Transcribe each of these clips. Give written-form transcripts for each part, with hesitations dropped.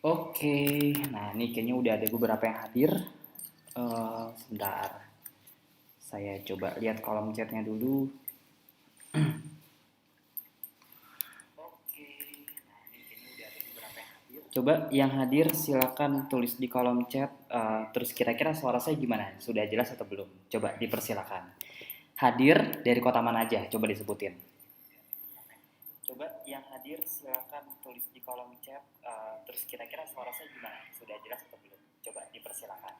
Oke, nah ini kayaknya udah ada beberapa yang hadir. Sebentar, saya coba lihat kolom chatnya dulu. Coba yang hadir silakan tulis di kolom chat. Terus kira-kira suara saya gimana? Sudah jelas atau belum? Coba dipersilakan. Hadir dari kota mana aja? Coba disebutin. Coba yang hadir silakan tulis di kolom chat. Terus kira-kira suara saya gimana? Sudah jelas atau belum? Coba dipersilakan.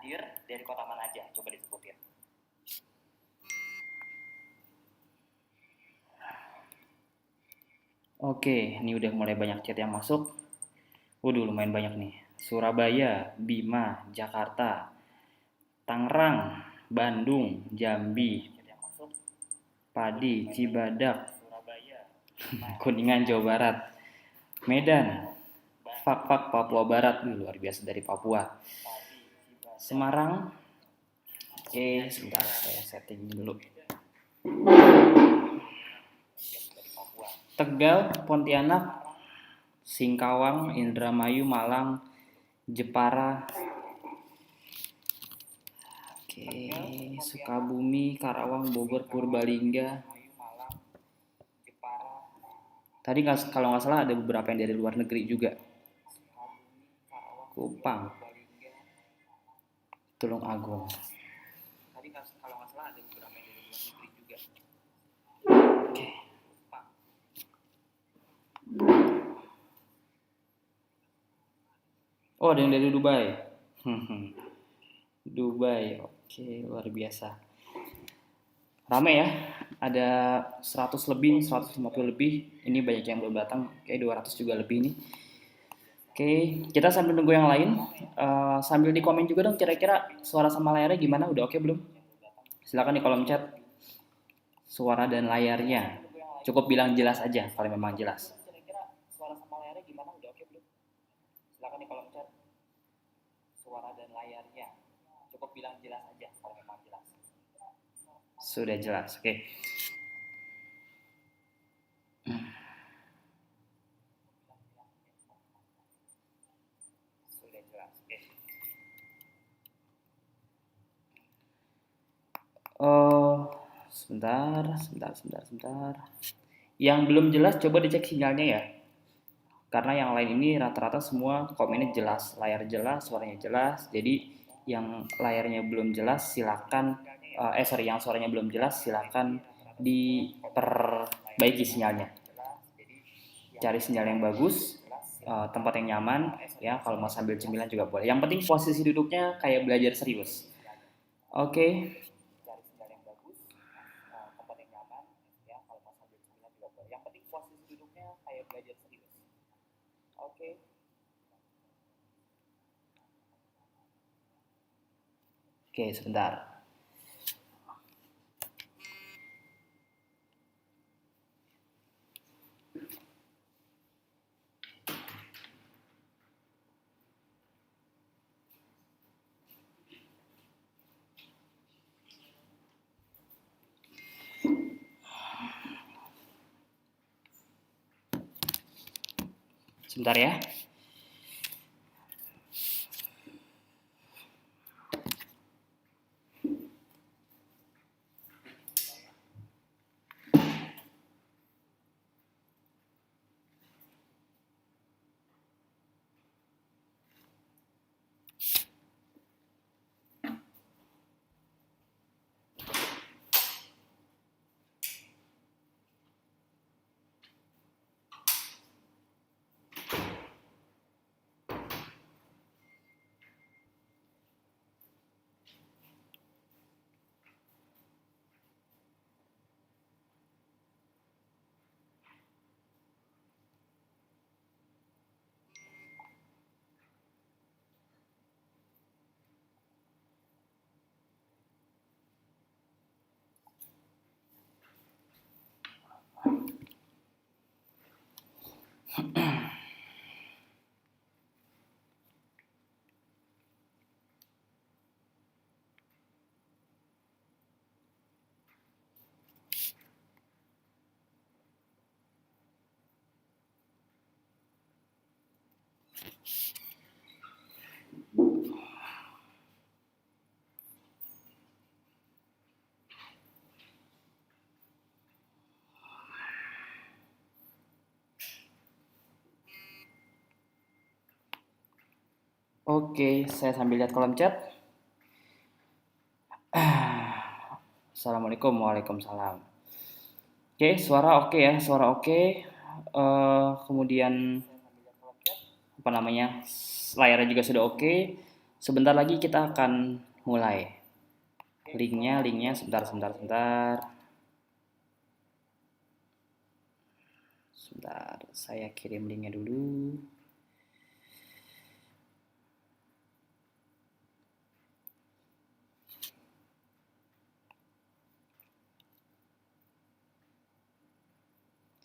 Hadir dari kota mana aja? Coba disebutin. Oke, ini udah mulai banyak chat yang masuk. Waduh, lumayan banyak nih. Surabaya, Bima, Jakarta, Tangerang, Bandung, Jambi, Padi, Cibadak, Kuningan, Jawa Barat, Medan, Fak-Fak, Papua Barat. Luar biasa dari Papua. Semarang. Oke, sebentar saya setting dulu. Tegal, Pontianak, Singkawang, Indramayu, Malang, Jepara, Sukabumi, Karawang, Bogor, Purbalingga. Tadi kalau nggak salah ada beberapa yang dari luar negeri juga. Kupang, Tulung Agung. Oke. Oh, ada yang dari Dubai. Dubai, oke, luar biasa. Rame ya, ada 100 lebih, 150 lebih. Ini banyak yang belum datang, kayak 200 juga lebih nih. Oke, kita sambil nunggu yang lain. Sambil di komen juga dong, kira-kira suara sama layarnya gimana? Udah oke belum? Silakan di kolom chat suara dan layarnya. Cukup bilang jelas aja kalau memang jelas. Suara sama layarnya gimana? Udah oke belum? Silakan di kolom chat suara dan layarnya. Cukup bilang jelas aja kalau memang jelas. Sudah jelas, oke. Sudah jelas, oke. Oh, sebentar. Yang belum jelas coba dicek sinyalnya ya. Karena yang lain ini rata-rata semua komennya jelas, layar jelas, suaranya jelas. Jadi yang layarnya belum jelas silakan yang suaranya belum jelas silakan diperbaiki sinyalnya. Cari sinyal yang bagus, tempat yang nyaman ya, kalau mau sambil cemilan juga boleh. Yang penting posisi duduknya kayak belajar serius. Oke. Yang penting posisi duduknya kayak belajar serius. Oke. Oke, sebentar. Sebentar ya. Oke, saya sambil lihat kolom chat. Assalamualaikum, waalaikumsalam. Oke, suara oke ya, suara oke. Kemudian apa namanya, layarnya juga sudah oke. Sebentar lagi kita akan mulai. Linknya, sebentar. Saya kirim linknya dulu.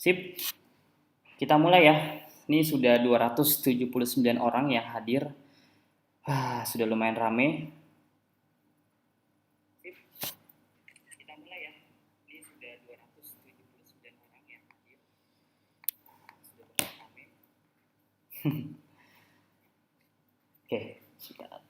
Sip, kita mulai ya. Ini sudah 279 orang yang hadir. Sudah lumayan rame. Sip, kita mulai ya. Ini sudah 279 orang yang hadir. Sudah lumayan rame. Oke, sebentar.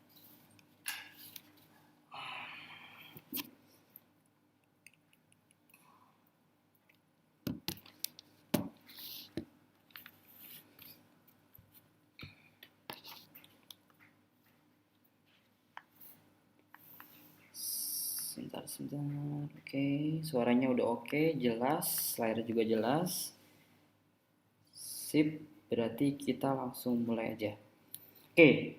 Sebentar. Oke, suaranya udah oke, jelas, layar juga jelas. Sip, berarti kita langsung mulai aja. Oke,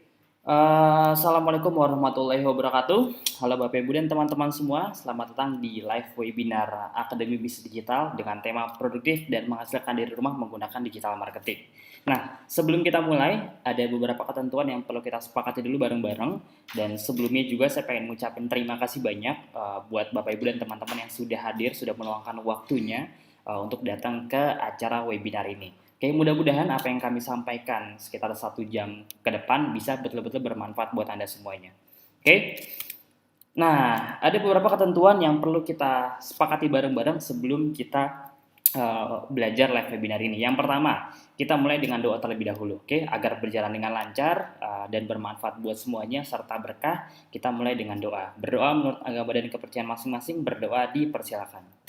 Assalamualaikum warahmatullahi wabarakatuh. Halo Bapak Ibu dan teman-teman semua, selamat datang di live webinar Akademi Bisnis Digital dengan tema produktif dan menghasilkan dari rumah menggunakan digital marketing. Nah, sebelum kita mulai, ada beberapa ketentuan yang perlu kita sepakati dulu bareng-bareng. Dan sebelumnya juga saya pengen ngucapin terima kasih banyak buat Bapak Ibu dan teman-teman yang sudah hadir, sudah meluangkan waktunya untuk datang ke acara webinar ini. Oke, mudah-mudahan apa yang kami sampaikan sekitar 1 jam ke depan bisa betul-betul bermanfaat buat Anda semuanya. Oke, nah ada beberapa ketentuan yang perlu kita sepakati bareng-bareng sebelum kita belajar live webinar ini. Yang pertama, kita mulai dengan doa terlebih dahulu, oke, agar berjalan dengan lancar dan bermanfaat buat semuanya serta berkah. Kita mulai dengan doa. Berdoa menurut agama dan kepercayaan masing-masing, berdoa dipersilakan.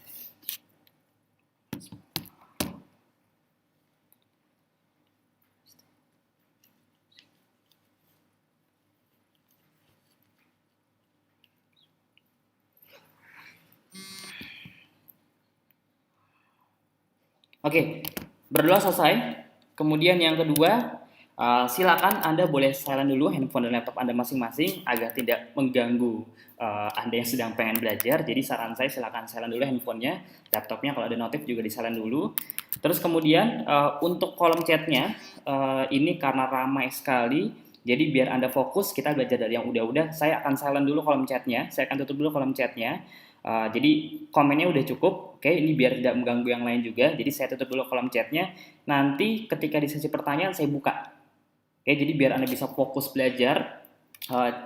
Oke, berdoa selesai. Kemudian yang kedua, silakan Anda boleh silent dulu handphone dan laptop Anda masing-masing agar tidak mengganggu Anda yang sedang pengen belajar. Jadi saran saya silakan silent dulu handphonenya, laptopnya kalau ada notif juga di silent dulu. Terus kemudian untuk kolom chatnya ini karena ramai sekali, jadi biar Anda fokus kita belajar dari yang udah-udah. Saya akan silent dulu kolom chatnya, saya akan tutup dulu kolom chatnya. Jadi komennya udah cukup, oke, ini biar tidak mengganggu yang lain juga. Jadi saya tutup dulu kolom chatnya. Nanti ketika di sesi pertanyaan saya buka. Oke, jadi biar Anda bisa fokus belajar,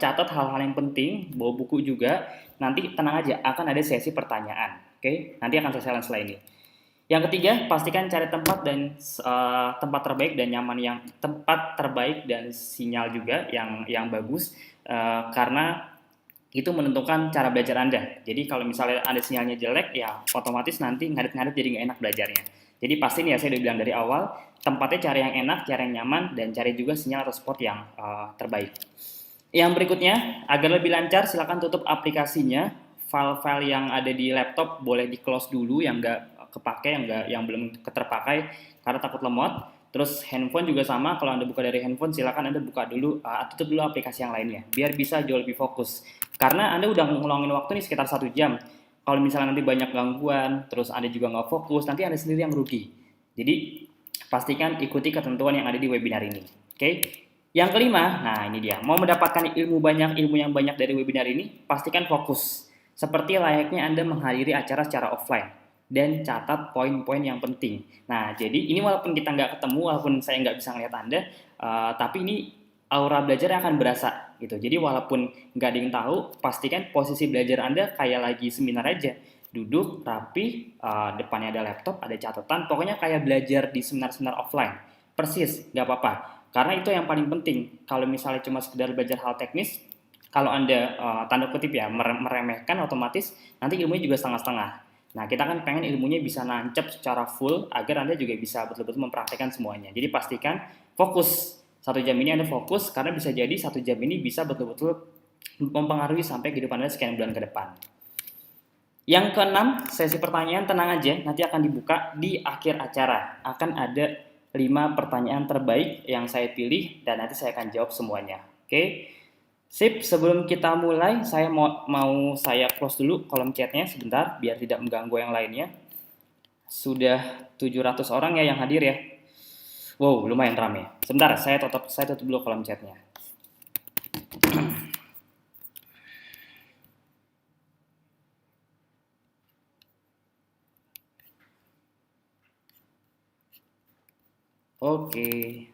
catat hal-hal yang penting, bawa buku juga. Nanti tenang aja, akan ada sesi pertanyaan. Oke, nanti akan saya silent setelah ini. Yang ketiga, pastikan cari tempat dan tempat terbaik dan nyaman, yang tempat terbaik dan sinyal juga yang bagus, karena itu menentukan cara belajar Anda. Jadi kalau misalnya Anda sinyalnya jelek, ya otomatis nanti ngadet-ngadet jadi nggak enak belajarnya. Jadi pasti nih ya, saya udah bilang dari awal, tempatnya cari yang enak, cari yang nyaman, dan cari juga sinyal atau spot yang terbaik. Yang berikutnya, agar lebih lancar, silakan tutup aplikasinya. File-file yang ada di laptop boleh di close dulu, yang nggak kepake, yang belum terpakai, karena takut lemot. Terus handphone juga sama, kalau Anda buka dari handphone silakan Anda buka dulu, tutup dulu aplikasi yang lainnya, biar bisa jauh lebih fokus. Karena Anda udah ngeluangin waktu nih sekitar 1 jam. Kalau misalnya nanti banyak gangguan, terus Anda juga nggak fokus, nanti Anda sendiri yang rugi. Jadi pastikan ikuti ketentuan yang ada di webinar ini. Oke? Yang kelima, nah ini dia. Mau mendapatkan ilmu yang banyak dari webinar ini, pastikan fokus. Seperti layaknya Anda menghadiri acara secara offline. Dan catat poin-poin yang penting. Nah, jadi ini walaupun kita nggak ketemu, walaupun saya nggak bisa ngeliat Anda, tapi ini aura belajar akan berasa gitu. Jadi walaupun nggak ada yang tahu, pastikan posisi belajar Anda kayak lagi seminar aja. Duduk rapi, depannya ada laptop, ada catatan, pokoknya kayak belajar di seminar-seminar offline. Persis, nggak apa-apa. Karena itu yang paling penting. Kalau misalnya cuma sekedar belajar hal teknis, kalau Anda tanda kutip ya meremehkan, otomatis nanti ilmunya juga setengah-setengah. Nah, kita kan pengen ilmunya bisa nancep secara full agar Anda juga bisa betul-betul mempraktekkan semuanya. Jadi pastikan fokus. 1 jam ini Anda fokus, karena bisa jadi 1 jam ini bisa betul-betul mempengaruhi sampai kehidupan Anda sekian bulan ke depan. Yang keenam, sesi pertanyaan, tenang aja, nanti akan dibuka di akhir acara. Akan ada 5 pertanyaan terbaik yang saya pilih dan nanti saya akan jawab semuanya. Oke? Sip, sebelum kita mulai, saya mau saya close dulu kolom chatnya sebentar, biar tidak mengganggu yang lainnya. Sudah 700 orang ya yang hadir ya. Wow, lumayan ramai. Sebentar, saya tutup dulu kolom chatnya. Oke.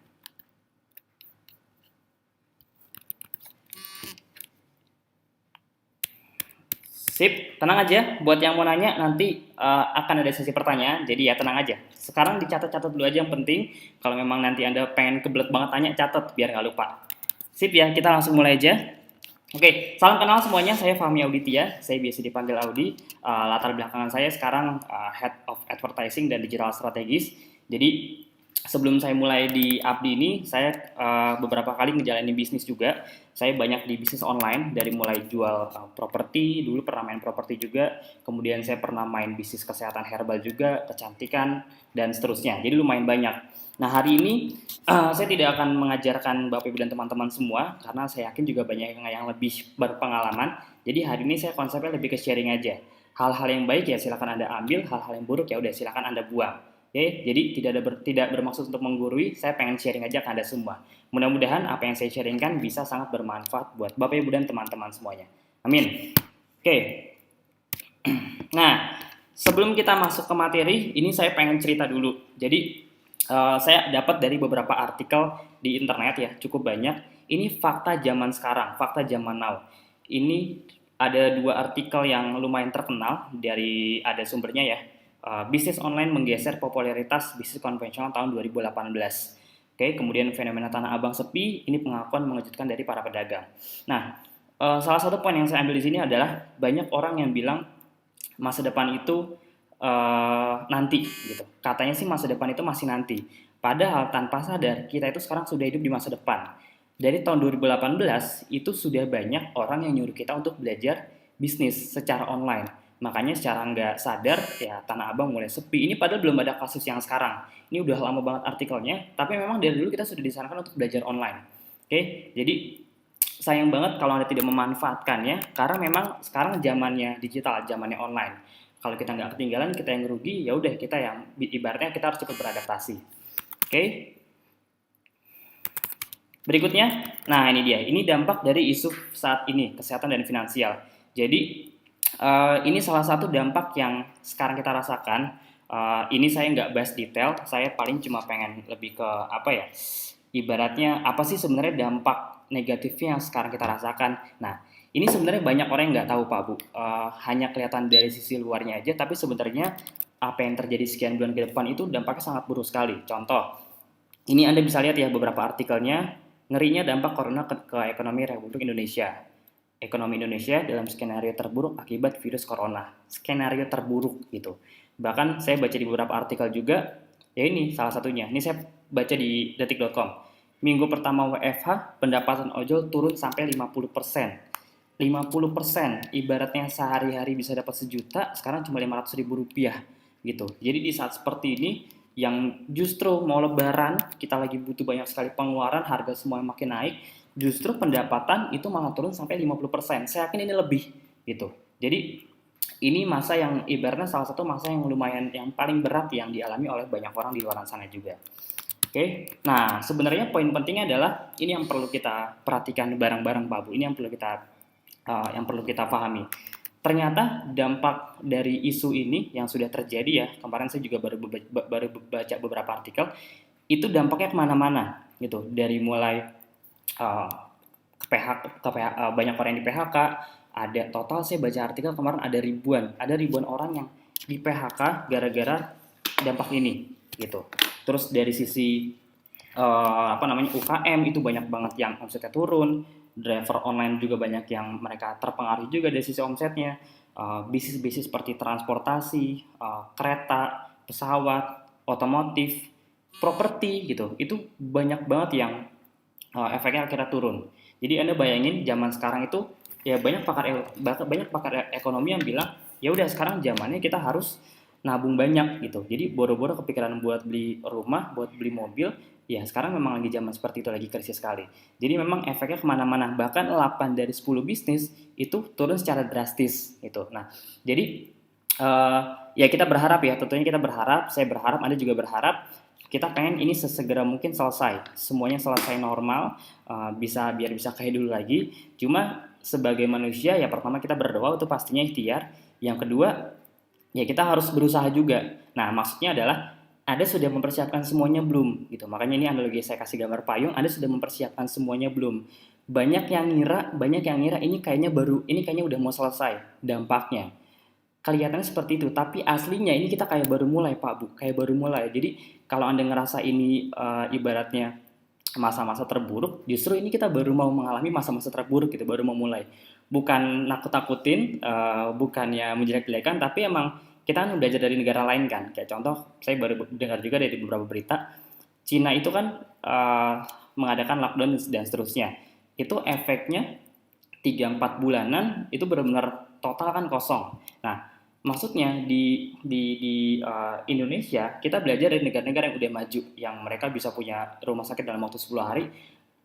Sip, tenang aja. Buat yang mau nanya, nanti akan ada sesi pertanyaan. Jadi ya tenang aja. Sekarang dicatat-catat dulu aja yang penting. Kalau memang nanti Anda pengen kebelet banget tanya, catat biar nggak lupa. Sip ya, kita langsung mulai aja. Oke, salam kenal semuanya. Saya Fahmi Auditia. Saya biasa dipanggil Audi. Latar belakangan saya sekarang Head of Advertising dan Digital Strategis. Jadi sebelum saya mulai di Abdi ini, saya beberapa kali ngejalanin bisnis juga. Saya banyak di bisnis online, dari mulai jual properti, dulu pernah main properti juga, kemudian saya pernah main bisnis kesehatan herbal juga, kecantikan, dan seterusnya. Jadi lumayan banyak. Nah, hari ini saya tidak akan mengajarkan Bapak Ibu dan teman-teman semua, karena saya yakin juga banyak yang lebih berpengalaman. Jadi hari ini saya konsepnya lebih ke sharing aja. Hal-hal yang baik ya silakan Anda ambil, hal-hal yang buruk ya udah silakan Anda buang. Oke, jadi tidak bermaksud untuk menggurui, saya pengen sharing aja ke Anda semua. Mudah-mudahan apa yang saya sharingkan bisa sangat bermanfaat buat Bapak Ibu dan teman-teman semuanya. Amin. Oke. Nah, sebelum kita masuk ke materi, ini saya pengen cerita dulu. Jadi saya dapat dari beberapa artikel di internet ya, cukup banyak. Ini fakta zaman sekarang, fakta zaman now. Ini ada dua artikel yang lumayan terkenal, dari ada sumbernya ya. Bisnis online menggeser popularitas bisnis konvensional tahun 2018. Oke, kemudian fenomena Tanah Abang sepi, ini pengakuan mengejutkan dari para pedagang. Nah, salah satu poin yang saya ambil di sini adalah banyak orang yang bilang masa depan itu nanti gitu. Katanya sih masa depan itu masih nanti. Padahal tanpa sadar kita itu sekarang sudah hidup di masa depan. Dari tahun 2018 itu sudah banyak orang yang nyuruh kita untuk belajar bisnis secara online. Makanya secara nggak sadar ya Tanah Abang mulai sepi. Ini padahal belum ada kasus yang sekarang. Ini udah lama banget artikelnya. Tapi memang dari dulu kita sudah disarankan untuk belajar online. Oke, jadi sayang banget kalau Anda tidak memanfaatkannya, karena memang sekarang zamannya digital, zamannya online. Kalau kita nggak ketinggalan, kita yang rugi, ya udah kita yang ibaratnya kita harus cepat beradaptasi. Oke. Berikutnya, nah ini dia. Ini dampak dari isu saat ini, kesehatan dan finansial. Jadi ini salah satu dampak yang sekarang kita rasakan. Ini saya nggak bahas detail, saya paling cuma pengen lebih ke apa ya? Ibaratnya apa sih sebenarnya dampak negatifnya yang sekarang kita rasakan. Nah, ini sebenarnya banyak orang yang nggak tahu Pak Bu. Hanya kelihatan dari sisi luarnya aja, tapi sebenarnya apa yang terjadi sekian bulan ke depan itu dampaknya sangat buruk sekali. Contoh, ini Anda bisa lihat ya beberapa artikelnya, ngerinya dampak corona ke ekonomi Republik Indonesia. Ekonomi Indonesia dalam skenario terburuk akibat virus corona. Skenario terburuk gitu. Bahkan saya baca di beberapa artikel juga, ya ini salah satunya. Ini saya baca di detik.com. Minggu pertama WFH, pendapatan ojol turun sampai 50%. 50%, ibaratnya sehari-hari bisa dapat sejuta, sekarang cuma 500.000 rupiah gitu. Jadi di saat seperti ini, yang justru mau lebaran, kita lagi butuh banyak sekali pengeluaran, harga semua yang makin naik, justru pendapatan itu malah turun sampai 50%. Saya yakin ini lebih gitu. Jadi ini masa yang ibaratnya salah satu masa yang lumayan, yang paling berat yang dialami oleh banyak orang di luar sana juga. Oke, nah sebenarnya poin pentingnya adalah ini yang perlu kita perhatikan bareng-bareng Pak Bu. Ini yang perlu kita pahami. Ternyata dampak dari isu ini yang sudah terjadi ya, kemarin saya juga baru baca beberapa artikel, itu dampaknya kemana-mana gitu. Dari mulai uh, banyak orang yang di PHK, ada total saya baca artikel kemarin ada ribuan orang yang di PHK gara-gara dampak ini gitu. Terus dari sisi UKM itu banyak banget yang omsetnya turun, driver online juga banyak yang mereka terpengaruh juga dari sisi omsetnya. Bisnis-bisnis seperti transportasi, kereta, pesawat, otomotif, properti gitu, itu banyak banget yang efeknya akhirnya turun. Jadi Anda bayangin zaman sekarang itu ya banyak pakar ekonomi yang bilang ya udah sekarang zamannya kita harus nabung banyak gitu. Jadi boro-boro kepikiran buat beli rumah, buat beli mobil, ya sekarang memang lagi zaman seperti itu, lagi krisis sekali. Jadi memang efeknya kemana-mana, bahkan 8 dari 10 bisnis itu turun secara drastis gitu. Nah, jadi ya kita berharap ya, tentunya kita berharap, saya berharap, Anda juga berharap, kita pengen ini sesegera mungkin selesai, semuanya selesai normal, biar bisa kayak dulu lagi. Cuma sebagai manusia ya pertama kita berdoa itu pastinya ikhtiar. Yang kedua ya kita harus berusaha juga. Nah, maksudnya adalah Anda sudah mempersiapkan semuanya belum gitu. Makanya ini analogi saya kasih gambar payung, Anda sudah mempersiapkan semuanya belum? Banyak yang ngira ini kayaknya udah mau selesai dampaknya. Kelihatannya seperti itu, tapi aslinya ini kita kayak baru mulai, Pak Bu, kayak baru mulai. Jadi kalau Anda ngerasa ini ibaratnya masa-masa terburuk, justru ini kita baru mau mengalami masa-masa terburuk gitu, baru mau mulai. Bukan nakut-nakutin, bukannya menjelek-jelekan, tapi emang kita kan belajar dari negara lain kan. Kayak contoh, saya baru dengar juga dari beberapa berita, Cina itu kan mengadakan lockdown dan seterusnya. Itu efeknya 3-4 bulanan itu benar-benar total kan kosong. Nah, maksudnya di Indonesia kita belajar dari negara-negara yang udah maju, yang mereka bisa punya rumah sakit dalam waktu 10 hari.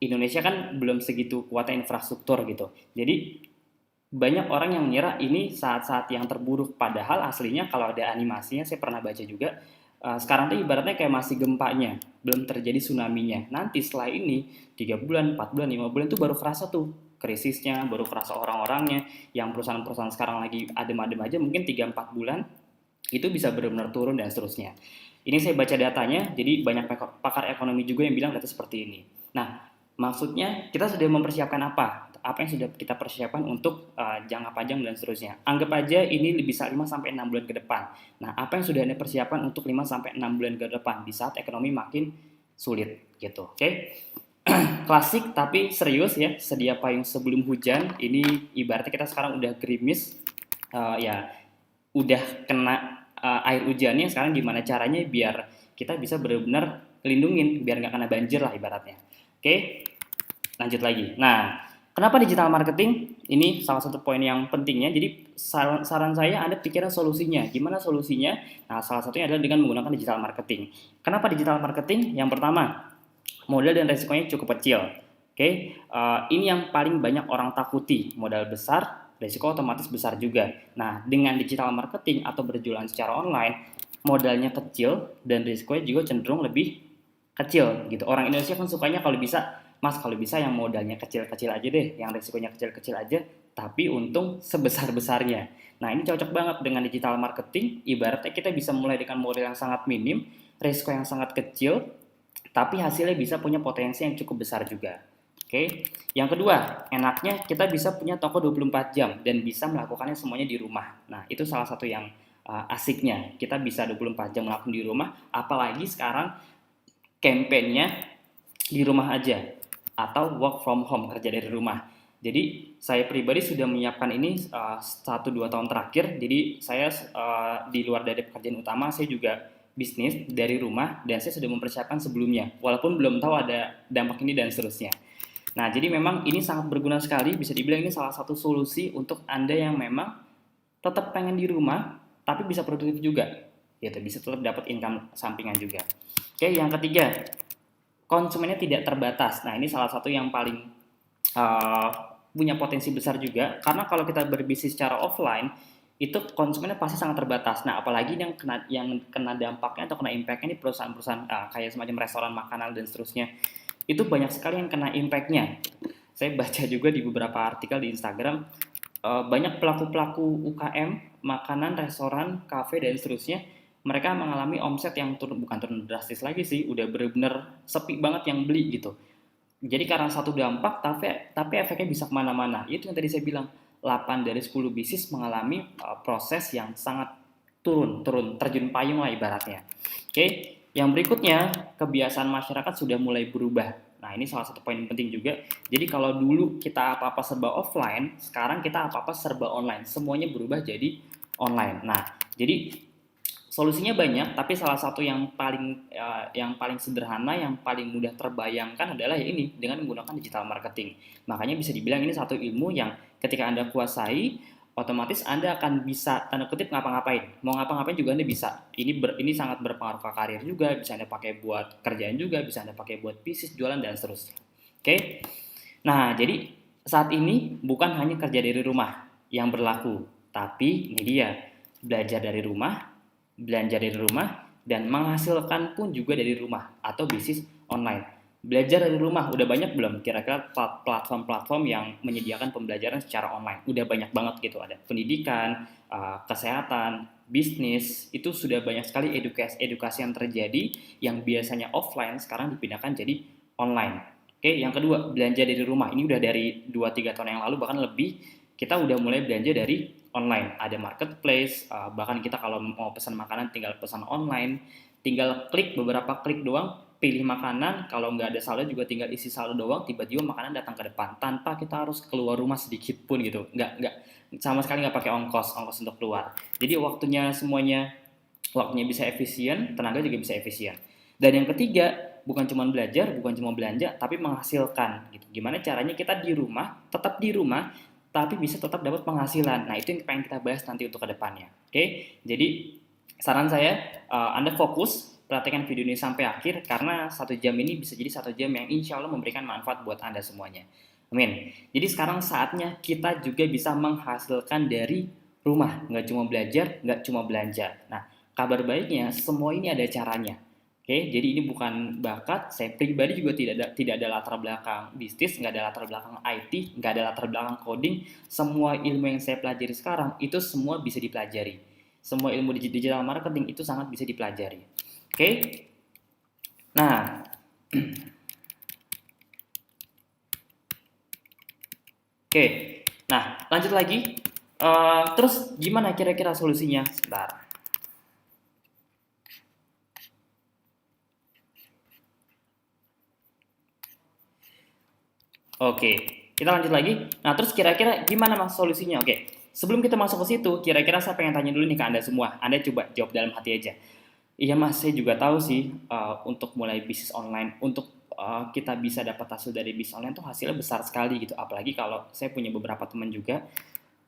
Indonesia kan belum segitu kuatnya infrastruktur gitu. Jadi banyak orang yang mengira ini saat-saat yang terburuk, padahal aslinya kalau ada animasinya saya pernah baca juga, sekarang tuh ibaratnya kayak masih gempanya, belum terjadi tsunami-nya. Nanti setelah ini 3 bulan, 4 bulan, 5 bulan itu baru kerasa tuh krisisnya, baru kerasa orang-orangnya. Yang perusahaan-perusahaan sekarang lagi adem-adem aja mungkin 3-4 bulan itu bisa benar-benar turun dan seterusnya. Ini saya baca datanya, jadi banyak pakar ekonomi juga yang bilang data seperti ini. Nah, maksudnya kita sudah mempersiapkan apa? Apa yang sudah kita persiapkan untuk jangka panjang dan seterusnya. Anggap aja ini bisa 5-6 bulan ke depan. Nah, apa yang sudah Anda persiapkan untuk 5-6 bulan ke depan di saat ekonomi makin sulit gitu. Oke. Klasik tapi serius ya, sedia payung sebelum hujan. Ini ibaratnya kita sekarang udah gerimis, ya udah kena air hujannya, sekarang gimana caranya biar kita bisa benar-benar lindungin biar nggak kena banjir lah ibaratnya. Oke, lanjut lagi. Nah, kenapa digital marketing? Ini salah satu poin yang pentingnya. Jadi saran saya Anda pikirin solusinya. Gimana solusinya? Nah, salah satunya adalah dengan menggunakan digital marketing. Kenapa digital marketing? Yang pertama, modal dan resikonya cukup kecil. Oke, ini yang paling banyak orang takuti. Modal besar, resiko otomatis besar juga. Nah, dengan digital marketing atau berjualan secara online, modalnya kecil dan risikonya juga cenderung lebih kecil gitu. Orang Indonesia kan sukanya kalau bisa, Mas kalau bisa yang modalnya kecil-kecil aja deh, yang risikonya kecil-kecil aja, tapi untung sebesar-besarnya. Nah, ini cocok banget dengan digital marketing. Ibaratnya kita bisa mulai dengan modal yang sangat minim, risiko yang sangat kecil, tapi hasilnya bisa punya potensi yang cukup besar juga. Oke. Yang kedua, enaknya kita bisa punya toko 24 jam dan bisa melakukannya semuanya di rumah. Nah, itu salah satu yang asiknya. Kita bisa 24 jam melakukan di rumah, apalagi sekarang campaign-nya di rumah aja atau work from home, kerja dari rumah. Jadi saya pribadi sudah menyiapkan ini 1-2 tahun terakhir. Jadi saya di luar dari pekerjaan utama saya juga bisnis dari rumah dan saya sudah mempersiapkan sebelumnya. Walaupun belum tahu ada dampak ini dan seterusnya. Nah, jadi memang ini sangat berguna sekali. Bisa dibilang ini salah satu solusi untuk Anda yang memang tetap pengen di rumah tapi bisa produktif juga. Gitu, bisa tetap dapat income sampingan juga. Oke, yang ketiga, konsumennya tidak terbatas. Nah, ini salah satu yang paling punya potensi besar juga, karena kalau kita berbisnis secara offline itu konsumennya pasti sangat terbatas. Nah, apalagi yang kena dampaknya atau kena impactnya ini perusahaan-perusahaan kayak semacam restoran, makanan dan seterusnya. Itu banyak sekali yang kena impactnya. Saya baca juga di beberapa artikel di Instagram, banyak pelaku-pelaku UKM, makanan, restoran, kafe dan seterusnya, mereka mengalami omset yang bukan turun drastis lagi sih, udah bener-bener sepi banget yang beli gitu. Jadi karena satu dampak, tapi efeknya bisa kemana-mana. Itu yang tadi saya bilang, 8 dari 10 bisnis mengalami proses yang sangat turun, terjun payung lah ibaratnya. Oke, yang berikutnya, kebiasaan masyarakat sudah mulai berubah. Nah, ini salah satu poin penting juga. Jadi kalau dulu kita apa-apa serba offline, sekarang kita apa-apa serba online. Semuanya berubah jadi online. Nah, jadi solusinya banyak, tapi salah satu yang paling sederhana, yang paling mudah terbayangkan adalah ya ini, dengan menggunakan digital marketing. Makanya bisa dibilang ini satu ilmu yang ketika Anda kuasai, otomatis Anda akan bisa tanda kutip ngapa-ngapain. Mau ngapa-ngapain juga Anda bisa. Ini sangat berpengaruh ke karir juga, bisa Anda pakai buat kerjaan juga, bisa Anda pakai buat bisnis, jualan dan seterusnya. Oke. Nah, jadi saat ini bukan hanya kerja dari rumah yang berlaku, tapi ini dia, belajar dari rumah, belanja dari rumah, dan menghasilkan pun juga dari rumah atau bisnis online. Belajar dari rumah udah banyak belum kira-kira platform-platform yang menyediakan pembelajaran secara online? Udah banyak banget gitu, ada pendidikan, kesehatan, bisnis, itu sudah banyak sekali edukasi yang terjadi yang biasanya offline sekarang dipindahkan jadi online. Oke, yang kedua, belanja dari rumah. Ini udah dari 2-3 tahun yang lalu bahkan lebih, kita udah mulai belanja dari online. Ada marketplace, bahkan kita kalau mau pesan makanan tinggal pesan online, tinggal beberapa klik doang, pilih makanan, kalau nggak ada saldo juga tinggal isi saldo doang, tiba-tiba makanan datang ke depan tanpa kita harus keluar rumah sedikit pun gitu. Nggak sama sekali nggak pakai ongkos untuk keluar. Jadi waktunya bisa efisien, tenaga juga bisa efisien. Dan yang ketiga, bukan cuma belajar, bukan cuma belanja, tapi menghasilkan gitu. Gimana caranya kita di rumah, tetap di rumah, tapi bisa tetap dapat penghasilan. Nah, itu yang pengen kita bahas nanti untuk kedepannya. Oke, jadi saran saya, Anda fokus perhatikan video ini sampai akhir karena 1 jam ini bisa jadi 1 jam yang insya Allah memberikan manfaat buat Anda semuanya. Amin. Jadi sekarang saatnya kita juga bisa menghasilkan dari rumah, nggak cuma belajar, nggak cuma belanja. Nah, kabar baiknya semua ini ada caranya. Oke, jadi ini bukan bakat. Saya pribadi juga tidak ada latar belakang bisnis, nggak ada latar belakang IT, nggak ada latar belakang coding. Semua ilmu yang saya pelajari sekarang itu semua bisa dipelajari. Semua ilmu digital marketing itu sangat bisa dipelajari. Oke, nah, oke, nah lanjut lagi. Terus gimana kira-kira solusinya? Sebentar. Oke, kita lanjut lagi. Nah, terus kira-kira gimana mas solusinya? Oke, sebelum kita masuk ke situ, kira-kira saya pengen tanya dulu nih ke Anda semua. Anda coba jawab dalam hati aja. Iya mas, saya juga tahu sih untuk mulai bisnis online, untuk kita bisa dapat hasil dari bisnis online tuh hasilnya besar sekali gitu. Apalagi kalau saya punya beberapa teman juga,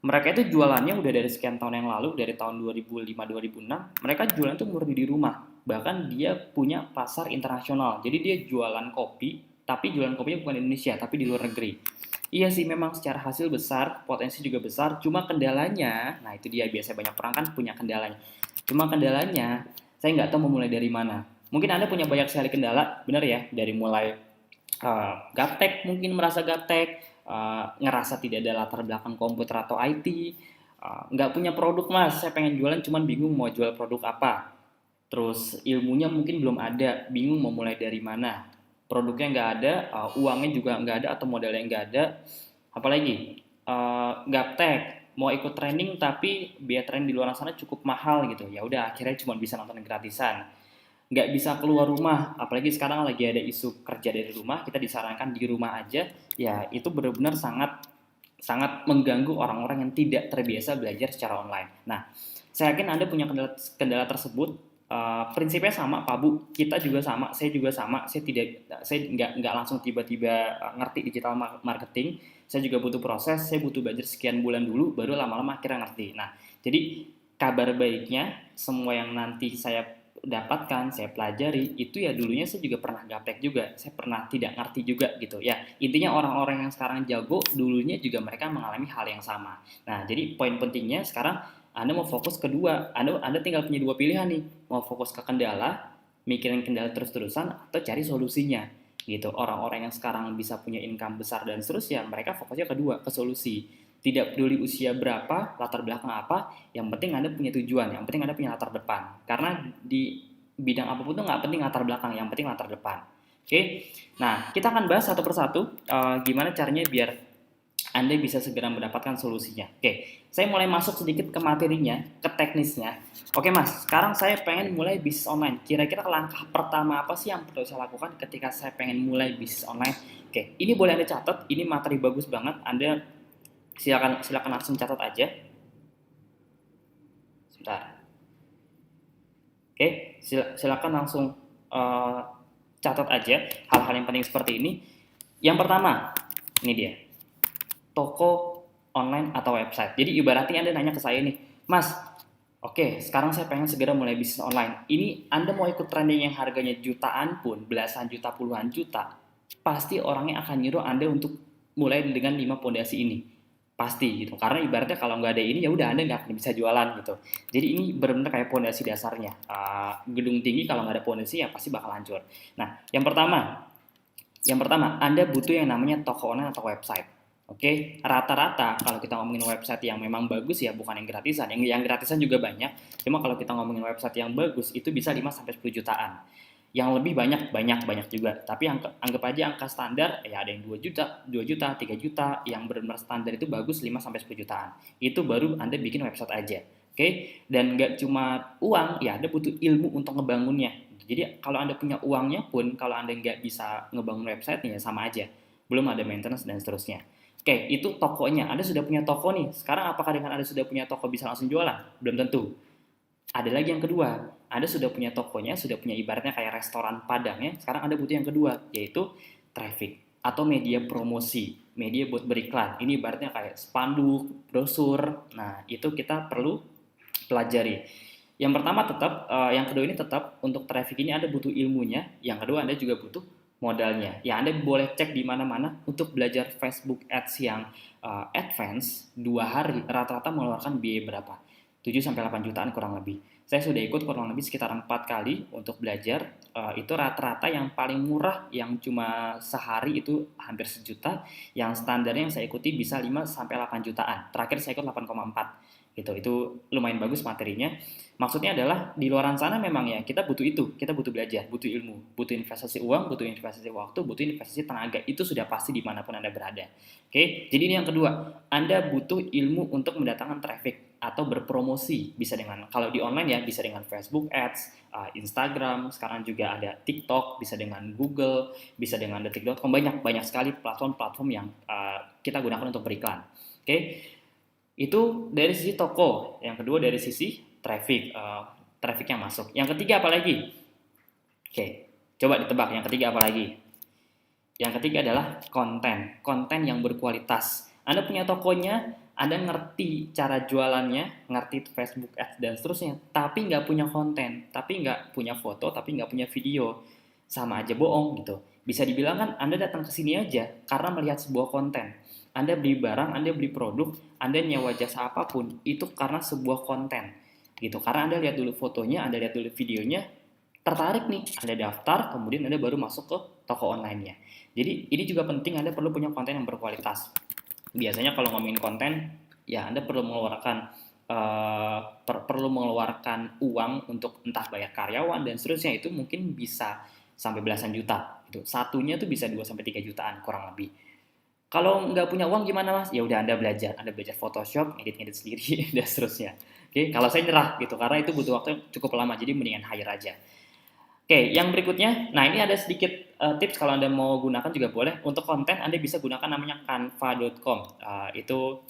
mereka itu jualannya udah dari sekian tahun yang lalu, dari tahun 2005-2006, mereka jualan tuh murni di rumah. Bahkan dia punya pasar internasional. Jadi dia jualan kopi, tapi jualan kopinya bukan di Indonesia, tapi di luar negeri. Iya sih memang secara hasil besar, potensi juga besar, cuma kendalanya, nah itu dia biasanya banyak orang kan punya kendalanya. Cuma kendalanya, saya nggak tahu mau mulai dari mana. Mungkin Anda punya banyak sekali kendala, benar ya, dari mulai gaptek, mungkin merasa gaptek, ngerasa tidak ada latar belakang komputer atau IT, nggak punya produk mas, saya pengen jualan cuman bingung mau jual produk apa. Terus ilmunya mungkin belum ada, bingung mau mulai dari mana. Produknya nggak ada, uangnya juga nggak ada atau modalnya nggak ada. Apalagi gaptek, mau ikut training tapi biaya training di luar sana cukup mahal gitu. Ya udah akhirnya cuma bisa nonton gratisan. Nggak bisa keluar rumah, apalagi sekarang lagi ada isu kerja dari rumah, kita disarankan di rumah aja. Ya itu benar-benar sangat sangat mengganggu orang-orang yang tidak terbiasa belajar secara online. Nah, saya yakin Anda punya kendala tersebut. Prinsipnya sama, Pak Bu. Kita juga sama, saya juga sama. Saya nggak langsung tiba-tiba ngerti digital marketing. Saya juga butuh proses. Saya butuh belajar sekian bulan dulu, baru lama-lama akhirnya ngerti. Nah, jadi kabar baiknya semua yang nanti saya dapatkan, saya pelajari, itu ya dulunya saya juga pernah gaptek juga, saya pernah tidak ngerti juga gitu ya. Intinya orang-orang yang sekarang jago, dulunya juga mereka mengalami hal yang sama. Nah, jadi poin pentingnya sekarang Anda mau fokus kedua, Anda tinggal punya dua pilihan nih, mau fokus ke kendala, mikirin kendala terus-terusan, atau cari solusinya gitu. Orang-orang yang sekarang bisa punya income besar dan seterusnya, mereka fokusnya kedua, ke solusi. Tidak peduli usia berapa, latar belakang apa, yang penting Anda punya tujuan, yang penting Anda punya latar depan. Karena di bidang apapun tuh nggak penting latar belakang, yang penting latar depan. Oke, nah kita akan bahas satu persatu gimana caranya biar Anda bisa segera mendapatkan solusinya. Oke, saya mulai masuk sedikit ke materinya, ke teknisnya. Oke mas, sekarang saya pengen mulai bisnis online. Kira-kira langkah pertama apa sih yang perlu saya lakukan ketika saya pengen mulai bisnis online? Oke, ini boleh Anda catat, ini materi bagus banget. Anda silakan langsung catat aja. Sebentar. Oke, silakan langsung catat aja hal-hal yang penting seperti ini. Yang pertama, ini dia. Toko online atau website. Jadi ibaratnya Anda nanya ke saya nih, "Mas, oke, sekarang saya pengen segera mulai bisnis online. Ini Anda mau ikut trending yang harganya jutaan pun, belasan juta, puluhan juta, pasti orangnya akan nyuruh Anda untuk mulai dengan 5 pondasi ini. Pasti gitu. Karena ibaratnya kalau nggak ada ini ya udah Anda nggak akan bisa jualan gitu. Jadi ini benar-benar kayak pondasi dasarnya. Gedung tinggi kalau nggak ada pondasi ya pasti bakal hancur. Nah, yang pertama Anda butuh yang namanya toko online atau website. Oke, rata-rata kalau kita ngomongin website yang memang bagus ya bukan yang gratisan. Yang gratisan juga banyak. Cuma kalau kita ngomongin website yang bagus itu bisa 5 sampai 10 jutaan. Yang lebih banyak juga. Tapi anggap aja angka standar ya ada yang 2 juta, 2 juta, 3 juta, yang benar-benar standar itu bagus 5 sampai 10 jutaan. Itu baru Anda bikin website aja. Oke? Dan nggak cuma uang, ya Anda butuh ilmu untuk ngebangunnya. Jadi kalau Anda punya uangnya pun, kalau Anda nggak bisa ngebangun website ya sama aja. Belum ada maintenance dan seterusnya. Oke, itu tokonya. Anda sudah punya toko nih. Sekarang apakah dengan Anda sudah punya toko bisa langsung jualan? Belum tentu. Ada lagi yang kedua, Anda sudah punya tokonya, sudah punya ibaratnya kayak restoran Padang ya. Sekarang Anda butuh yang kedua, yaitu traffic atau media promosi, media buat beriklan. Ini ibaratnya kayak spanduk, brosur. Nah, itu kita perlu pelajari. Yang pertama tetap, yang kedua ini tetap untuk traffic ini Anda butuh ilmunya. Yang kedua Anda juga butuh modalnya. Ya Anda boleh cek di mana-mana untuk belajar Facebook Ads yang advance 2 hari rata-rata mengeluarkan biaya berapa? 7 sampai 8 jutaan kurang lebih. Saya sudah ikut kurang lebih sekitar 4 kali untuk belajar. Itu rata-rata yang paling murah yang cuma sehari itu hampir sejuta, yang standarnya yang saya ikuti bisa 5 sampai 8 jutaan. Terakhir saya ikut 8,4 gitu. Itu lumayan bagus materinya. Maksudnya adalah di luaran sana memang ya kita butuh itu, kita butuh belajar, butuh ilmu, butuh investasi uang, butuh investasi waktu, butuh investasi tenaga. Itu sudah pasti dimanapun Anda berada. Oke, jadi ini yang kedua, Anda butuh ilmu untuk mendatangkan traffic atau berpromosi. Bisa dengan, kalau di online ya, bisa dengan Facebook Ads, Instagram, sekarang juga ada TikTok, bisa dengan Google, bisa dengan detik.com, banyak sekali platform-platform yang kita gunakan untuk beriklan. Oke, itu dari sisi toko. Yang kedua dari sisi traffic, traffic yang masuk. Yang ketiga apa lagi? Oke, coba ditebak yang ketiga apa lagi? Yang ketiga adalah konten, konten yang berkualitas. Anda punya tokonya, Anda ngerti cara jualannya, ngerti Facebook Ads dan seterusnya, tapi nggak punya konten, tapi nggak punya foto, tapi nggak punya video, sama aja bohong gitu. Bisa dibilang kan Anda datang ke sini aja karena melihat sebuah konten. Anda beli barang, Anda beli produk, Anda nyewa jasa apapun, itu karena sebuah konten gitu. Karena Anda lihat dulu fotonya, Anda lihat dulu videonya, tertarik nih, Anda daftar, kemudian Anda baru masuk ke toko online-nya. Jadi ini juga penting, Anda perlu punya konten yang berkualitas. Biasanya kalau ngomongin konten, ya Anda perlu mengeluarkan perlu mengeluarkan uang untuk entah bayar karyawan dan seterusnya, itu mungkin bisa sampai belasan juta. Itu satunya tuh bisa 2 sampai 3 jutaan kurang lebih. Kalau nggak punya uang gimana mas? Ya udah Anda belajar Photoshop, edit-edit sendiri dan seterusnya. Oke, kalau saya nyerah gitu karena itu butuh waktu cukup lama, jadi mendingan hire aja. Oke, yang berikutnya, nah ini ada sedikit tips kalau Anda mau gunakan juga boleh. Untuk konten Anda bisa gunakan namanya canva.com. Itu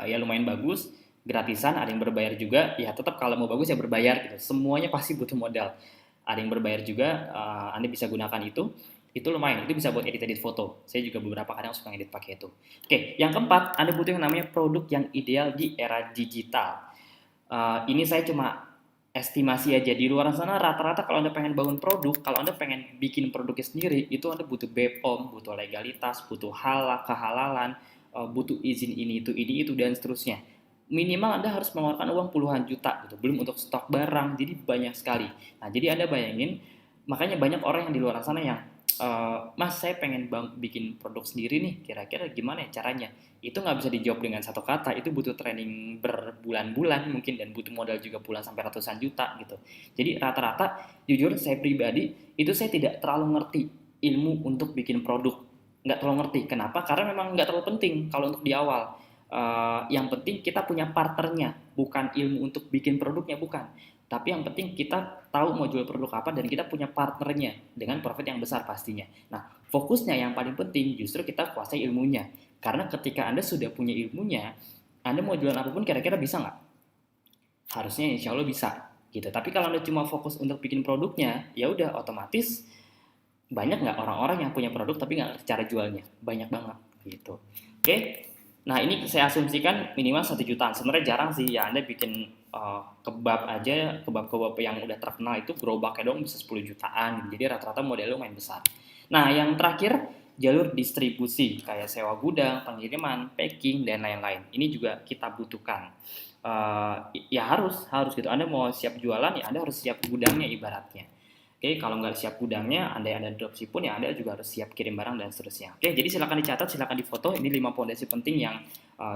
ya lumayan bagus, gratisan, ada yang berbayar juga. Ya tetap kalau mau bagus ya berbayar gitu. Semuanya pasti butuh modal. Ada yang berbayar juga, Anda bisa gunakan itu. Itu lumayan, itu bisa buat edit-edit foto. Saya juga beberapa kadang suka edit pakai itu. Oke, yang keempat, Anda butuh yang namanya produk yang ideal di era digital. Ini saya cuma estimasi aja. Di luar sana rata-rata kalau Anda pengen bangun produk, kalau Anda pengen bikin produknya sendiri, itu Anda butuh BPOM, butuh legalitas, butuh kehalalan, butuh izin ini itu dan seterusnya. Minimal Anda harus mengeluarkan uang puluhan juta gitu, belum untuk stok barang, jadi banyak sekali. Nah, jadi Anda bayangin, makanya banyak orang yang di luar sana yang Mas saya pengen bikin produk sendiri nih, kira-kira gimana ya caranya? Itu nggak bisa dijawab dengan satu kata, itu butuh training berbulan-bulan mungkin dan butuh modal juga puluhan sampai ratusan juta gitu. Jadi rata-rata jujur saya pribadi itu saya tidak terlalu ngerti ilmu untuk bikin produk, nggak terlalu ngerti. Kenapa? Karena memang nggak terlalu penting kalau untuk di awal. Yang penting kita punya partnernya, bukan ilmu untuk bikin produknya, bukan. Tapi yang penting kita tahu mau jual produk apa dan kita punya partnernya dengan profit yang besar pastinya. Nah, fokusnya yang paling penting justru kita kuasai ilmunya. Karena ketika Anda sudah punya ilmunya, Anda mau jualan apapun kira-kira bisa nggak? Harusnya insya Allah bisa. Gitu. Tapi kalau Anda cuma fokus untuk bikin produknya, ya udah otomatis banyak nggak orang-orang yang punya produk tapi nggak ngerti cara jualnya? Banyak banget. Gitu. Oke. Nah ini saya asumsikan minimal 1 jutaan. Sebenarnya jarang sih ya Anda bikin kebab aja, kebab-kebab yang udah terkenal itu gerobaknya dong bisa 10 jutaan. Jadi rata-rata modelnya lumayan besar. Nah yang terakhir jalur distribusi kayak sewa gudang, pengiriman, packing dan lain-lain. Ini juga kita butuhkan. Ya harus gitu. Anda mau siap jualan ya Anda harus siap gudangnya ibaratnya. Oke, kalau nggak siap gudangnya, ada dropship pun ya Anda juga harus siap kirim barang dan seterusnya. Oke, jadi silakan dicatat, silakan difoto. Ini 5 fondasi penting yang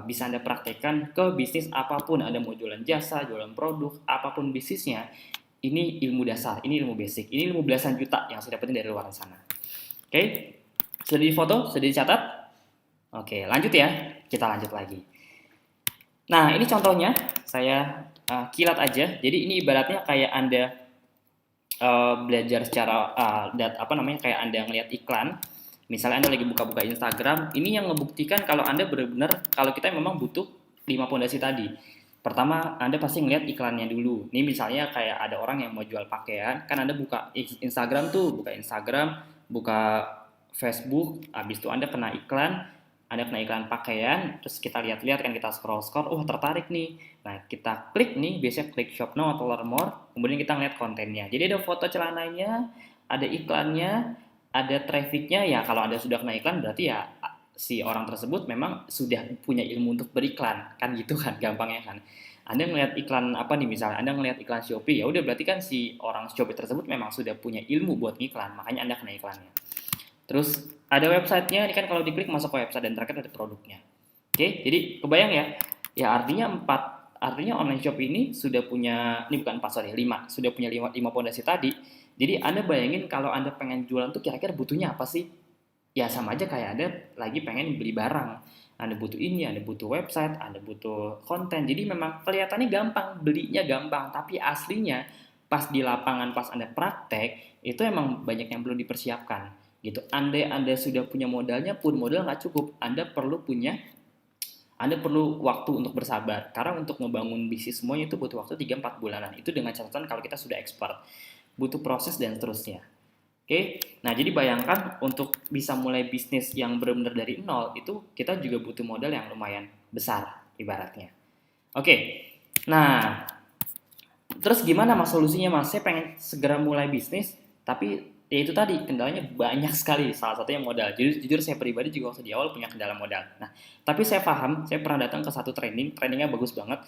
bisa Anda praktekkan ke bisnis apapun. Anda mau jualan jasa, jualan produk, apapun bisnisnya. Ini ilmu dasar, ini ilmu basic, ini ilmu belasan juta yang saya dapetin dari luar sana. Oke, sudah difoto, sudah dicatat? Oke, lanjut ya. Kita lanjut lagi. Nah, ini contohnya. Saya kilat aja. Jadi ini ibaratnya kayak Anda belajar secara kayak Anda ngelihat iklan, misalnya Anda lagi buka-buka Instagram, ini yang ngebuktikan kalau Anda benar-benar kalau kita memang butuh 5 fondasi tadi. Pertama, Anda pasti ngeliat iklannya dulu. Ini misalnya kayak ada orang yang mau jual pakaian, kan Anda buka Instagram tuh, buka Instagram, buka Facebook, habis itu Anda kena iklan pakaian, terus kita lihat-lihat kan kita scroll-scroll, oh tertarik nih. Nah, kita klik nih, biasanya klik shop now atau learn more, kemudian kita ngeliat kontennya. Jadi ada foto celananya, ada iklannya, ada trafficnya, ya kalau Anda sudah kena iklan berarti ya si orang tersebut memang sudah punya ilmu untuk beriklan, kan gitu kan gampangnya kan. Anda ngelihat iklan apa nih, misalnya Anda ngelihat iklan Shopee, ya udah berarti kan si orang Shopee tersebut memang sudah punya ilmu buat ngiklan, makanya Anda kena iklannya. Terus ada websitenya, ini kan kalau diklik masuk ke website dan terakhir ada produknya. Oke, jadi kebayang ya, ya artinya online shop ini sudah punya, ini bukan 4 sorry 5, sudah punya 5 pondasi tadi. Jadi Anda bayangin kalau Anda pengen jualan tuh kira-kira butuhnya apa sih? Ya sama aja kayak Anda lagi pengen beli barang. Anda butuh ini, Anda butuh website, Anda butuh konten. Jadi memang kelihatannya gampang, belinya gampang, tapi aslinya pas di lapangan, pas Anda praktek, itu emang banyak yang belum dipersiapkan. Gitu. Anda sudah punya modalnya pun modal nggak cukup. Anda perlu waktu untuk bersabar. Karena untuk ngebangun bisnis semuanya itu butuh waktu 3-4 bulanan. Itu dengan catatan kalau kita sudah expert. Butuh proses dan seterusnya. Oke, nah jadi bayangkan untuk bisa mulai bisnis yang benar-benar dari nol itu kita juga butuh modal yang lumayan besar ibaratnya. Oke, nah terus gimana mas solusinya mas? Saya pengen segera mulai bisnis, tapi ya itu tadi kendalanya banyak sekali. Salah satunya modal. Jujur saya pribadi juga waktu di awal punya kendala modal. Nah, tapi saya paham, saya pernah datang ke satu trainingnya bagus banget.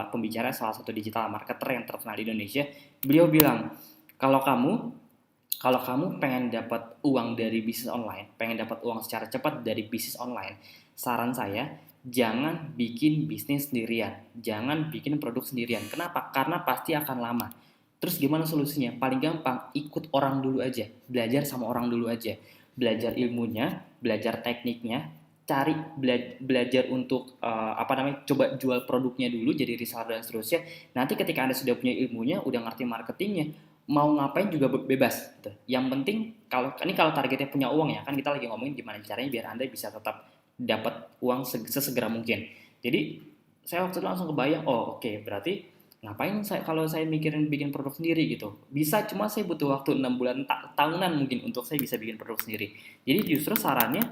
Pembicara salah satu digital marketer yang terkenal di Indonesia, beliau bilang kalau kamu pengen dapat uang dari bisnis online, pengen dapat uang secara cepat dari bisnis online, saran saya jangan bikin bisnis sendirian, jangan bikin produk sendirian. Kenapa? Karena pasti akan lama. Terus gimana solusinya? Paling gampang, ikut orang dulu aja, belajar sama orang dulu aja, belajar ilmunya, belajar tekniknya, cari belajar untuk coba jual produknya dulu jadi reseller dan seterusnya. Nanti ketika Anda sudah punya ilmunya, udah ngerti marketingnya, mau ngapain juga bebas gitu. Yang penting kalau targetnya punya uang ya, kan kita lagi ngomongin gimana caranya biar Anda bisa tetap dapat uang sesegera mungkin. Jadi saya waktu itu langsung kebayang, oh oke, berarti ngapain kalau saya mikirin bikin produk sendiri gitu. Bisa, cuma saya butuh waktu 6 bulan tahunan mungkin untuk saya bisa bikin produk sendiri. Jadi justru sarannya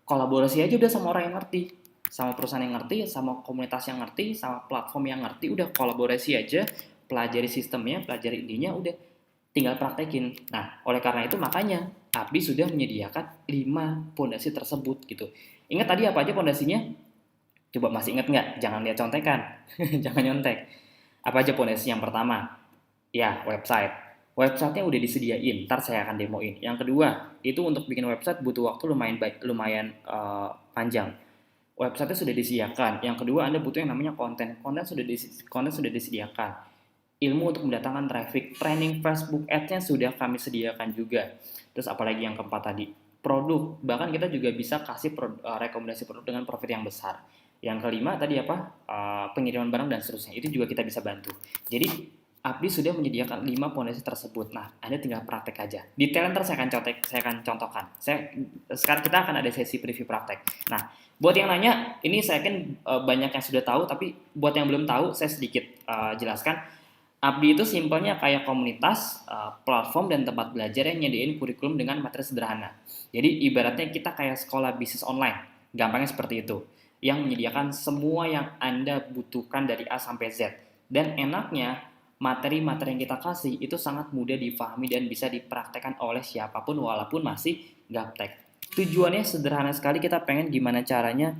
kolaborasi aja udah sama orang yang ngerti, sama perusahaan yang ngerti, sama komunitas yang ngerti, sama platform yang ngerti, udah kolaborasi aja, pelajari sistemnya, pelajari intinya, udah tinggal praktekin. Nah, oleh karena itu makanya Abdi sudah menyediakan 5 pondasi tersebut gitu. Ingat tadi apa aja pondasinya? Coba masih ingat nggak? Jangan lihat contekan, jangan nyontek. Apa aja pondasi yang pertama? Ya, website. Websitenya udah disediain, ntar saya akan demoin. Yang kedua, itu untuk bikin website butuh waktu panjang. Websitenya sudah disediakan. Yang kedua, Anda butuh yang namanya konten. Konten sudah disediakan. Ilmu untuk mendatangkan traffic, training Facebook Ads-nya sudah kami sediakan juga. Terus apalagi yang keempat tadi, produk. Bahkan kita juga bisa kasih rekomendasi produk dengan profit yang besar. Yang kelima tadi apa? Pengiriman barang dan seterusnya. Itu juga kita bisa bantu. Jadi Abdi sudah menyediakan 5 pondasi tersebut. Nah, Anda tinggal praktek aja. Detail ntar saya akan contohkan. Sekarang kita akan ada sesi preview praktek. Nah, buat yang nanya, ini saya yakin banyak yang sudah tahu, tapi buat yang belum tahu, saya sedikit jelaskan. Abdi itu simpelnya kayak komunitas, platform dan tempat belajar yang nyediain kurikulum dengan materi sederhana. Jadi ibaratnya kita kayak sekolah bisnis online, gampangnya seperti itu, yang menyediakan semua yang Anda butuhkan dari A sampai Z. Dan enaknya materi-materi yang kita kasih itu sangat mudah dipahami dan bisa dipraktekkan oleh siapapun walaupun masih gaptek. Tujuannya sederhana sekali, kita pengen gimana caranya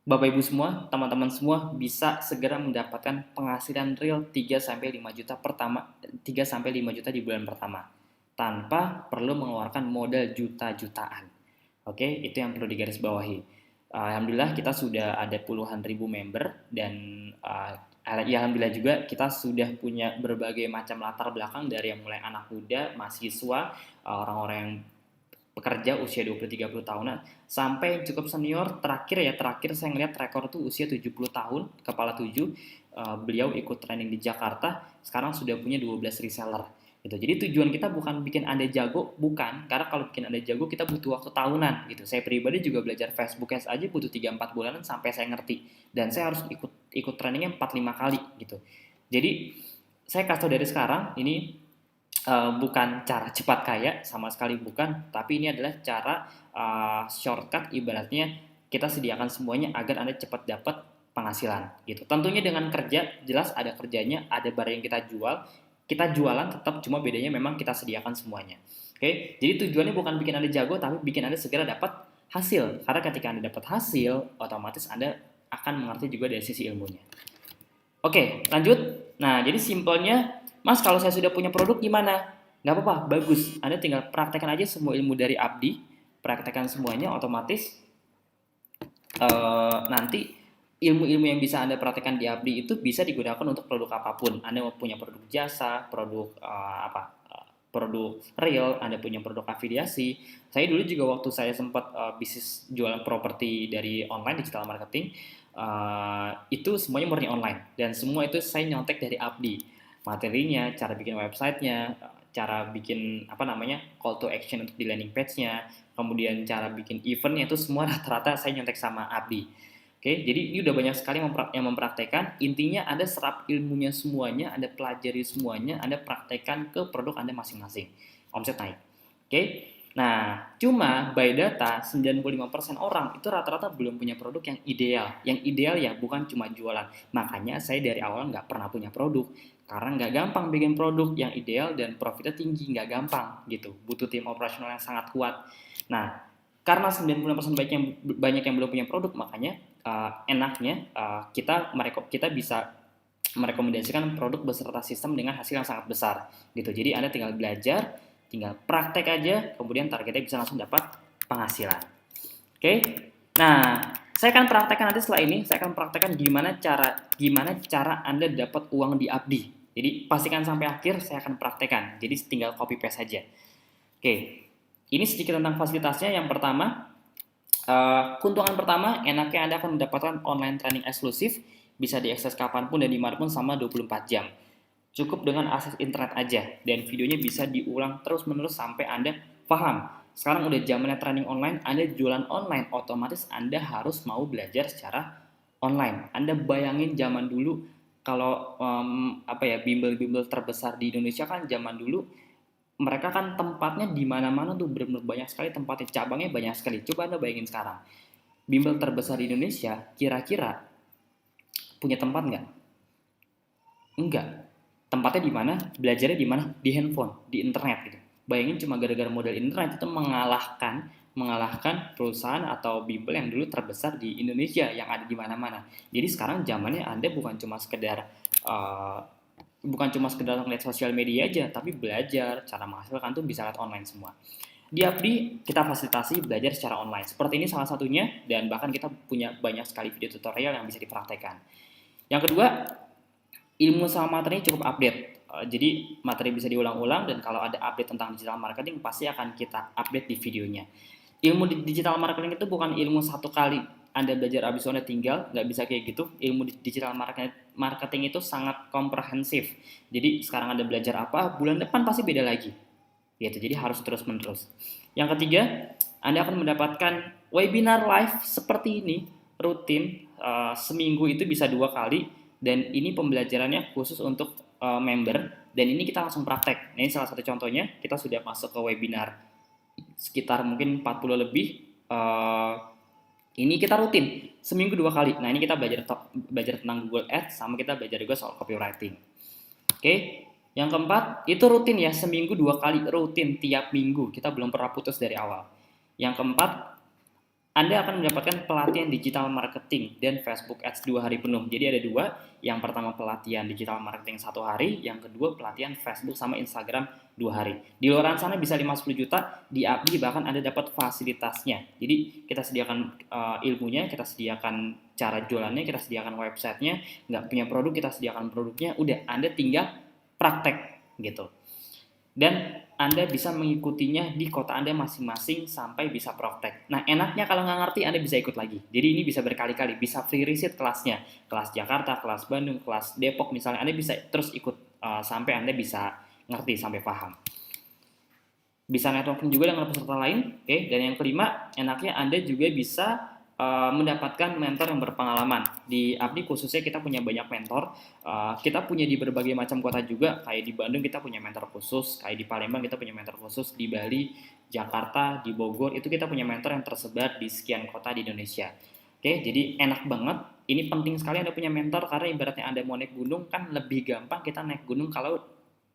Bapak Ibu semua, teman-teman semua bisa segera mendapatkan penghasilan real 3-5 juta 3-5 juta di bulan pertama tanpa perlu mengeluarkan modal juta-jutaan. Oke, itu yang perlu digarisbawahi. Alhamdulillah kita sudah ada puluhan ribu member dan alhamdulillah juga kita sudah punya berbagai macam latar belakang dari yang mulai anak muda, mahasiswa, orang-orang yang pekerja usia 20-30 tahunan sampai cukup senior. Terakhir saya ngeliat rekor tuh usia 70 tahun, kepala 7, beliau ikut training di Jakarta, sekarang sudah punya 12 reseller. gitu. Jadi tujuan kita bukan bikin Anda jago, bukan, karena kalau bikin Anda jago kita butuh waktu tahunan gitu. Saya pribadi juga belajar Facebook Ads aja butuh 3-4 bulanan sampai saya ngerti, dan saya harus ikut trainingnya 4-5 kali gitu. Jadi saya kasih tau dari sekarang, ini bukan cara cepat kaya, sama sekali bukan, tapi ini adalah cara shortcut, ibaratnya kita sediakan semuanya agar Anda cepat dapat penghasilan gitu. Tentunya dengan kerja, jelas ada kerjanya, ada barang yang kita jualan tetap, cuma bedanya memang kita sediakan semuanya. Oke, jadi tujuannya bukan bikin Anda jago, tapi bikin Anda segera dapat hasil. Karena ketika Anda dapat hasil, otomatis Anda akan mengerti juga dari sisi ilmunya. Oke, lanjut. Nah, jadi simpelnya, Mas, kalau saya sudah punya produk gimana? Nggak apa-apa, bagus. Anda tinggal praktekkan aja semua ilmu dari Abdi, praktekkan semuanya, otomatis nanti ilmu-ilmu yang bisa Anda praktekkan di Abdi itu bisa digunakan untuk produk apapun. Anda mau punya produk jasa, produk produk real, Anda punya produk afiliasi. Saya dulu juga waktu saya sempat bisnis jualan properti dari online, digital marketing, itu semuanya murni online, dan semua itu saya nyontek dari Abdi. Materinya, cara bikin websitenya, cara bikin call to action untuk di landing page-nya, kemudian cara bikin eventnya, itu semua rata-rata saya nyontek sama Abdi. Oke, jadi ini udah banyak sekali yang mempraktekkan. Intinya Anda serap ilmunya semuanya, Anda pelajari semuanya, Anda praktekkan ke produk Anda masing-masing. Omset naik. Oke. Nah, cuma by data 95% orang itu rata-rata belum punya produk yang ideal. Yang ideal ya bukan cuma jualan. Makanya saya dari awal nggak pernah punya produk. Karena nggak gampang bikin produk yang ideal dan profitnya tinggi, nggak gampang gitu. Butuh tim operasional yang sangat kuat. Nah, karena 95% banyak yang belum punya produk, makanya enaknya kita bisa merekomendasikan produk beserta sistem dengan hasil yang sangat besar gitu. Jadi Anda tinggal belajar, tinggal praktek aja, kemudian targetnya bisa langsung dapat penghasilan. Oke. Nah, saya akan praktekkan nanti setelah ini, saya akan praktekkan gimana cara Anda dapat uang di Abdi. Jadi pastikan sampai akhir, saya akan praktekkan. Jadi tinggal copy paste saja. Oke. Ini sedikit tentang fasilitasnya. Yang pertama, keuntungan pertama, enaknya Anda akan mendapatkan online training eksklusif, bisa diakses kapanpun dan dimanapun selama 24 jam. Cukup dengan akses internet aja, dan videonya bisa diulang terus-menerus sampai Anda paham. Sekarang udah zamannya training online, Anda jualan online, otomatis Anda harus mau belajar secara online. Anda bayangin zaman dulu, kalau bimbel-bimbel terbesar di Indonesia kan zaman dulu, mereka kan tempatnya di mana-mana tuh, benar-benar banyak sekali tempatnya, cabangnya banyak sekali. Coba Anda bayangin sekarang, bimbel terbesar di Indonesia kira-kira punya tempat nggak? Enggak. Tempatnya di mana? Belajarnya di mana? Di handphone, di internet gitu. Bayangin cuma gara-gara modal internet itu mengalahkan perusahaan atau bimbel yang dulu terbesar di Indonesia yang ada di mana-mana. Jadi sekarang zamannya Anda bukan cuma sekedar ngeliat sosial media aja, tapi belajar cara menghasilkan tuh bisa lewat online semua. Di Abdi kita fasilitasi belajar secara online. Seperti ini salah satunya, dan bahkan kita punya banyak sekali video tutorial yang bisa dipraktekkan. Yang kedua, ilmu sama materinya cukup update. Jadi materi bisa diulang-ulang, dan kalau ada update tentang digital marketing pasti akan kita update di videonya. Ilmu digital marketing itu bukan ilmu satu kali Anda belajar abis itu Anda tinggal, nggak bisa kayak gitu. Ilmu digital marketing itu sangat komprehensif. Jadi sekarang Anda belajar apa, bulan depan pasti beda lagi. Gitu, jadi harus terus-menerus. Yang ketiga, Anda akan mendapatkan webinar live seperti ini, rutin, seminggu itu bisa 2 kali, dan ini pembelajarannya khusus untuk member, dan ini kita langsung praktek. Nah, ini salah satu contohnya, kita sudah masuk ke webinar sekitar mungkin 40 lebih. Ini kita rutin seminggu 2 kali. Nah, ini kita belajar tentang Google Ads, sama kita belajar juga soal copywriting. Oke. Yang keempat, itu rutin ya, seminggu 2 kali, rutin tiap minggu. Kita belum pernah putus dari awal. Yang keempat, Anda akan mendapatkan pelatihan digital marketing dan Facebook Ads 2 hari penuh. Jadi ada 2, yang pertama pelatihan digital marketing 1 hari, yang kedua pelatihan Facebook sama Instagram 2 hari. Di luar sana bisa 5-10 juta, di Abdi bahkan Anda dapat fasilitasnya. Jadi kita sediakan ilmunya, kita sediakan cara jualannya, kita sediakan websitenya, nggak punya produk, kita sediakan produknya, udah Anda tinggal praktek gitu. Dan Anda bisa mengikutinya di kota Anda masing-masing sampai bisa praktek. Nah, enaknya kalau nggak ngerti Anda bisa ikut lagi. Jadi ini bisa berkali-kali, bisa free reset kelasnya. Kelas Jakarta, kelas Bandung, kelas Depok misalnya, Anda bisa terus ikut sampai Anda bisa ngerti sampai paham. Bisa networking juga dengan peserta lain, oke. Dan yang kelima, enaknya Anda juga bisa mendapatkan mentor yang berpengalaman. Di Abdi khususnya kita punya banyak mentor, kita punya di berbagai macam kota juga, kayak di Bandung kita punya mentor khusus, kayak di Palembang kita punya mentor khusus, di Bali, Jakarta, di Bogor, itu kita punya mentor yang tersebar di sekian kota di Indonesia. Oke, jadi enak banget. Ini penting sekali Anda punya mentor, karena ibaratnya Anda mau naik gunung kan lebih gampang kita naik gunung kalau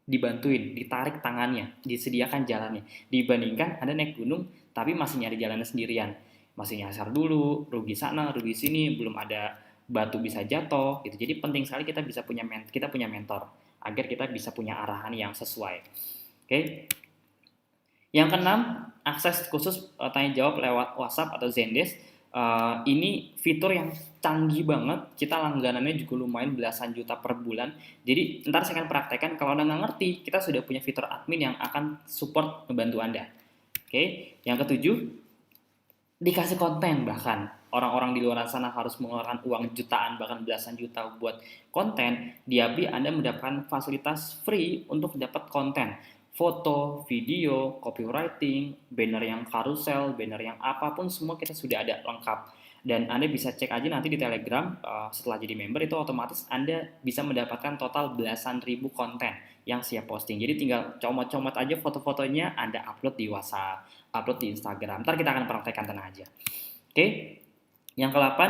dibantuin, ditarik tangannya, disediakan jalannya. Dibandingkan Anda naik gunung tapi masih nyari jalannya sendirian. Masih nyasar dulu, rugi sana, rugi sini, belum ada batu bisa jatuh gitu. Jadi penting sekali kita punya mentor agar kita bisa punya arahan yang sesuai. Oke. Yang keenam, akses khusus tanya jawab lewat WhatsApp atau Zendesk. Ini fitur yang canggih banget, kita langganannya juga lumayan belasan juta per bulan. Jadi ntar saya akan praktekkan, kalau Anda nggak ngerti, kita sudah punya fitur admin yang akan support membantu Anda. Oke. Yang ketujuh, dikasih konten. Bahkan orang-orang di luar sana harus mengeluarkan uang jutaan bahkan belasan juta buat konten. Di Abdi Anda mendapatkan fasilitas free untuk dapat konten, foto, video, copywriting, banner yang carousel, banner yang apapun, semua kita sudah ada lengkap. Dan Anda bisa cek aja nanti di Telegram, setelah jadi member itu otomatis Anda bisa mendapatkan total belasan ribu konten yang siap posting. Jadi tinggal comot-comot aja foto-fotonya, Anda upload di WhatsApp, upload di Instagram. Ntar kita akan praktekkan, tenang aja. Oke. Yang ke-8,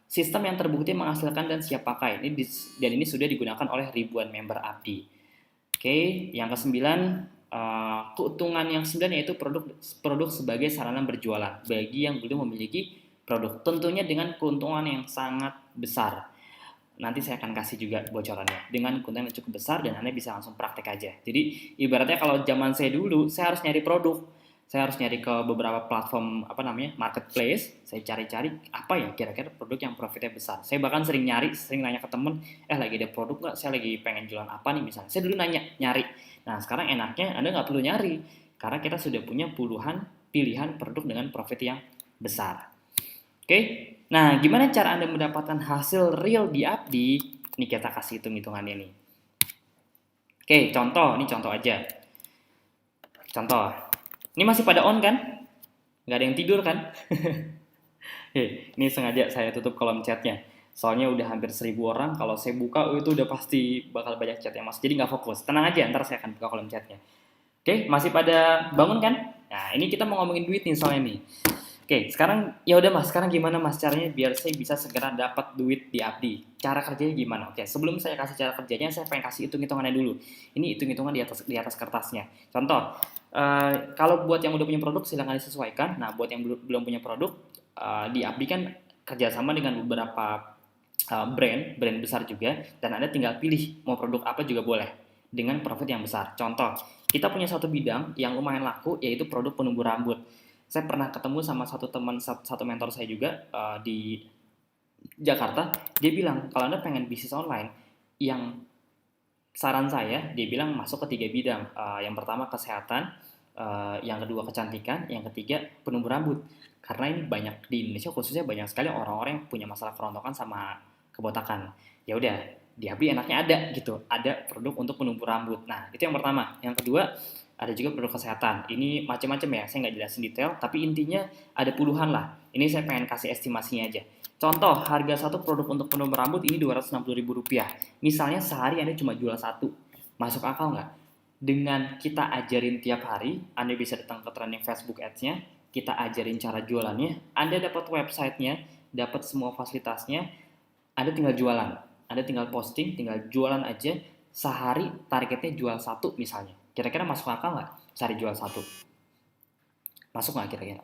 sistem yang terbukti menghasilkan dan siap pakai. Dan ini sudah digunakan oleh ribuan member Abdi. Oke. Yang ke-9, keuntungan yang 9 yaitu produk sebagai sarana berjualan bagi yang belum memiliki produk, tentunya dengan keuntungan yang sangat besar. Nanti saya akan kasih juga bocorannya dengan keuntungan yang cukup besar dan Anda bisa langsung praktek aja. Jadi ibaratnya kalau zaman saya dulu, saya harus nyari produk, saya harus nyari ke beberapa platform marketplace, saya cari-cari apa ya kira-kira produk yang profitnya besar. Saya bahkan sering nanya ke temen, lagi ada produk nggak? Saya lagi pengen jualan apa nih misalnya. Saya dulu nyari. Nah sekarang enaknya Anda nggak perlu nyari, karena kita sudah punya puluhan pilihan produk dengan profit yang besar. Oke, nah gimana cara Anda mendapatkan hasil real di Abdi? Ini kita kasih hitung-hitungannya nih. Oke, ini contoh aja. Contoh, ini masih pada on kan? Nggak ada yang tidur kan? Ini sengaja saya tutup kolom chatnya. Soalnya udah hampir 1.000 orang, kalau saya buka itu udah pasti bakal banyak chat yang masuk. Jadi nggak fokus, tenang aja, ntar saya akan buka kolom chatnya. Oke, masih pada bangun kan? Nah, ini kita mau ngomongin duit nih soalnya nih. Oke, sekarang ya udah Mas, sekarang gimana Mas caranya biar saya bisa segera dapat duit di Abdi? Cara kerjanya gimana? Oke, sebelum saya kasih cara kerjanya, saya pengen kasih hitung-hitungannya dulu. Ini hitung-hitungan di atas kertasnya. Contoh, kalau buat yang udah punya produk silahkan disesuaikan. Nah, buat yang belum punya produk, di Abdi kan kerjasama dengan beberapa brand besar juga, dan Anda tinggal pilih mau produk apa juga boleh dengan profit yang besar. Contoh, kita punya satu bidang yang lumayan laku yaitu produk penumbuh rambut. Saya pernah ketemu sama satu mentor saya juga di Jakarta. Dia bilang kalau Anda pengen bisnis online, yang saran saya dia bilang masuk ke 3 bidang. Yang pertama kesehatan, yang kedua kecantikan, yang ketiga penumbuh rambut. Karena ini banyak di Indonesia khususnya banyak sekali orang-orang yang punya masalah kerontokan sama kebotakan. Ya udah, di Abdi enaknya ada gitu, ada produk untuk penumbuh rambut. Nah itu yang pertama. Yang kedua ada juga produk kesehatan. Ini macam-macam ya, saya nggak jelasin detail, tapi intinya ada puluhan lah. Ini saya pengen kasih estimasinya aja. Contoh, harga satu produk untuk penumbuh rambut ini Rp260.000. Misalnya sehari Anda cuma jual satu. Masuk akal nggak? Dengan kita ajarin tiap hari, Anda bisa datang ke trending Facebook Ads-nya, kita ajarin cara jualannya, Anda dapat website-nya, dapat semua fasilitasnya, Anda tinggal jualan. Anda tinggal posting, tinggal jualan aja, sehari targetnya jual satu misalnya. Kira-kira masuk akal nggak cari jual satu? Masuk nggak kira-kira?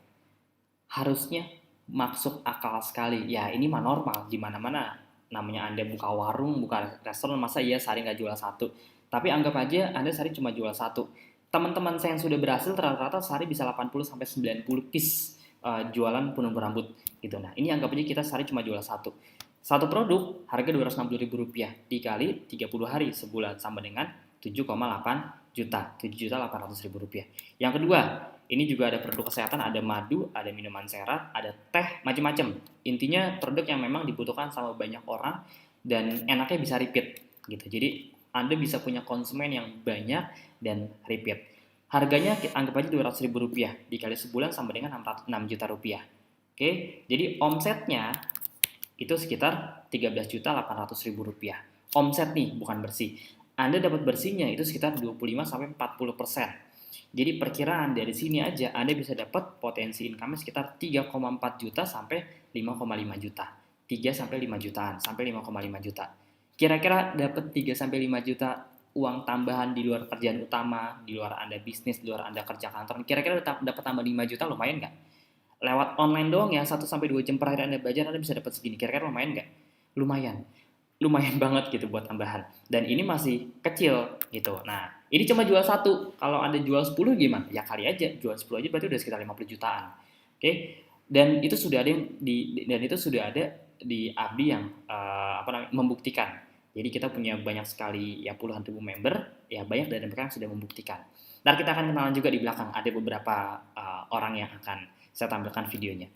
Harusnya masuk akal sekali. Ya ini mah normal, gimana-mana. Namanya Anda buka warung, buka restoran, masa iya sehari nggak jual satu? Tapi anggap aja Anda sehari cuma jual satu. Teman-teman saya yang sudah berhasil rata-rata sehari bisa 80-90 piece jualan penumbuh rambut gitu. Nah ini anggap aja kita sehari cuma jual satu. Satu produk harga Rp260.000 dikali 30 hari sebulan sama dengan 7,8 juta, Rp7.800.000. Yang kedua, ini juga ada produk kesehatan, ada madu, ada minuman serat, ada teh, macam-macam. Intinya produk yang memang dibutuhkan sama banyak orang dan enaknya bisa repeat gitu. Jadi Anda bisa punya konsumen yang banyak dan repeat. Harganya anggap aja Rp200.000 dikali sebulan sama dengan 6 juta rupiah. Oke, jadi omsetnya itu sekitar Rp13.800.000. Omset nih, bukan bersih. Anda dapat bersihnya itu sekitar 25-40%. Jadi perkiraan dari sini aja Anda bisa dapat potensi income sekitar 3,4 juta sampai 5,5 juta. 3 sampai 5 jutaan sampai 5,5 juta. Kira-kira dapat 3 sampai 5 juta uang tambahan di luar kerjaan utama, di luar Anda bisnis, di luar Anda kerja kantor. Kira-kira dapat tambah 5 juta lumayan nggak? Lewat online doang ya 1-2 jam per hari Anda belajar Anda bisa dapat segini. Kira-kira lumayan nggak? Lumayan banget gitu buat tambahan. Dan ini masih kecil gitu. Nah, ini cuma jual satu. Kalau Anda jual 10 gimana? Ya kali aja. Jual 10 aja berarti udah sekitar 50 jutaan. Oke. Dan itu sudah ada di Abdi yang membuktikan. Jadi kita punya banyak sekali ya puluhan ribu member, ya banyak dari mereka yang sudah membuktikan. Dan kita akan kenalan juga di belakang. Ada beberapa orang yang akan saya tampilkan videonya.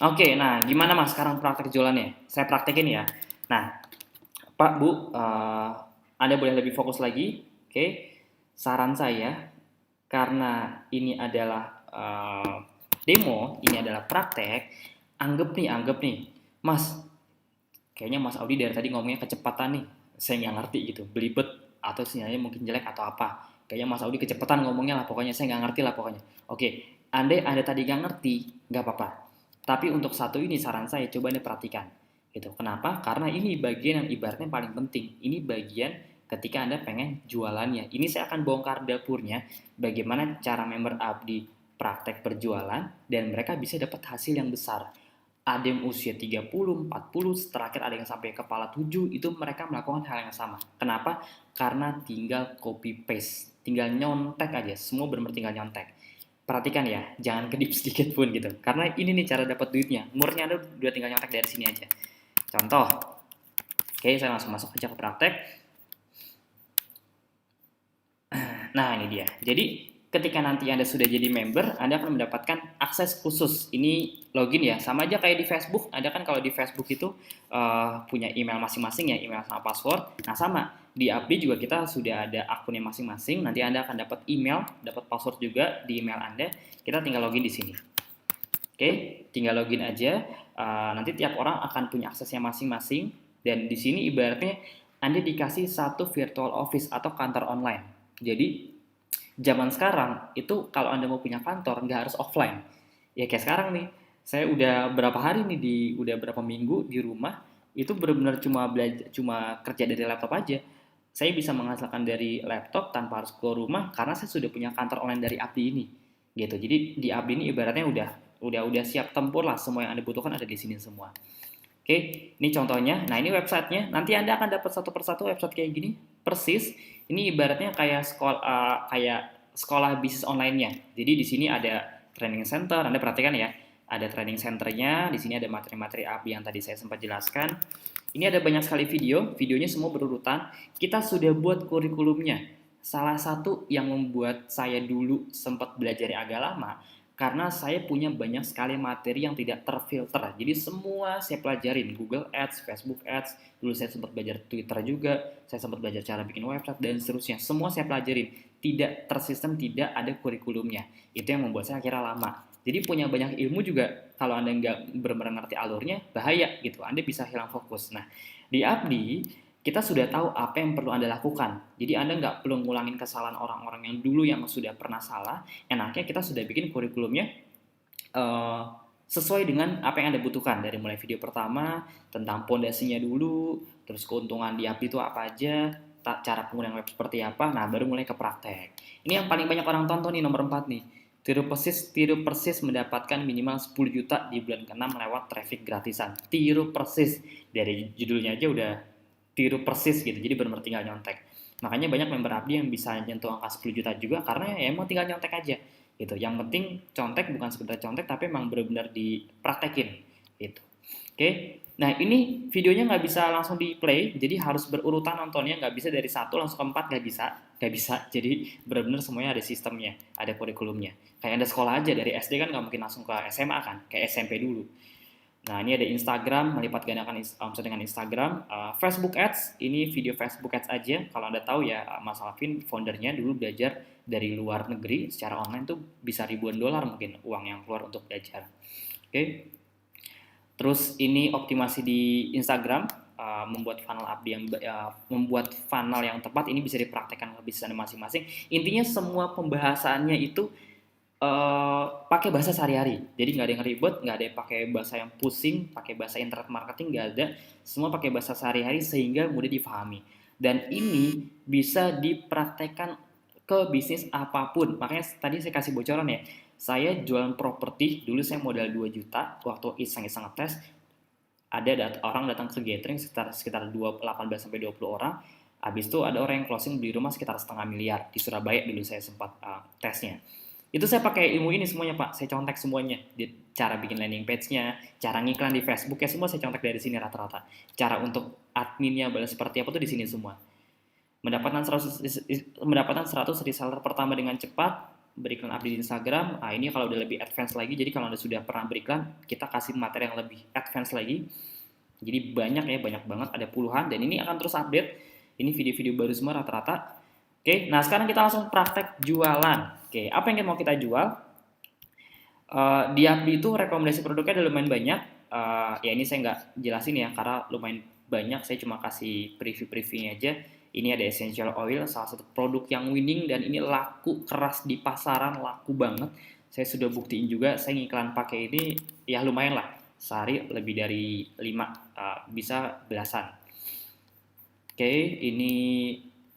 Oke, nah gimana Mas sekarang praktek jualannya? Saya praktekin ya. Nah, Pak, Bu, Anda boleh lebih fokus lagi. Oke, saran saya karena ini adalah demo, ini adalah praktek. Anggap nih, Mas. Kayaknya Mas Audi dari tadi ngomongnya kecepatan nih. Saya nggak ngerti gitu, belibet atau sinyalnya mungkin jelek atau apa. Kayaknya Mas Audi kecepatan ngomongnya lah, pokoknya saya nggak ngerti lah pokoknya. Oke, Anda tadi nggak ngerti, nggak apa-apa. Tapi untuk satu ini saran saya coba Anda perhatikan. Gitu. Kenapa? Karena ini bagian yang ibaratnya paling penting. Ini bagian ketika Anda pengen jualannya. Ini saya akan bongkar dapurnya bagaimana cara member Abdi praktek berjualan dan mereka bisa dapat hasil yang besar. Ada yang usia 30, 40, terakhir ada yang sampai kepala 7, itu mereka melakukan hal yang sama. Kenapa? Karena tinggal copy paste, tinggal nyontek aja, semua benar-benar tinggal nyontek. Perhatikan ya, jangan kedip sedikit pun gitu. Karena ini nih cara dapat duitnya. Murni Anda udah tinggal nyontek dari sini aja. Contoh, oke saya langsung masuk aja ke praktek. Nah ini dia. Jadi ketika nanti Anda sudah jadi member, Anda akan mendapatkan akses khusus. Ini login ya, sama aja kayak di Facebook. Anda kan kalau di Facebook itu punya email masing-masing ya, email sama password. Nah sama, di Abdi juga kita sudah ada akunnya masing-masing. Nanti Anda akan dapat email, dapat password juga di email Anda. Kita tinggal login di sini. Oke, tinggal login aja. Nanti tiap orang akan punya aksesnya masing-masing. Dan di sini ibaratnya Anda dikasih satu virtual office atau kantor online. Jadi zaman sekarang itu kalau Anda mau punya kantor nggak harus offline. Ya kayak sekarang nih, saya udah berapa hari nih udah berapa minggu di rumah itu benar-benar cuma kerja dari laptop aja. Saya bisa menghasilkan dari laptop tanpa harus keluar rumah karena saya sudah punya kantor online dari Abdi ini. Gitu. Jadi di Abdi ini ibaratnya udah siap tempur lah, semua yang Anda butuhkan ada di sini semua. Oke, ini contohnya. Nah, ini websitenya. Nanti Anda akan dapat satu persatu website kayak gini, persis. Ini ibaratnya kayak sekolah bisnis online-nya. Jadi di sini ada training center. Anda perhatikan ya, ada training centernya. Di sini ada materi-materi API yang tadi saya sempat jelaskan. Ini ada banyak sekali videonya semua berurutan. Kita sudah buat kurikulumnya. Salah satu yang membuat saya dulu sempat belajar agak lama, karena saya punya banyak sekali materi yang tidak terfilter. Jadi semua saya pelajarin, Google Ads, Facebook Ads, dulu saya sempat belajar Twitter juga, saya sempat belajar cara bikin website dan seterusnya. Semua saya pelajarin, tidak tersistem, tidak ada kurikulumnya. Itu yang membuat saya akhirnya lama. Jadi punya banyak ilmu juga, kalau Anda nggak benar-benar ngerti alurnya, bahaya gitu, Anda bisa hilang fokus. Nah, di Abdi, kita sudah tahu apa yang perlu Anda lakukan. Jadi Anda nggak perlu ngulangin kesalahan orang-orang yang dulu yang sudah pernah salah. Enaknya kita sudah bikin kurikulumnya sesuai dengan apa yang Anda butuhkan. Dari mulai video pertama, tentang pondasinya dulu, terus keuntungan di Abdi itu apa aja, cara penggunaan web seperti apa, nah baru mulai ke praktek. Ini yang paling banyak orang tonton nih, nomor 4 nih. Tiru persis mendapatkan minimal 10 juta di bulan ke-6 lewat traffic gratisan. Tiru persis, dari judulnya aja udah tiru persis gitu, jadi benar-benar tinggal nyontek. Makanya banyak member Abdi yang bisa nyentuh angka 10 juta juga karena ya emang tinggal nyontek aja gitu. Yang penting contek bukan sekedar contek tapi emang benar-benar dipraktekin gitu. Oke, nah ini videonya nggak bisa langsung di play, jadi harus berurutan nontonnya, nggak bisa dari 1 langsung ke 4, nggak bisa. Jadi benar-benar semuanya ada sistemnya, ada kurikulumnya. Kayak Anda sekolah aja dari SD kan nggak mungkin langsung ke SMA kan, kayak SMP dulu. Nah, ini ada Instagram, melipat gandakan omset dengan Instagram. Facebook Ads, ini video Facebook Ads aja. Kalau Anda tahu ya, Mas Alvin, foundernya dulu belajar dari luar negeri secara online tuh bisa ribuan dolar mungkin uang yang keluar untuk belajar. Oke. Terus ini optimasi di Instagram, membuat funnel yang tepat ini bisa dipraktekkan lebih sana masing-masing. Intinya semua pembahasannya itu pakai bahasa sehari-hari. Jadi nggak ada yang ribet, nggak ada yang pakai bahasa yang pusing, pakai bahasa internet marketing nggak ada. Semua pakai bahasa sehari-hari sehingga mudah difahami. Dan ini bisa dipraktekkan ke bisnis apapun. Makanya tadi saya kasih bocoran ya. Saya jualan properti, dulu saya modal 2 juta waktu iseng-iseng ngetes. Ada orang datang ke gathering sekitar 18 sampai 20 orang. Habis itu ada orang yang closing beli rumah sekitar 500 000 di Surabaya dulu saya sempat tesnya. Itu saya pakai ilmu ini semuanya Pak, saya contek semuanya. Cara bikin landing page-nya, cara ngiklan di Facebook ya semua saya contek dari sini rata-rata. Cara untuk adminnya balas seperti apa tuh di sini semua. Mendapatkan 100 reseller pertama dengan cepat, beriklan update di Instagram. Nah, ini kalau udah lebih advance lagi, jadi kalau Anda sudah pernah beriklan, kita kasih materi yang lebih advance lagi. Jadi banyak banget, ada puluhan dan ini akan terus update. Ini video-video baru semua rata-rata. Oke, nah sekarang kita langsung praktek jualan. Oke, apa yang mau kita jual? Di Updi itu rekomendasi produknya ada lumayan banyak. Ya ini saya nggak jelasin ya, karena lumayan banyak. Saya cuma kasih preview-previewnya aja. Ini ada essential oil, salah satu produk yang winning dan ini laku keras di pasaran, laku banget. Saya sudah buktiin juga, saya ngiklan pakai ini ya lumayan lah. Sehari lebih dari 5, bisa belasan. Oke, ini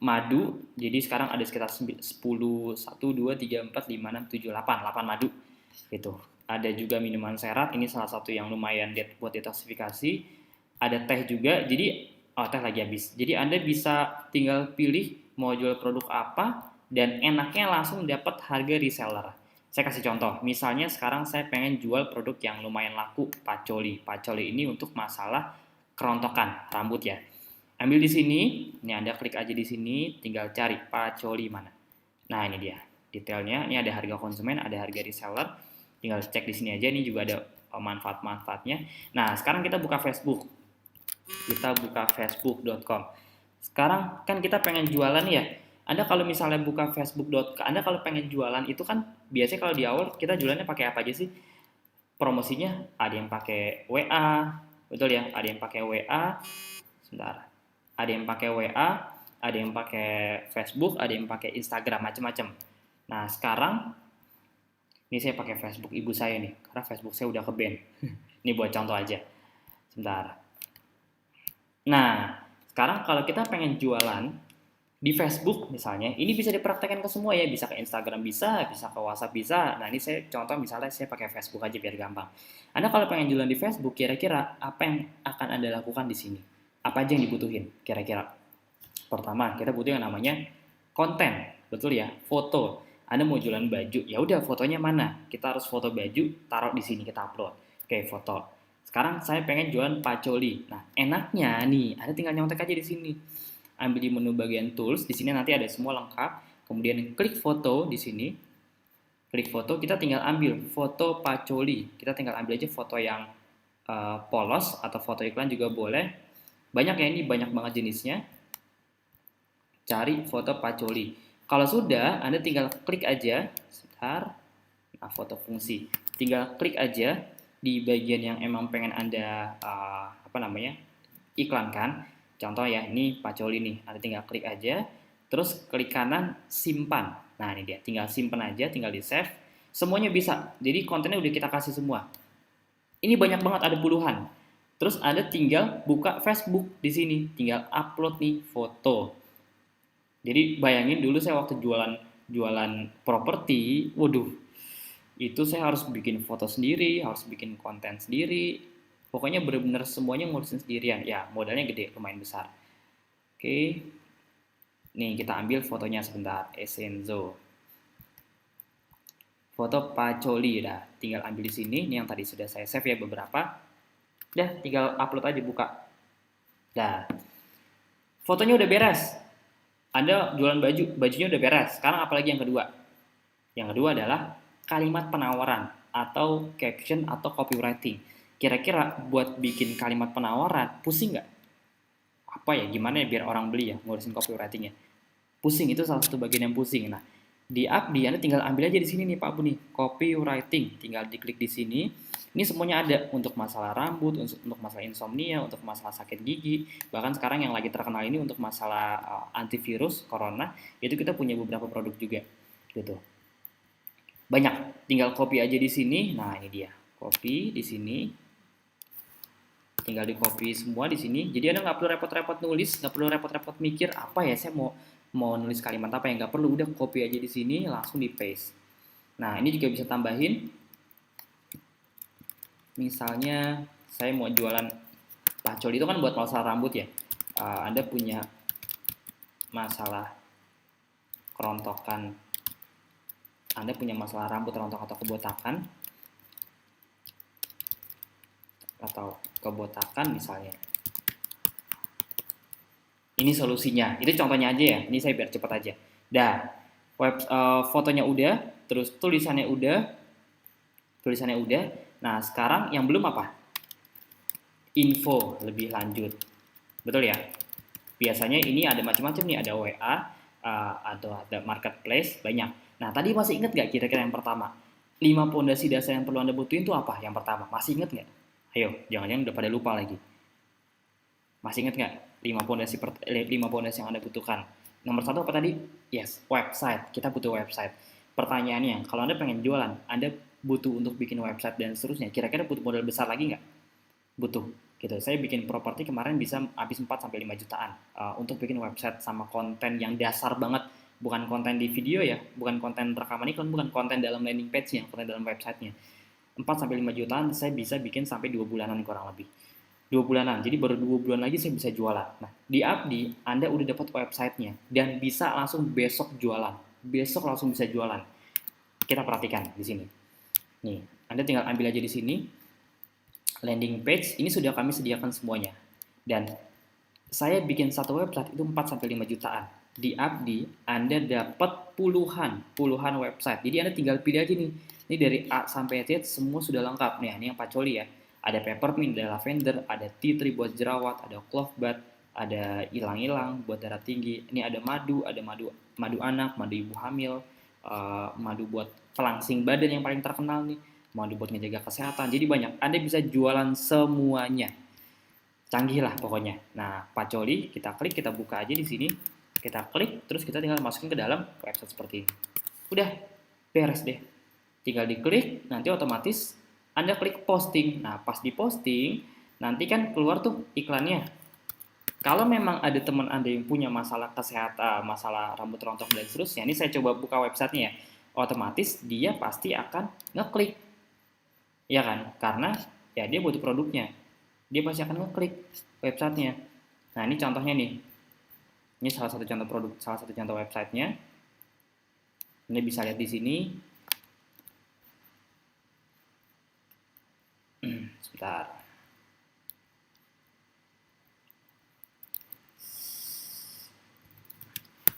madu, jadi sekarang ada sekitar 10, 1, 2, 3, 4, 5, 6, 7, 8 madu gitu. Ada juga minuman serat, ini salah satu yang lumayan buat detoksifikasi. Ada teh juga, jadi teh lagi habis. Jadi Anda bisa tinggal pilih mau jual produk apa dan enaknya langsung dapat harga reseller. Saya kasih contoh, misalnya sekarang saya pengen jual produk yang lumayan laku, pacoli. Pacoli ini untuk masalah kerontokan rambut ya. Ambil di sini, ini Anda klik aja di sini, tinggal cari pacoli mana. Nah, ini dia detailnya. Ini ada harga konsumen, ada harga reseller. Tinggal cek di sini aja, ini juga ada manfaat-manfaatnya. Nah, sekarang kita buka Facebook. Kita buka facebook.com. Sekarang kan kita pengen jualan ya. Anda kalau misalnya buka facebook.com, Anda kalau pengen jualan itu kan biasanya kalau di awal kita jualannya pakai apa aja sih? Promosinya ada yang pakai WA, betul ya? Ada yang pakai WA. Sebentar. Ada yang pakai WA, ada yang pakai Facebook, ada yang pakai Instagram, macam-macam. Nah, sekarang ini saya pakai Facebook ibu saya nih, karena Facebook saya udah ke-ban. Ini buat contoh aja. Sebentar. Nah, sekarang kalau kita pengen jualan di Facebook misalnya, ini bisa dipraktekkan ke semua ya, bisa ke Instagram bisa ke WhatsApp bisa. Nah, ini saya contoh misalnya saya pakai Facebook aja biar gampang. Anda kalau pengen jualan di Facebook, kira-kira apa yang akan Anda lakukan di sini? Apa aja yang dibutuhin kira-kira? Pertama, kita butuh yang namanya konten, betul ya, foto. Anda mau jualan baju, ya udah fotonya mana? Kita harus foto baju, taruh di sini kita upload. Oke, foto. Sekarang saya pengen jualan pacoli. Nah, enaknya nih, Anda tinggal nyontek aja di sini. Ambil di menu bagian tools, di sini nanti ada semua lengkap. Kemudian klik foto di sini. Klik foto, kita tinggal ambil foto pacoli. Kita tinggal ambil aja foto yang polos atau foto iklan juga boleh. Banyak ya, ini banyak banget jenisnya. Cari foto pacoli. Kalau sudah, Anda tinggal klik aja. Sebentar. Nah, foto fungsi. Tinggal klik aja di bagian yang emang pengen Anda iklankan. Contoh ya, ini pacoli nih. Anda tinggal klik aja. Terus klik kanan simpan. Nah, ini dia. Tinggal simpan aja, tinggal di save. Semuanya bisa. Jadi kontennya udah kita kasih semua. Ini banyak banget, ada puluhan. Terus Anda tinggal buka Facebook di sini, tinggal upload nih foto. Jadi bayangin dulu saya waktu jualan properti, waduh, itu saya harus bikin foto sendiri, harus bikin konten sendiri. Pokoknya benar-benar semuanya ngurusin sendirian. Ya, modalnya gede, lumayan besar. Oke. Nih, kita ambil fotonya sebentar. Esenzo. Foto pacoli dah. Tinggal ambil di sini. Ini yang tadi sudah saya save ya beberapa. Dah, tinggal upload aja, buka. Dah. Fotonya udah beres. Anda jualan baju, bajunya udah beres. Sekarang apalagi yang kedua? Yang kedua adalah kalimat penawaran atau caption atau copywriting. Kira-kira buat bikin kalimat penawaran, pusing nggak? Apa ya, gimana ya biar orang beli ya, ngurusin copywritingnya? Pusing, itu salah satu bagian yang pusing. Nah, di Abdi Anda tinggal ambil aja di sini nih Pak Bu nih, copywriting. Tinggal diklik di sini. Ini semuanya ada untuk masalah rambut, untuk masalah insomnia, untuk masalah sakit gigi. Bahkan sekarang yang lagi terkenal ini untuk masalah antivirus corona, itu kita punya beberapa produk juga gitu. Banyak, tinggal copy aja di sini. Nah, ini dia. Copy di sini. Tinggal di copy semua di sini. Jadi Anda nggak perlu repot-repot nulis, nggak perlu repot-repot mikir apa ya saya mau nulis kalimat apa yang nggak perlu, udah copy aja di sini langsung di paste. Nah, ini juga bisa tambahin, misalnya saya mau jualan pacol, itu kan buat masalah rambut ya. Anda punya masalah kerontokan, Anda punya masalah rambut rontok atau kebotakan misalnya. Ini solusinya. Itu contohnya aja ya. Ini saya biar cepat aja. Dah, fotonya udah, terus tulisannya udah. Nah, sekarang yang belum apa? Info lebih lanjut. Betul ya? Biasanya ini ada macam-macam nih, ada WA, atau ada marketplace, banyak. Nah, tadi masih ingat nggak kira-kira yang pertama? 5 pondasi dasar yang perlu Anda butuhin itu apa? Yang pertama, masih ingat nggak? Ayo, jangan-jangan udah pada lupa lagi. Masih ingat nggak 5 pondasi yang Anda butuhkan? Nomor 1 apa tadi? Yes, website. Kita butuh website. Pertanyaannya, kalau Anda pengen jualan, Anda butuh untuk bikin website dan seterusnya, kira-kira butuh modal besar lagi nggak? Butuh. Gitu. Saya bikin properti kemarin bisa habis 4-5 jutaan untuk bikin website sama konten yang dasar banget. Bukan konten di video ya, bukan konten rekaman iklan, bukan konten dalam landing page-nya, konten dalam website-nya. 4-5 jutaan saya bisa bikin sampai 2 bulanan kurang lebih. 2 bulanan, jadi baru 2 bulan lagi saya bisa jualan. Nah, di Abdi, Anda udah dapat website-nya dan bisa langsung besok jualan. Besok langsung bisa jualan. Kita perhatikan di sini. Nih, Anda tinggal ambil aja di sini. Landing page, ini sudah kami sediakan semuanya. Dan saya bikin satu website itu 4-5 jutaan. Di Abdi, Anda dapat puluhan website. Jadi Anda tinggal pilih aja nih. Ini dari A sampai Z semua sudah lengkap. Nih, ini yang pacoli ya. Ada peppermint, ada lavender, ada tea tree buat jerawat, ada clove bath, ada ilang-ilang buat darah tinggi. Ini ada madu anak, madu ibu hamil, madu buat pelangsing badan yang paling terkenal nih, madu buat ngejaga kesehatan. Jadi banyak. Anda bisa jualan semuanya. Canggih lah pokoknya. Nah, pacoli kita klik, kita buka aja di sini. Kita klik, terus kita tinggal masukin ke dalam website seperti ini. Udah, beres deh. Tinggal diklik, nanti otomatis Anda klik posting. Nah, pas di posting, nanti kan keluar tuh iklannya. Kalau memang ada teman Anda yang punya masalah kesehatan, masalah rambut rontok dan seterusnya, ini saya coba buka websitenya ya, otomatis dia pasti akan ngeklik. Ya kan? Karena ya dia butuh produknya. Dia pasti akan ngeklik websitenya. Nah, ini contohnya nih. Ini salah satu contoh produk, salah satu contoh websitenya. Anda bisa lihat di sini. Sebentar.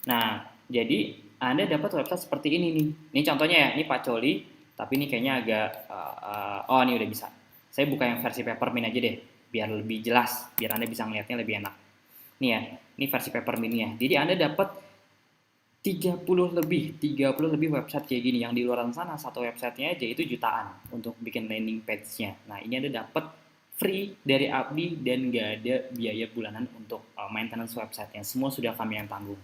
Nah, jadi Anda dapat website seperti ini nih. Ini contohnya ya, ini pacoli, tapi ini kayaknya agak, oh ini udah bisa. Saya buka yang versi peppermint aja deh, biar lebih jelas, biar Anda bisa ngeliatnya lebih enak. Nih ya, ini versi peppermintnya. Jadi Anda dapat 30 lebih website kayak gini. Yang di luar sana satu websitenya aja itu jutaan untuk bikin landing page-nya. Nah, ini Anda dapat free dari Abdi dan nggak ada biaya bulanan untuk maintenance website-nya. Semua sudah kami yang tanggung.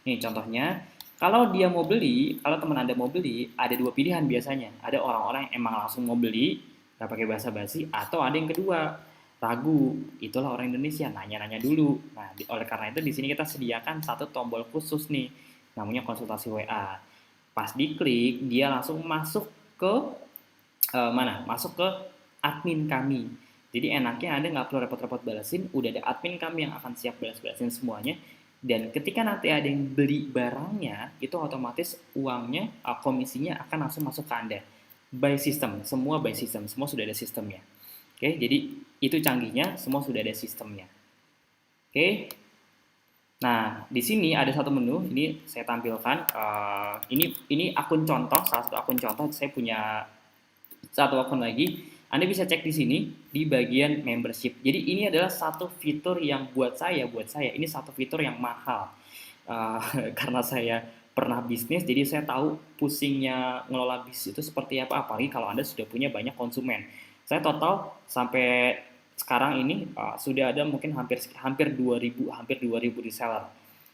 Nih contohnya, kalau dia mau beli, kalau teman Anda mau beli, ada 2 pilihan biasanya. Ada orang-orang yang emang langsung mau beli, nggak pakai basa-basi, atau ada yang kedua, ragu. Itulah orang Indonesia, nanya-nanya dulu. Nah, oleh karena itu di sini kita sediakan satu tombol khusus nih, namanya konsultasi WA. Pas diklik, dia langsung masuk ke mana? Masuk ke admin kami. Jadi enaknya Anda nggak perlu repot-repot balesin, udah ada admin kami yang akan siap balas-balasin semuanya. Dan ketika nanti ada yang beli barangnya, itu otomatis uangnya, komisinya akan langsung masuk ke Anda. By system, semua by system, semua sudah ada sistemnya. Oke, jadi itu canggihnya, semua sudah ada sistemnya. Oke. Nah, di sini ada satu menu, ini saya tampilkan. Ini akun contoh, salah satu akun contoh. Saya punya satu akun lagi. Anda bisa cek di sini di bagian membership. Jadi ini adalah satu fitur yang buat saya ini satu fitur yang mahal. Karena saya pernah bisnis, jadi saya tahu pusingnya ngelola bisnis itu seperti apa, apalagi kalau Anda sudah punya banyak konsumen. Saya total sampai sekarang ini sudah ada mungkin hampir 2000 reseller.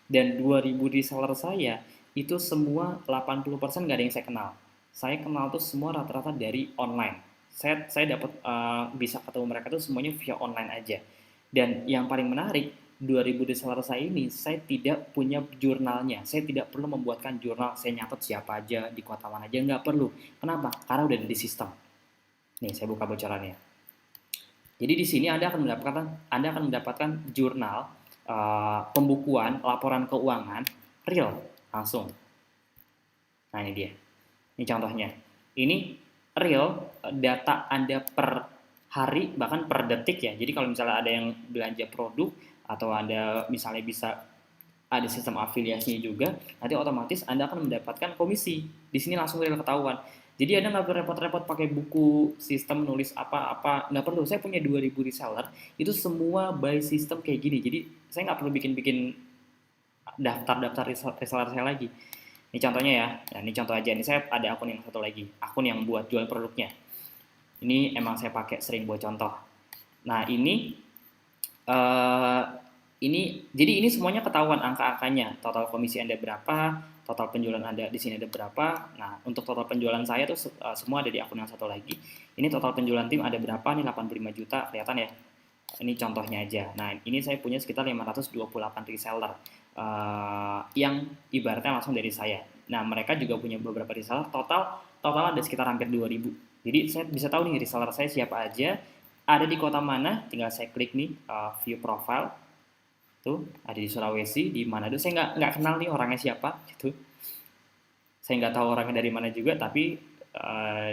Dan 2000 reseller saya itu semua 80% nggak ada yang saya kenal. Saya kenal tuh semua rata-rata dari online. Saya dapat bisa ketemu mereka tuh semuanya via online aja. Dan yang paling menarik, 2000 reseller saya ini, saya tidak punya jurnalnya. Saya tidak perlu membuatkan jurnal, saya nyatet siapa aja, di kota mana aja, nggak perlu. Kenapa? Karena udah ada di sistem. Nih, saya buka bocorannya. Jadi di sini Anda akan mendapatkan jurnal pembukuan, laporan keuangan real langsung. Nah, ini dia. Ini contohnya. Ini real data Anda per hari, bahkan per detik ya. Jadi kalau misalnya ada yang belanja produk atau Anda misalnya bisa ada sistem afiliasinya juga, nanti otomatis Anda akan mendapatkan komisi. Di sini langsung real ketahuan. Jadi Anda nggak perlu repot-repot pakai buku, sistem nulis apa-apa, nggak perlu. Saya punya 2000 reseller, itu semua by sistem kayak gini. Jadi saya nggak perlu bikin-bikin daftar-daftar reseller saya lagi. Ini contohnya ya, nah, ini contoh aja. Ini saya ada akun yang satu lagi, akun yang buat jual produknya. Ini emang saya pakai sering buat contoh. Nah jadi ini semuanya ketahuan angka-angkanya, total komisi Anda berapa, total penjualan Anda di sini ada berapa. Nah, untuk total penjualan saya tuh semua ada di akun yang satu lagi. Ini total penjualan tim ada berapa nih, 85 juta, kelihatan ya. Ini contohnya aja. Nah, ini saya punya sekitar 528 reseller yang ibaratnya langsung dari saya. Nah, mereka juga punya beberapa reseller, total ada sekitar hampir 2000. Jadi saya bisa tahu nih reseller saya siapa aja, ada di kota mana, tinggal saya klik nih view profile. Tuh, ada di Sulawesi, di Manado. Saya nggak kenal nih orangnya siapa gitu. Saya nggak tahu orangnya dari mana juga, tapi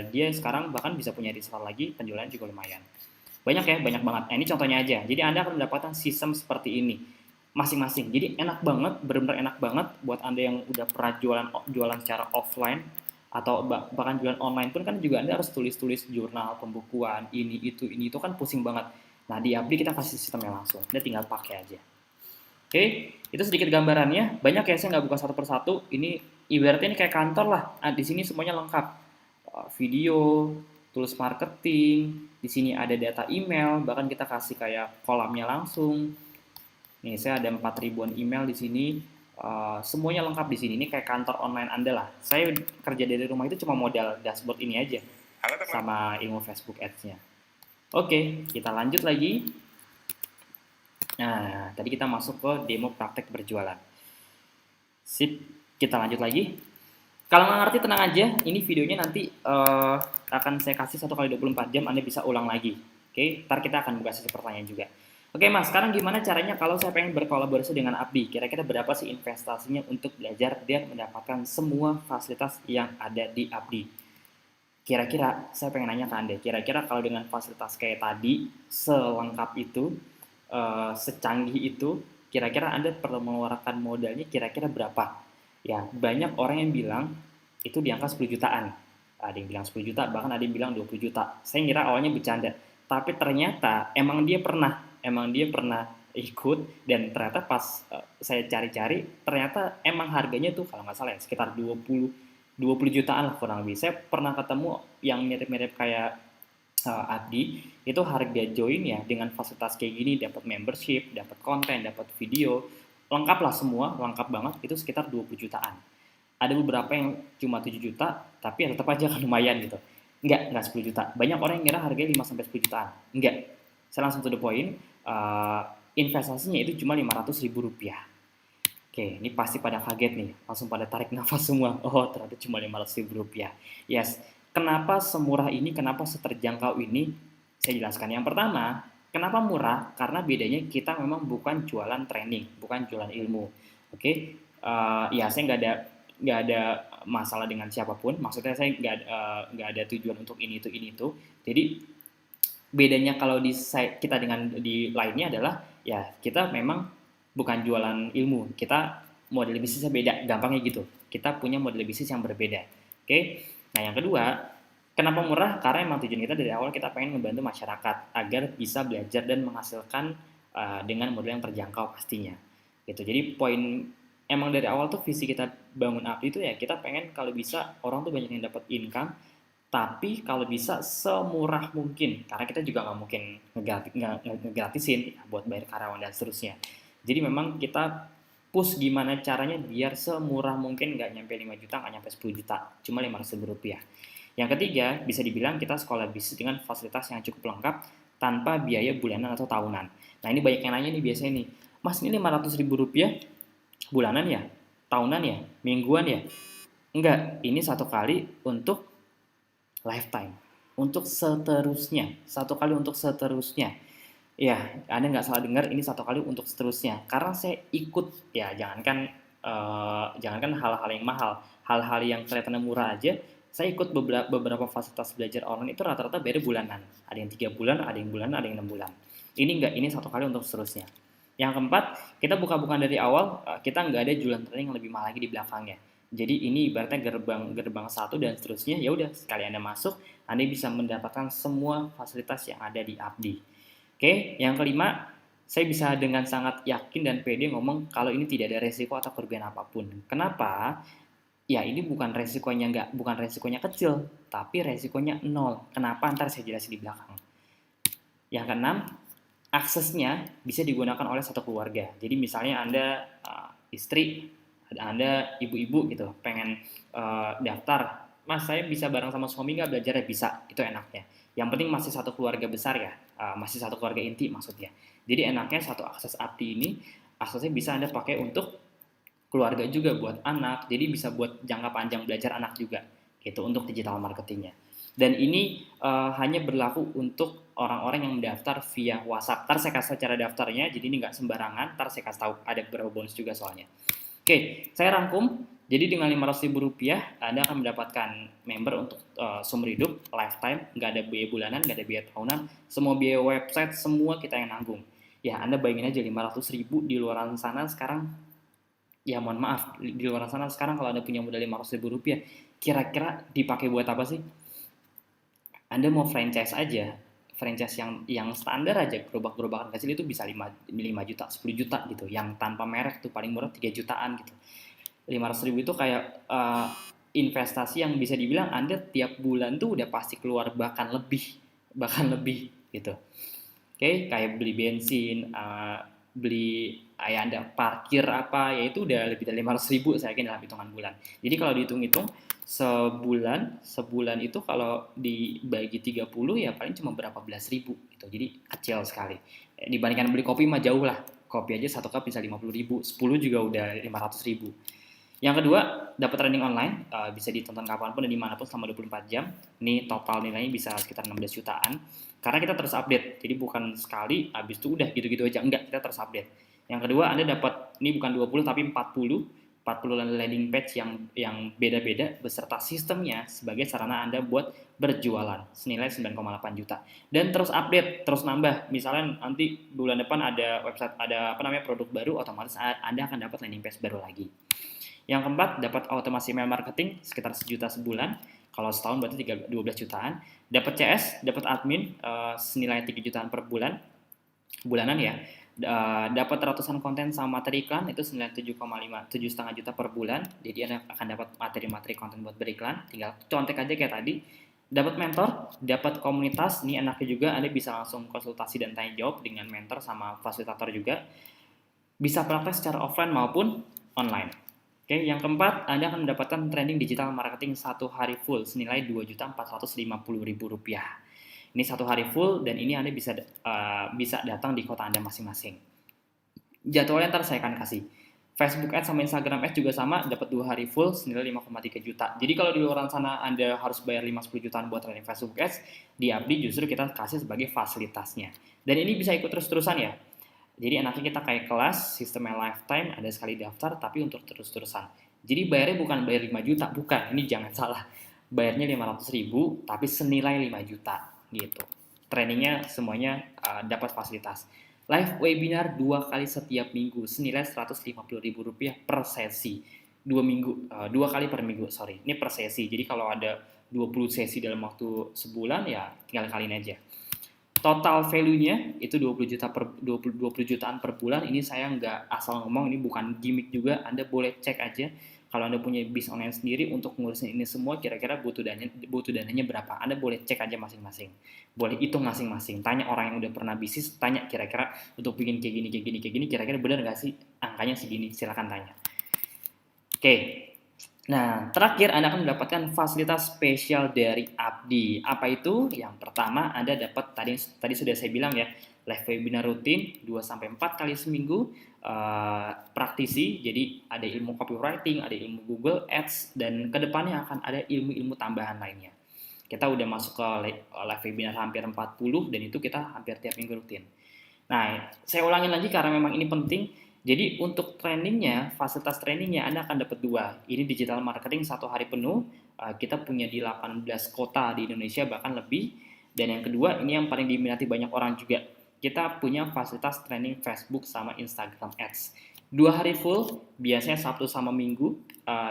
dia sekarang bahkan bisa punya reseller lagi, penjualannya juga lumayan. Banyak ya, banyak banget. Nah, ini contohnya aja. Jadi Anda akan mendapatkan sistem seperti ini masing-masing. Jadi enak banget, benar-benar enak banget buat Anda yang udah pernah jualan secara offline atau bahkan jualan online pun kan juga Anda harus tulis-tulis jurnal, pembukuan, ini itu kan pusing banget. Nah, di Abdi kita kasih sistemnya langsung. Anda tinggal pakai aja. Oke, itu sedikit gambarannya. Banyak ya, saya nggak buka satu persatu. Ini ibaratnya ini kayak kantor lah. Nah, di sini semuanya lengkap. Video, tools marketing, di sini ada data email, bahkan kita kasih kayak kolamnya langsung. Nih, saya ada 4.000-an email di sini. Semuanya lengkap di sini. Ini kayak kantor online Anda lah. Saya kerja dari rumah itu cuma modal dashboard ini aja. Sama ilmu Facebook Ads-nya. Oke, kita lanjut lagi. Nah, tadi kita masuk ke demo praktek berjualan. Sip, kita lanjut lagi. Kalau nggak ngerti tenang aja, ini videonya nanti akan saya kasih 1x24 jam, Anda bisa ulang lagi. Oke, ntar kita akan buka sesi pertanyaan juga. Oke Mas, sekarang gimana caranya kalau saya pengen berkolaborasi dengan Abdi? Kira-kira berapa sih investasinya untuk belajar dan mendapatkan semua fasilitas yang ada di Abdi? Kira-kira saya pengen nanya ke Anda, kira-kira kalau dengan fasilitas kayak tadi, selengkap itu, secanggih itu, kira-kira Anda perlu mengeluarkan modalnya kira-kira berapa? Ya, banyak orang yang bilang itu di angka 10 jutaan. Ada yang bilang 10 juta, bahkan ada yang bilang 20 juta. Saya ngira awalnya bercanda, tapi ternyata emang dia pernah ikut, dan ternyata pas saya cari-cari, ternyata emang harganya tuh kalau nggak salah ya, sekitar 20 jutaan lah kurang lebih. Saya pernah ketemu yang mirip-mirip kayak Abdi, itu harga join ya dengan fasilitas kayak gini, dapat membership, dapat konten, dapat video, lengkap lah semua, lengkap banget, itu sekitar 20 jutaan. Ada beberapa yang cuma 7 juta, tapi ya tetap aja kan lumayan gitu. Enggak 10 juta. Banyak orang yang ngira harganya 5-10 jutaan. Enggak. Saya langsung to the point, investasinya itu cuma 500 ribu rupiah. Oke, ini pasti pada kaget nih, langsung pada tarik nafas semua. Oh, ternyata cuma 500 ribu rupiah. Yes, kenapa semurah ini, kenapa seterjangkau ini? Saya jelaskan. Yang pertama, kenapa murah? Karena bedanya kita memang bukan jualan training, bukan jualan ilmu. Oke, ya saya nggak ada masalah dengan siapapun. Maksudnya saya nggak ada tujuan untuk ini itu. Jadi bedanya kalau kita dengan di lainnya adalah ya kita memang bukan jualan ilmu, kita model bisnisnya beda, gampangnya gitu. Kita punya model bisnis yang berbeda. Oke. Nah, yang kedua, Kenapa murah? Karena emang tujuan kita dari awal kita pengen ngebantu masyarakat agar bisa belajar dan menghasilkan dengan modal yang terjangkau pastinya. Gitu. Jadi poin emang dari awal tuh visi kita bangun Abdi itu ya kita pengen kalau bisa orang tuh banyak yang dapat income, tapi kalau bisa semurah mungkin karena kita juga nggak mungkin ngegratisin ya, buat bayar karyawan dan seterusnya. Jadi memang kita push gimana caranya biar semurah mungkin, nggak nyampe 5 juta, nggak nyampe 10 juta, cuma 500 ribu rupiah. Yang ketiga, bisa dibilang kita sekolah bisnis dengan fasilitas yang cukup lengkap tanpa biaya bulanan atau tahunan. Nah ini banyak yang nanya nih biasanya nih, Mas ini 500 ribu rupiah bulanan ya? Tahunan ya? Mingguan ya? Enggak, ini satu kali untuk lifetime. Untuk seterusnya. Satu kali untuk seterusnya. Ya, Anda nggak salah dengar, ini satu kali untuk seterusnya. Karena saya ikut, ya jangankan hal-hal yang mahal, hal-hal yang kelihatannya murah aja, saya ikut beberapa fasilitas belajar online itu rata-rata bayar bulanan. Ada yang 3 bulan, ada yang bulanan, ada yang 6 bulan. Ini enggak, ini satu kali untuk seterusnya. Yang keempat, kita buka-bukaan dari awal, kita nggak ada jualan training yang lebih mahal lagi di belakangnya. Jadi ini ibaratnya gerbang satu dan seterusnya, ya udah sekali Anda masuk, Anda bisa mendapatkan semua fasilitas yang ada di Abdi. Oke, yang kelima, saya bisa dengan sangat yakin dan pede ngomong kalau ini tidak ada resiko atau kerugian apapun. Kenapa? Ya ini bukan resikonya kecil, tapi resikonya nol. Kenapa? Ntar saya jelasin di belakang. Yang keenam, aksesnya bisa digunakan oleh satu keluarga. Jadi misalnya Anda istri, Anda ibu-ibu gitu, pengen daftar, Mas saya bisa bareng sama suami nggak belajarnya? Bisa, itu enaknya. Yang penting masih satu keluarga besar ya, masih satu keluarga inti maksudnya. Jadi enaknya satu akses Abdi ini, aksesnya bisa Anda pakai untuk keluarga juga, buat anak, jadi bisa buat jangka panjang belajar anak juga, gitu untuk digital marketingnya. Dan ini hanya berlaku untuk orang-orang yang mendaftar via WhatsApp. Ntar saya kasih cara daftarnya, jadi ini nggak sembarangan. Ntar saya kasih tahu ada beberapa bonus juga soalnya. Oke, saya rangkum. Jadi dengan 500 ribu rupiah, Anda akan mendapatkan member untuk seumur hidup, lifetime, nggak ada biaya bulanan, nggak ada biaya tahunan, semua biaya website, semua kita yang nanggung. Ya, Anda bayangin aja 500 ribu di luar sana sekarang, ya mohon maaf, di luar sana sekarang kalau Anda punya modal 500 ribu rupiah, kira-kira dipakai buat apa sih? Anda mau franchise aja, franchise yang standar aja, gerobak-gerobakan kecil itu bisa 5 juta, 10 juta gitu, yang tanpa merek tuh paling murah 3 jutaan gitu. 500 ribu itu kayak investasi yang bisa dibilang Anda tiap bulan tuh udah pasti keluar bahkan lebih gitu. Oke, kayak beli bensin, beli ya Anda parkir apa, ya itu udah lebih dari 500 ribu saya yakin dalam hitungan bulan. Jadi kalau dihitung-hitung sebulan itu kalau dibagi 30 ya paling cuma berapa belas ribu gitu. Jadi kecil sekali. Dibandingkan beli kopi mah jauh lah. Kopi aja satu cup bisa 50 ribu, 10 juga udah 500 ribu. Yang kedua, dapat training online, bisa ditonton kapanpun dan dimanapun selama 24 jam. Ini total nilainya bisa sekitar 16 jutaan. Karena kita terus update, jadi bukan sekali, habis itu udah gitu-gitu aja. Enggak, kita terus update. Yang kedua, Anda dapat, ini bukan 20 tapi 40 landing page yang beda-beda beserta sistemnya sebagai sarana Anda buat berjualan senilai 9,8 juta. Dan terus update, terus nambah. Misalnya nanti bulan depan ada website, ada produk baru, otomatis Anda akan dapat landing page baru lagi. Yang keempat, dapat otomasi email marketing sekitar 1 juta sebulan. Kalau setahun berarti 12 jutaan. Dapat CS, dapat admin senilai 3 jutaan per bulan. Bulanan ya. Dapat ratusan konten sama materi iklan itu senilai 7,5 juta per bulan. Jadi Anda akan dapat materi-materi konten buat beriklan. Tinggal contek aja kayak tadi. Dapat mentor, dapat komunitas. Ini enaknya juga Anda bisa langsung konsultasi dan tanya jawab dengan mentor sama fasilitator juga. Bisa praktek secara offline maupun online. Oke, yang keempat, Anda akan mendapatkan training digital marketing 1 hari full senilai Rp2.450.000. Ini 1 hari full dan ini Anda bisa datang di kota Anda masing-masing. Jadwalnya ntar saya akan kasih. Facebook Ads sama Instagram Ads juga sama, dapat 2 hari full senilai 5,3 juta. Jadi kalau di luar sana Anda harus bayar 5-10 jutaan buat training Facebook Ads, di Abdi justru kita kasih sebagai fasilitasnya. Dan ini bisa ikut terus-terusan ya. Jadi enaknya kita kayak kelas, sistemnya lifetime, ada sekali daftar, tapi untuk terus-terusan. Jadi bayarnya bukan bayar 5 juta, bukan, ini jangan salah. Bayarnya 500 ribu, tapi senilai 5 juta, gitu. Trainingnya semuanya dapat fasilitas. Live webinar 2 kali setiap minggu, senilai Rp150.000 per sesi. 2 kali per minggu, sorry. Ini per sesi, jadi kalau ada 20 sesi dalam waktu sebulan, ya tinggal kaliin aja. Total value-nya itu 20 jutaan per bulan. Ini saya nggak asal ngomong, ini bukan gimmick juga. Anda boleh cek aja kalau Anda punya bisnis online sendiri untuk ngurusin ini semua, kira-kira butuh dananya berapa. Anda boleh cek aja masing-masing. Boleh hitung masing-masing. Tanya orang yang udah pernah bisnis, tanya kira-kira untuk bikin kayak gini, kira-kira benar nggak sih angkanya segini? Silakan tanya. Oke. Nah, terakhir Anda akan mendapatkan fasilitas spesial dari Abdi. Apa itu? Yang pertama, Anda dapat tadi sudah saya bilang ya, live webinar rutin 2-4 kali seminggu, praktisi, jadi ada ilmu copywriting, ada ilmu Google Ads, dan kedepannya akan ada ilmu-ilmu tambahan lainnya. Kita udah masuk ke live webinar hampir 40, dan itu kita hampir tiap minggu rutin. Nah, saya ulangin lagi karena memang ini penting. Jadi untuk trainingnya, fasilitas trainingnya Anda akan dapat 2. Ini digital marketing 1 hari penuh. Kita punya di 18 kota di Indonesia, bahkan lebih. Dan yang kedua, ini yang paling diminati banyak orang juga. Kita punya fasilitas training Facebook sama Instagram Ads. 2 hari full, biasanya Sabtu sama Minggu.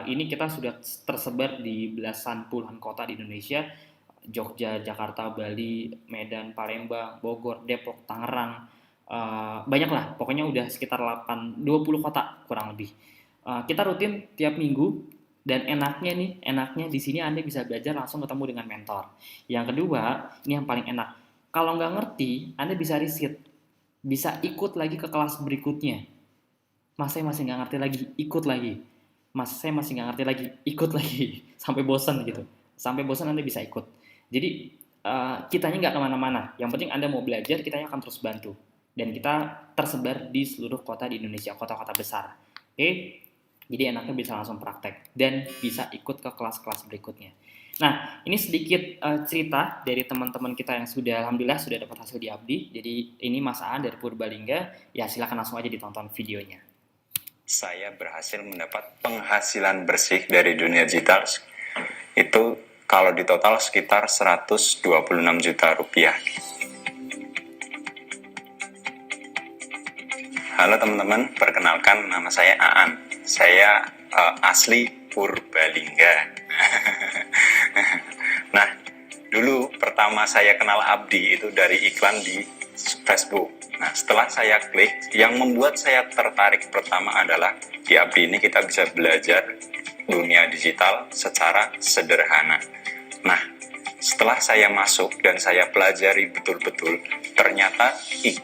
Ini kita sudah tersebar di belasan puluhan kota di Indonesia. Jogja, Jakarta, Bali, Medan, Palembang, Bogor, Depok, Tangerang. Banyak lah, pokoknya udah sekitar 20 kota kurang lebih. Kita rutin tiap minggu, dan enaknya di sini Anda bisa belajar langsung ketemu dengan mentor. Yang kedua, ini yang paling enak. Kalau nggak ngerti, Anda bisa riset, bisa ikut lagi ke kelas berikutnya. Mas, saya masih nggak ngerti lagi, ikut lagi. Mas, saya masih nggak ngerti lagi, ikut lagi. Sampai bosan gitu. Sampai bosan Anda bisa ikut. Jadi, kitanya nggak kemana-mana. Yang penting Anda mau belajar, kitanya akan terus bantu. Dan kita tersebar di seluruh kota di Indonesia, kota-kota besar. Oke? Jadi enaknya bisa langsung praktek dan bisa ikut ke kelas-kelas berikutnya. Nah, ini sedikit cerita dari teman-teman kita yang alhamdulillah sudah dapat hasil di Abdi. Jadi ini Mas Aan dari Purbalingga. Ya, silakan langsung aja ditonton videonya. Saya berhasil mendapat penghasilan bersih dari dunia digital. Itu kalau di total sekitar 126 juta rupiah. Halo teman-teman, perkenalkan nama saya Aan. Saya asli Purbalingga. Nah, dulu pertama saya kenal Abdi itu dari iklan di Facebook. Nah, setelah saya klik, yang membuat saya tertarik pertama adalah di Abdi ini kita bisa belajar dunia digital secara sederhana. Nah, setelah saya masuk dan saya pelajari betul-betul, ternyata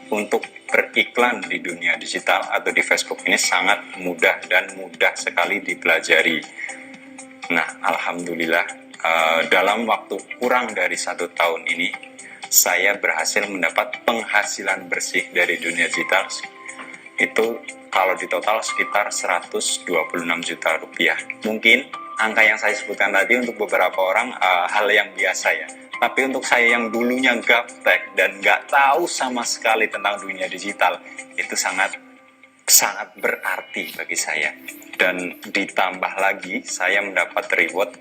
untuk beriklan di dunia digital atau di Facebook ini sangat mudah dan mudah sekali dipelajari. Nah, alhamdulillah dalam waktu kurang dari 1 tahun ini, saya berhasil mendapat penghasilan bersih dari dunia digital. Itu kalau di total sekitar 126 juta rupiah. Mungkin angka yang saya sebutkan tadi untuk beberapa orang hal yang biasa ya. Tapi untuk saya yang dulunya gaptek dan nggak tahu sama sekali tentang dunia digital, itu sangat berarti bagi saya. Dan ditambah lagi, saya mendapat reward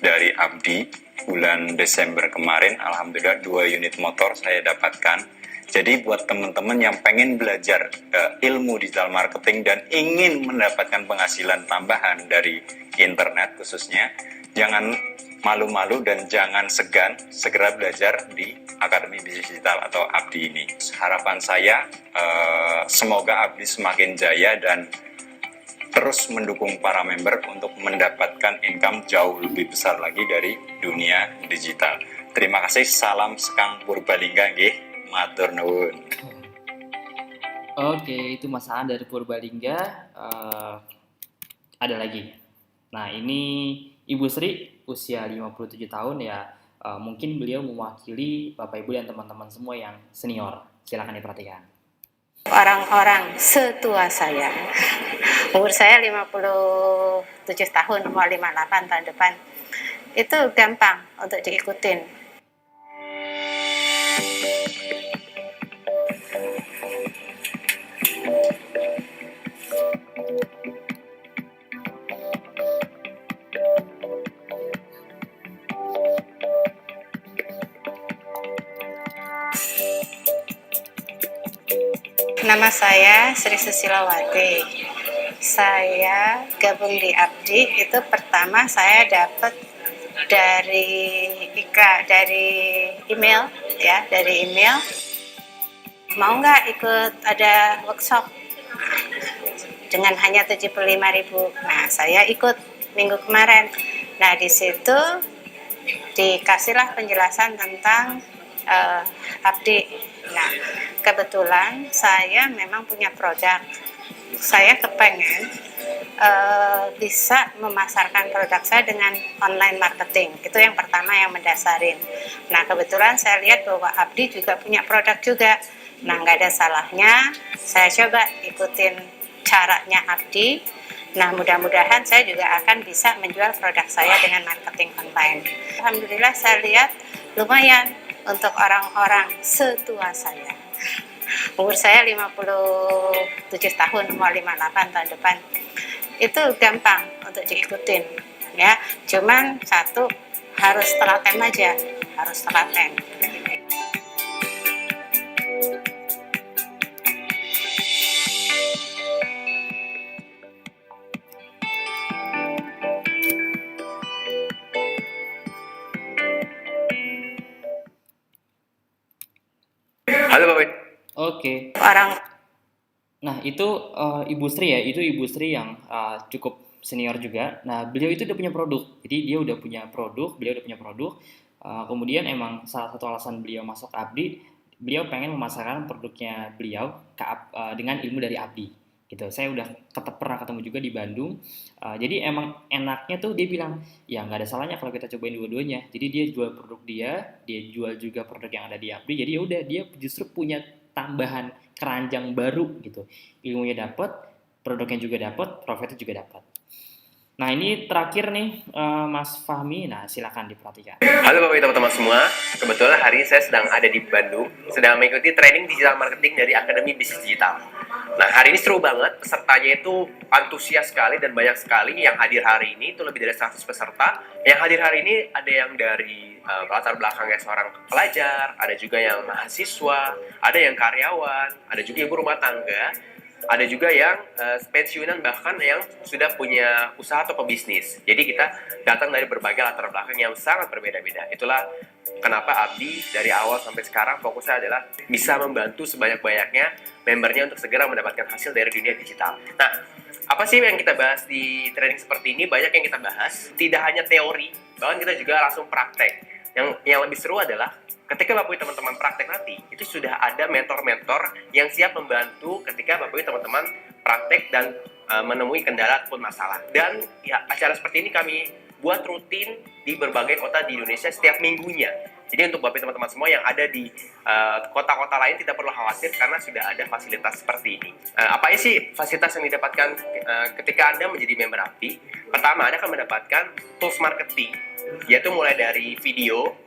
dari Abdi bulan Desember kemarin. Alhamdulillah 2 unit motor saya dapatkan. Jadi buat teman-teman yang pengen belajar ilmu digital marketing dan ingin mendapatkan penghasilan tambahan dari internet khususnya, jangan malu-malu dan jangan segan, segera belajar di Akademi Bisnis Digital atau Abdi ini. Harapan saya semoga Abdi semakin jaya dan terus mendukung para member untuk mendapatkan income jauh lebih besar lagi dari dunia digital. Terima kasih, salam sekang Purbalingga nggih, matur nuwun. Oke, itu Mas Aan dari Purbalingga. Ada lagi. Nah, ini Ibu Sri, usia 57 tahun ya. Mungkin beliau mewakili Bapak Ibu dan teman-teman semua yang senior. Silakan diperhatikan. Orang-orang setua saya, umur saya 57 tahun, mau 58 tahun depan, itu gampang untuk diikutin. Nama saya Sri Susilawati. Saya gabung di Abdi itu pertama saya dapat dari dari email ya, dari email, mau nggak ikut ada workshop dengan hanya 75.000. Nah, saya ikut minggu kemarin. Nah, di situ dikasihlah penjelasan tentang Abdi. Nah, kebetulan saya memang punya produk. Saya kepengen bisa memasarkan produk saya dengan online marketing. Itu yang pertama yang mendasarin. Nah, kebetulan saya lihat bahwa Abdi juga punya produk juga. Nah, nggak ada salahnya saya coba ikutin caranya Abdi. Nah, mudah-mudahan saya juga akan bisa menjual produk saya dengan marketing online. Alhamdulillah saya lihat lumayan untuk orang-orang setua saya. Umur saya 57 tahun, mau 58 tahun depan. Itu gampang untuk diikutin ya. Cuman satu, harus telaten aja, harus telaten. Halo Pak Wid. Oke. Orang Nah, itu Ibu Sri ya, itu Ibu Sri yang cukup senior juga. Nah, beliau itu udah punya produk. Jadi dia udah punya produk, beliau udah punya produk. Kemudian emang salah satu alasan beliau masuk Abdi, beliau pengen memasarkan produknya beliau dengan ilmu dari Abdi. Gitu. Saya udah pernah ketemu juga di Bandung. Jadi emang enaknya tuh dia bilang, ya nggak ada salahnya kalau kita cobain dua-duanya. Jadi dia jual produk dia jual juga produk yang ada di Abdi. Jadi ya udah dia justru punya tambahan keranjang baru gitu. Ilmunya dapat, produknya juga dapat, profitnya juga dapat. Nah, ini terakhir nih Mas Fahmi. Nah, silakan diperhatikan. Halo Bapak Ibu teman-teman semua, kebetulan hari ini saya sedang ada di Bandung, sedang mengikuti training digital marketing dari Akademi Bisnis Digital. Nah, hari ini seru banget, pesertanya itu antusias sekali dan banyak sekali yang hadir hari ini, itu lebih dari 100 peserta. Yang hadir hari ini ada yang dari latar belakangnya seorang pelajar, ada juga yang mahasiswa, ada yang karyawan, ada juga ibu rumah tangga, ada juga yang pensiunan, bahkan yang sudah punya usaha atau pebisnis. Jadi kita datang dari berbagai latar belakang yang sangat berbeda-beda. Itulah kenapa Abdi dari awal sampai sekarang fokusnya adalah bisa membantu sebanyak-banyaknya membernya untuk segera mendapatkan hasil dari dunia digital. Nah, apa sih yang kita bahas di training seperti ini? Banyak yang kita bahas, tidak hanya teori, bahkan kita juga langsung praktek. Yang lebih seru adalah ketika Bapak Ibu teman-teman praktek nanti, itu sudah ada mentor-mentor yang siap membantu ketika Bapak Ibu teman-teman praktek dan menemui kendala ataupun masalah. Dan ya, acara seperti ini kami buat rutin di berbagai kota di Indonesia setiap minggunya. Jadi untuk Bapak Ibu teman-teman semua yang ada di kota-kota lain tidak perlu khawatir karena sudah ada fasilitas seperti ini. Apa sih fasilitas yang didapatkan ketika Anda menjadi member Abdi? Pertama, Anda akan mendapatkan tools marketing, yaitu mulai dari video,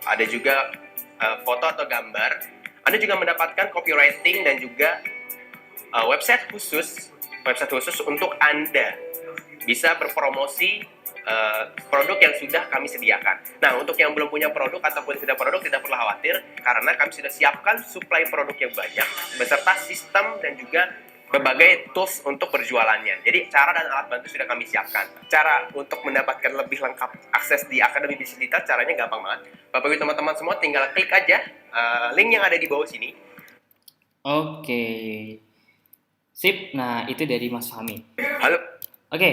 ada juga foto atau gambar. Anda juga mendapatkan copywriting dan juga website khusus untuk Anda bisa berpromosi produk yang sudah kami sediakan. Nah, untuk yang belum punya produk ataupun sudah produk tidak perlu khawatir karena kami sudah siapkan suplai produk yang banyak beserta sistem dan juga berbagai tools untuk berjualannya. Jadi cara dan alat bantu sudah kami siapkan. Cara untuk mendapatkan lebih lengkap akses di Akademi Bisnis Digital caranya gampang banget. Bapak Ibu teman-teman semua tinggal klik aja link yang ada di bawah sini. Oke. Sip. Nah, itu dari Mas Fahmi. Halo. Oke,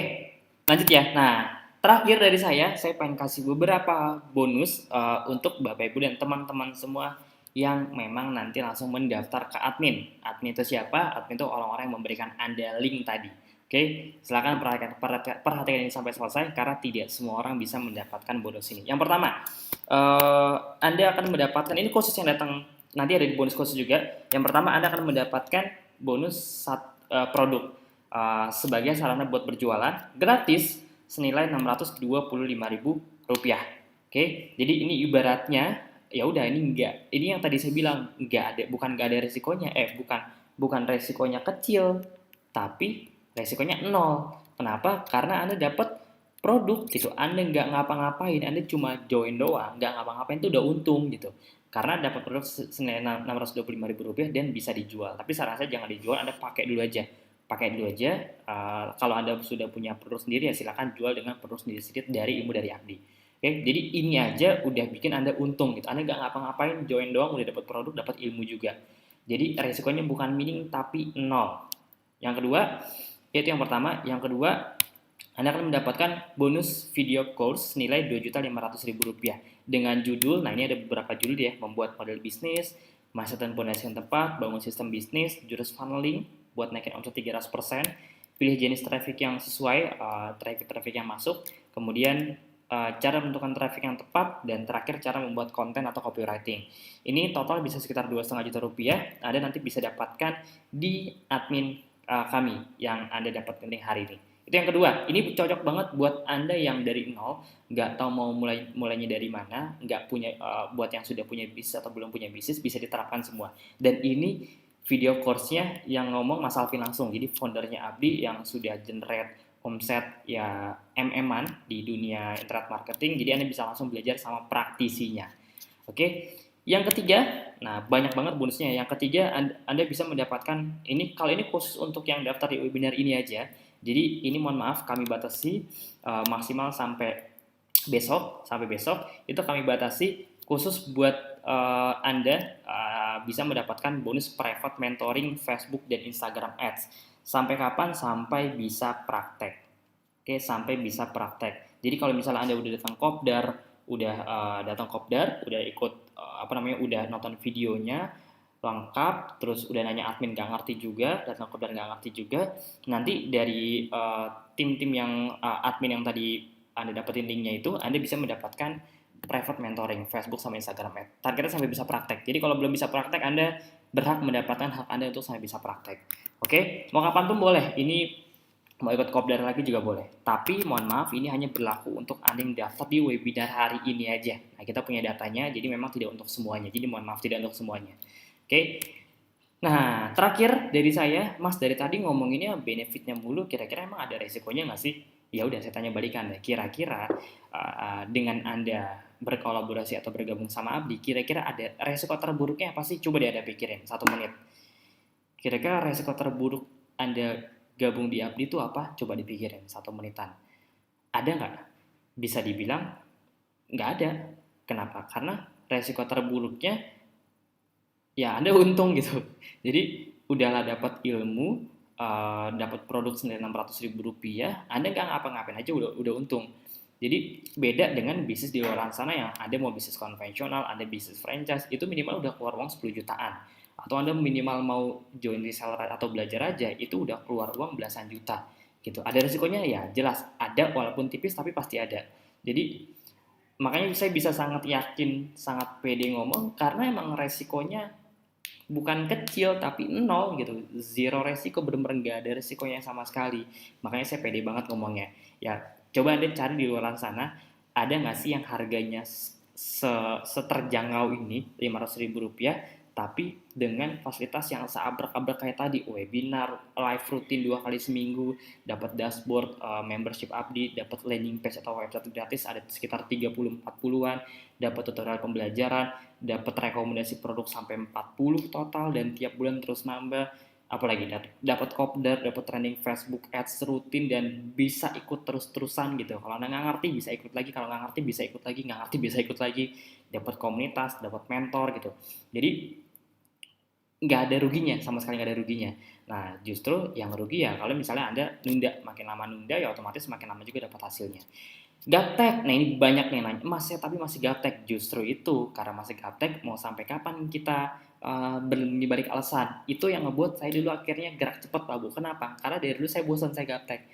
lanjut ya. Nah, terakhir dari saya pengen kasih beberapa bonus untuk Bapak Ibu dan teman-teman semua yang memang nanti langsung mendaftar ke admin. Admin itu siapa? Admin itu orang-orang yang memberikan Anda link tadi. Oke, silakan perhatikan ini sampai selesai karena tidak semua orang bisa mendapatkan bonus ini. Yang pertama, Anda akan mendapatkan, ini khusus yang datang, nanti ada di bonus khusus juga. Yang pertama, Anda akan mendapatkan bonus produk sebagai sarana buat berjualan gratis senilai Rp625.000. Oke, jadi ini ibaratnya ya udah ini yang tadi saya bilang bukan ada resikonya, bukan resikonya kecil, tapi resikonya 0. Kenapa? Karena Anda dapat produk gitu, Anda nggak ngapa-ngapain, Anda cuma join doang, nggak ngapa-ngapain itu udah untung gitu. Karena dapat produk senilai Rp625.000 dan bisa dijual. Tapi saran saya jangan dijual, Anda pakai dulu aja. Kalau Anda sudah punya produk sendiri ya silakan jual dengan produk sendiri dari ilmu dari Abdi. Oke, jadi ini aja udah bikin Anda untung gitu. Anda nggak ngapa-ngapain, join doang udah dapat produk, dapat ilmu juga. Jadi resikonya bukan minim tapi nol. Yang kedua, itu yang pertama. Yang kedua, Anda akan mendapatkan bonus video course nilai Rp2.500.000 dengan judul, nah ini ada beberapa judul ya, membuat model bisnis, mindset dan fondasi yang tepat, bangun sistem bisnis, jurus funneling buat naikin omset 300%, pilih jenis traffic yang sesuai, traffic yang masuk, kemudian cara menentukan traffic yang tepat, dan terakhir cara membuat konten atau copywriting. Ini total bisa sekitar Rp2,5 juta. Anda nanti bisa dapatkan di admin kami yang Anda dapatkan hari ini. Itu yang kedua. Ini cocok banget buat Anda yang dari nol, nggak tahu mau mulainya dari mana, nggak punya, buat yang sudah punya bisnis atau belum punya bisnis, bisa diterapkan semua. Dan ini video course-nya yang ngomong Mas Alvin langsung. Jadi foundernya Abdi yang sudah generate omset ya MM-an di dunia internet marketing. Jadi Anda bisa langsung belajar sama praktisinya. Oke. Yang ketiga, nah banyak banget bonusnya. Yang ketiga, Anda bisa mendapatkan ini, kalau ini khusus untuk yang daftar di webinar ini aja. Jadi ini mohon maaf kami batasi maksimal sampai besok itu kami batasi khusus buat Anda bisa mendapatkan bonus private mentoring Facebook dan Instagram Ads. Sampai kapan? Sampai bisa praktek. Oke, sampai bisa praktek. Jadi kalau misalnya Anda udah datang kopdar, udah ikut udah nonton videonya lengkap, terus udah nanya admin nggak ngerti juga, datang kopdar nggak ngerti juga, nanti dari tim-tim yang admin yang tadi Anda dapetin linknya itu, Anda bisa mendapatkan private mentoring Facebook sama Instagram Ads. Targetnya sampai bisa praktek. Jadi kalau belum bisa praktek, Anda berhak mendapatkan hak Anda untuk sampai bisa praktek. Oke, mau kapan pun boleh. Ini mau ikut kopdar lagi juga boleh. Tapi mohon maaf, ini hanya berlaku untuk Anda yang daftar di webinar hari ini aja. Nah, kita punya datanya, jadi memang tidak untuk semuanya. Jadi mohon maaf, tidak untuk semuanya. Oke. Nah, terakhir dari saya, Mas dari tadi ngomonginnya benefitnya mulu, kira-kira emang ada resikonya nggak sih? Ya udah, saya tanya balikan deh. Kira-kira dengan Anda berkolaborasi atau bergabung sama Abdi, kira-kira ada resiko terburuknya apa sih? Coba deh Anda pikirin 1 menit. Kira-kira resiko terburuk Anda gabung di Abdi itu apa? Coba dipikirin 1 menitan. Ada nggak? Bisa dibilang nggak ada. Kenapa? Karena resiko terburuknya ya Anda untung gitu. Jadi udahlah dapat ilmu, dapat produk senilai Rp600.000, Anda nggak ngapa-ngapain aja udah untung. Jadi beda dengan bisnis di luar sana yang Anda mau bisnis konvensional, Anda bisnis franchise, itu minimal udah keluar uang 10 jutaan. Atau Anda minimal mau join reseller atau belajar aja, itu udah keluar uang belasan juta gitu. Ada risikonya ya jelas, ada walaupun tipis tapi pasti ada. Jadi makanya saya bisa sangat yakin, sangat pede ngomong karena emang resikonya bukan kecil tapi nol gitu, zero resiko, bener-bener gak ada resikonya sama sekali. Makanya saya pede banget ngomongnya. Ya coba Anda cari di luar sana, ada nggak sih yang harganya seterjangkau ini Rp500.000 tapi dengan fasilitas yang seabrek-abrek kayak tadi, webinar, live rutin 2 kali seminggu, dapat dashboard, membership Abdi, dapat landing page atau website gratis ada sekitar 30-40-an, dapat tutorial pembelajaran, dapat rekomendasi produk sampai 40 total dan tiap bulan terus nambah. Apalagi dapat kopdar, dapat trending Facebook Ads rutin dan bisa ikut terus-terusan gitu. Kalau Anda nggak ngerti bisa ikut lagi, kalau nggak ngerti bisa ikut lagi, nggak ngerti bisa ikut lagi, dapat komunitas, dapat mentor gitu. Jadi nggak ada ruginya, sama sekali nggak ada ruginya. Nah justru yang rugi ya kalau misalnya Anda nunda, makin lama nunda ya otomatis makin lama juga dapat hasilnya. Gaptek, nah ini banyak nih nanya, Mas saya tapi masih gaptek. Justru itu karena masih gaptek, mau sampai kapan kita berlindung di balik alasan? Itu yang ngebuat saya dulu akhirnya gerak cepat Pak Bu. Kenapa? Karena dari dulu saya bosan, saya gaptek.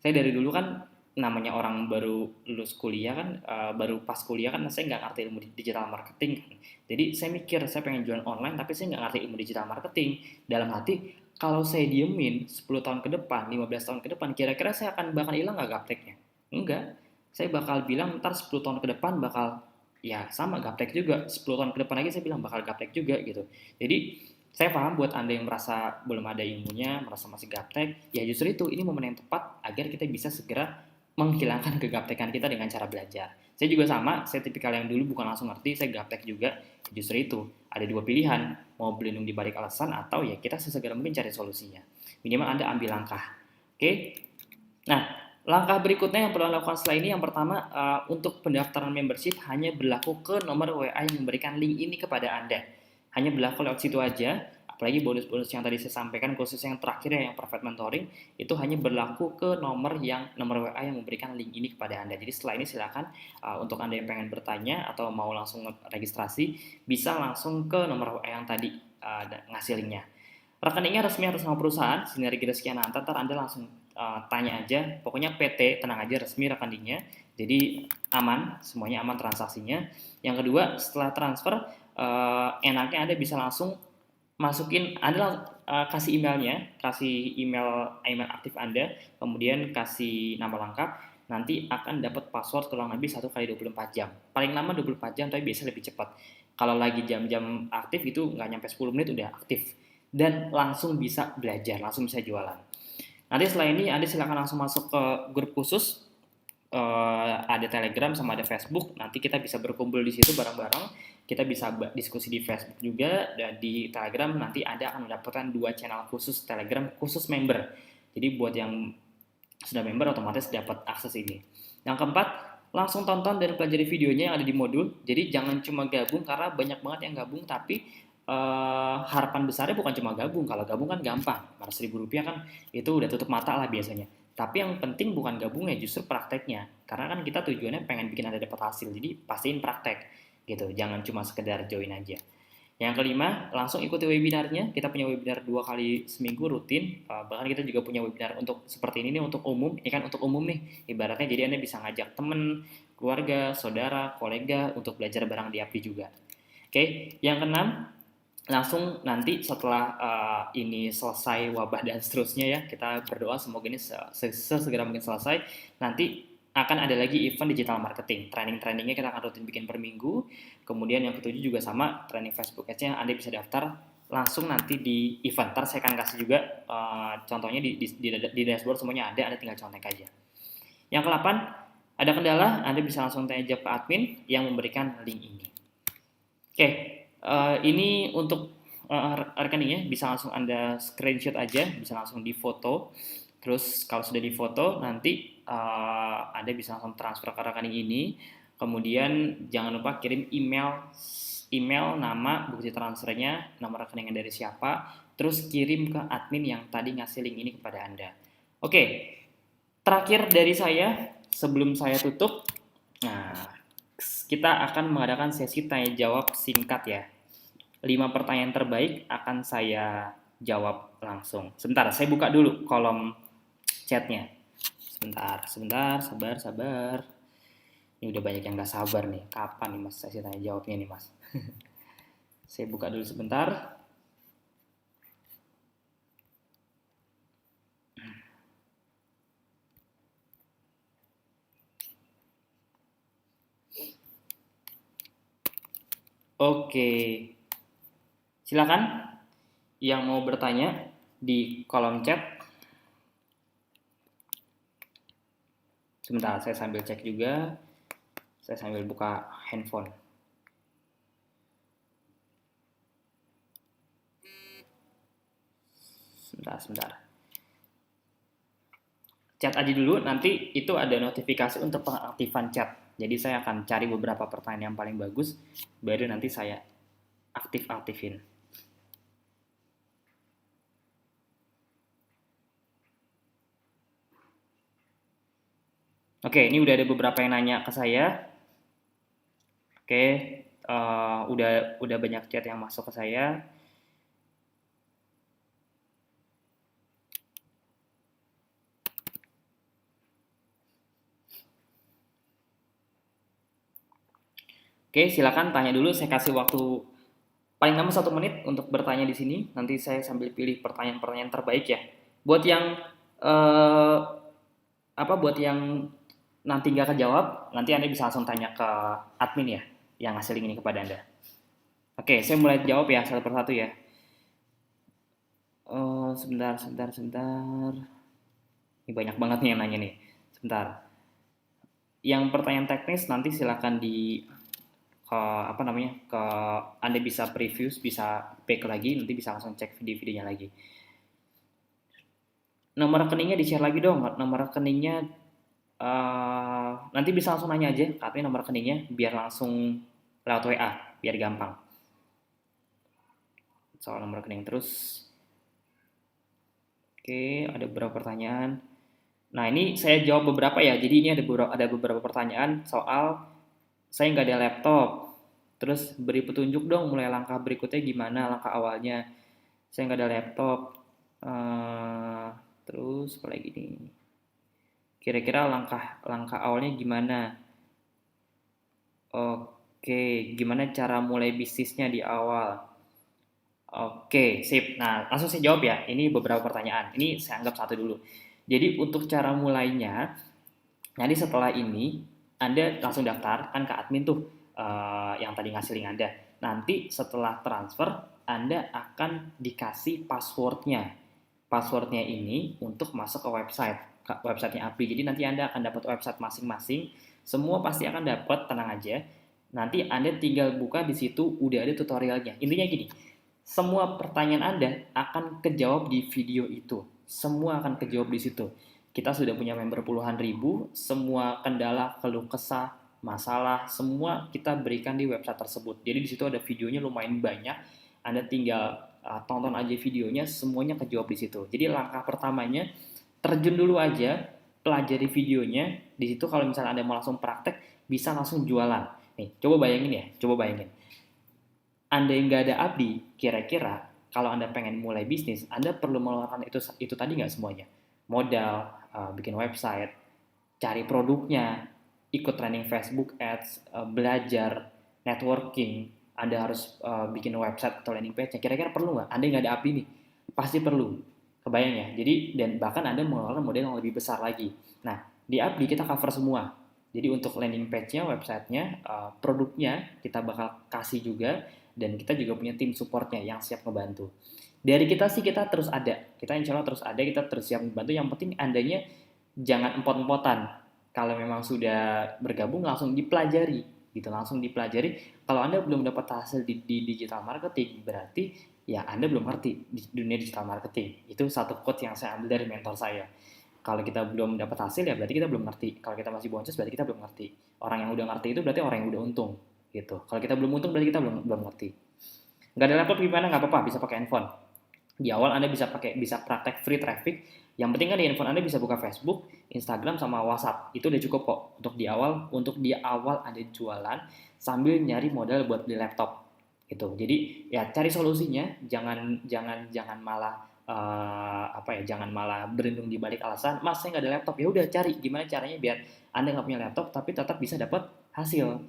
Saya dari dulu kan namanya orang baru lulus kuliah kan, baru pas kuliah kan saya nggak ngerti ilmu digital marketing kan. Jadi saya mikir saya pengen jualan online tapi saya nggak ngerti ilmu digital marketing. Dalam hati kalau saya diemin 10 tahun ke depan, 15 tahun ke depan, kira-kira saya akan bakal hilang nggak gapteknya? Enggak. Saya bakal bilang ntar 10 tahun ke depan bakal ya sama gaptek juga. 10 tahun ke depan lagi saya bilang bakal gaptek juga gitu. Jadi saya paham buat Anda yang merasa belum ada ilmunya, merasa masih gaptek, ya justru itu, ini momen yang tepat agar kita bisa segera menghilangkan kegaptekan kita dengan cara belajar. Saya juga sama, saya tipikal yang dulu bukan langsung ngerti, saya gaptek juga. Justru itu, ada 2 pilihan, mau berlindung di balik alasan atau ya kita sesegera mungkin cari solusinya. Minimal Anda ambil langkah. Oke? Nah, Langkah berikutnya yang perlu Anda lakukan setelah ini, yang pertama, untuk pendaftaran membership hanya berlaku ke nomor WA yang memberikan link ini kepada Anda. Hanya berlaku lewat situ aja, apalagi bonus-bonus yang tadi saya sampaikan, khusus yang terakhir ya, yang private mentoring, itu hanya berlaku ke nomor WA yang memberikan link ini kepada Anda. Jadi setelah ini silakan untuk Anda yang pengen bertanya atau mau langsung registrasi, bisa langsung ke nomor WA yang tadi ngasih linknya. Rekeningnya resmi atas nama perusahaan, Sinergi Rezeki Ananta, ntar Anda langsung tanya aja, pokoknya PT, tenang aja, resmi rekeningnya, jadi aman, semuanya aman transaksinya. Yang kedua, setelah transfer, enaknya Anda bisa langsung masukin, Anda kasih emailnya, kasih email aktif Anda, kemudian kasih nama lengkap, nanti akan dapat password kurang lebih 1 kali 24 jam. Paling lama 24 jam, tapi biasa lebih cepat. Kalau lagi jam-jam aktif itu nggak nyampe 10 menit udah aktif. Dan langsung bisa belajar, langsung bisa jualan. Nanti setelah ini Anda silakan langsung masuk ke grup khusus, ada Telegram sama ada Facebook. Nanti kita bisa berkumpul di situ bareng-bareng. Kita bisa diskusi di Facebook juga, dan di Telegram nanti Anda akan mendapatkan 2 channel khusus Telegram khusus member. Jadi buat yang sudah member otomatis dapat akses ini. Yang keempat, langsung tonton dan pelajari videonya yang ada di modul. Jadi jangan cuma gabung, karena banyak banget yang gabung tapi harapan besarnya bukan cuma gabung. Kalau gabung kan gampang, Rp100.000 kan itu udah tutup mata lah biasanya. Tapi yang penting bukan gabungnya, justru prakteknya. Karena kan kita tujuannya pengen bikin Anda dapat hasil, jadi pastiin praktek gitu. Jangan cuma sekedar join aja. Yang kelima, langsung ikuti webinarnya. Kita punya webinar 2 kali seminggu rutin. Bahkan kita juga punya webinar untuk seperti ini nih, untuk umum. Ini kan untuk umum nih, ibaratnya. Jadi Anda bisa ngajak temen, keluarga, saudara, kolega untuk belajar bareng di Abdi juga. Oke, yang keenam, langsung nanti setelah ini selesai wabah dan seterusnya ya, kita berdoa semoga ini sesegera mungkin selesai. Nanti akan ada lagi event digital marketing. Training-trainingnya kita akan rutin bikin per minggu. Kemudian yang ketujuh juga sama, training Facebook Ads-nya Anda bisa daftar langsung nanti di event. Ntar saya akan kasih juga contohnya di dashboard, semuanya ada, Anda tinggal contek aja. Yang ke-8, ada kendala, Anda bisa langsung tanya aja ke admin yang memberikan link ini. Oke. Ini untuk rekeningnya bisa langsung Anda screenshot aja, bisa langsung difoto. Terus kalau sudah difoto, nanti Anda bisa langsung transfer ke rekening ini. Kemudian jangan lupa kirim email, nama, bukti transfernya, nomor rekeningnya dari siapa, terus kirim ke admin yang tadi ngasih link ini kepada Anda. Oke, terakhir dari saya sebelum saya tutup, nah kita akan mengadakan sesi tanya jawab singkat ya. 5 pertanyaan terbaik akan saya jawab langsung. Sebentar, saya buka dulu kolom chatnya. Sebentar, sabar. Ini udah banyak yang gak sabar nih. Kapan nih mas sesi tanya jawabnya nih mas? Saya buka dulu sebentar. Oke. Silakan yang mau bertanya di kolom chat. Sebentar, saya sambil cek juga. Saya sambil buka handphone. Sebentar. Chat aja dulu, nanti itu ada notifikasi untuk pengaktifan chat. Jadi saya akan cari beberapa pertanyaan yang paling bagus, baru nanti saya aktifin. Oke, ini udah ada beberapa yang nanya ke saya. Oke, udah banyak chat yang masuk ke saya. Oke, silakan tanya dulu. Saya kasih waktu paling lama 1 menit untuk bertanya di sini. Nanti saya sambil pilih pertanyaan-pertanyaan terbaik ya. Buat yang buat yang nanti nggak kejawab, nanti Anda bisa langsung tanya ke admin ya, yang ngasih link ini kepada Anda. Oke, saya mulai jawab ya satu persatu ya. Sebentar. Ini banyak banget nih yang nanya nih. Sebentar. Yang pertanyaan teknis nanti silakan ke Anda bisa preview, bisa back lagi, nanti bisa langsung cek video-videonya lagi. Nomor rekeningnya di-share lagi dong. Nomor rekeningnya Nanti bisa langsung nanya aja ke admin nomor rekeningnya biar langsung lewat WA biar gampang soal nomor rekening. Terus oke, ada beberapa pertanyaan. Nah, ini saya jawab beberapa ya. Jadi ini ada beberapa pertanyaan soal saya nggak ada laptop. Terus beri petunjuk dong mulai langkah berikutnya gimana, langkah awalnya. Saya nggak ada laptop. Eh, terus apa lagi nih? Kira-kira langkah awalnya gimana? Oke, gimana cara mulai bisnisnya di awal? Oke, sip. Nah, langsung saya jawab ya. Ini beberapa pertanyaan. Ini saya anggap satu dulu. Jadi untuk cara mulainya, nanti setelah ini Anda langsung daftar kan ke admin tuh yang tadi ngasih link Anda. Nanti setelah transfer Anda akan dikasih passwordnya. Passwordnya ini untuk masuk ke websitenya Apri. Jadi nanti Anda akan dapat website masing-masing. Semua pasti akan dapat, tenang aja. Nanti Anda tinggal buka di situ udah ada tutorialnya. Intinya gini, semua pertanyaan Anda akan kejawab di video itu. Semua akan kejawab di situ. Kita sudah punya member puluhan ribu, semua kendala, keluh kesah, masalah, semua kita berikan di website tersebut. Jadi di situ ada videonya lumayan banyak. Anda tinggal tonton aja videonya, semuanya kejawab di situ. Jadi langkah pertamanya terjun dulu aja, pelajari videonya. Di situ kalau misalnya Anda mau langsung praktek, bisa langsung jualan. Nih, coba bayangin ya, coba bayangin. Anda yang nggak ada abdi, kira-kira kalau Anda pengen mulai bisnis, Anda perlu mengeluarkan itu tadi nggak semuanya? Modal, bikin website, cari produknya, ikut training Facebook Ads, belajar, networking, Anda harus bikin website atau landing page-nya. Kira-kira perlu nggak? Anda nggak ada abdi nih, pasti perlu. Kebayang ya? Jadi, dan bahkan Anda mengeluarkan modal yang lebih besar lagi. Nah, di abdi kita cover semua. Jadi untuk landing page-nya, website-nya, produknya kita bakal kasih juga, dan kita juga punya tim supportnya yang siap ngebantu. Dari kita sih kita terus ada, kita insya Allah terus ada, kita terus siap membantu. Yang penting andanya jangan empot-empotan. Kalau memang sudah bergabung langsung dipelajari, gitu langsung dipelajari. Kalau Anda belum dapat hasil di digital marketing, berarti ya Anda belum ngerti di dunia digital marketing. Itu satu quote yang saya ambil dari mentor saya. Kalau kita belum dapat hasil ya berarti kita belum ngerti. Kalau kita masih boncos berarti kita belum ngerti. Orang yang udah ngerti itu berarti orang yang udah untung, gitu. Kalau kita belum untung berarti kita belum ngerti. Nggak ada laptop gimana? Nggak apa-apa, bisa pakai handphone. Di awal Anda bisa praktek free traffic. Yang penting kan di handphone Anda bisa buka Facebook, Instagram, sama WhatsApp. Itu udah cukup kok untuk di awal. Untuk di awal Anda jualan sambil nyari modal buat beli laptop. Gitu. Jadi ya cari solusinya, jangan malah jangan malah berlindung di balik alasan, Mas saya nggak ada laptop. Ya udah cari gimana caranya biar Anda nggak punya laptop tapi tetap bisa dapat hasil.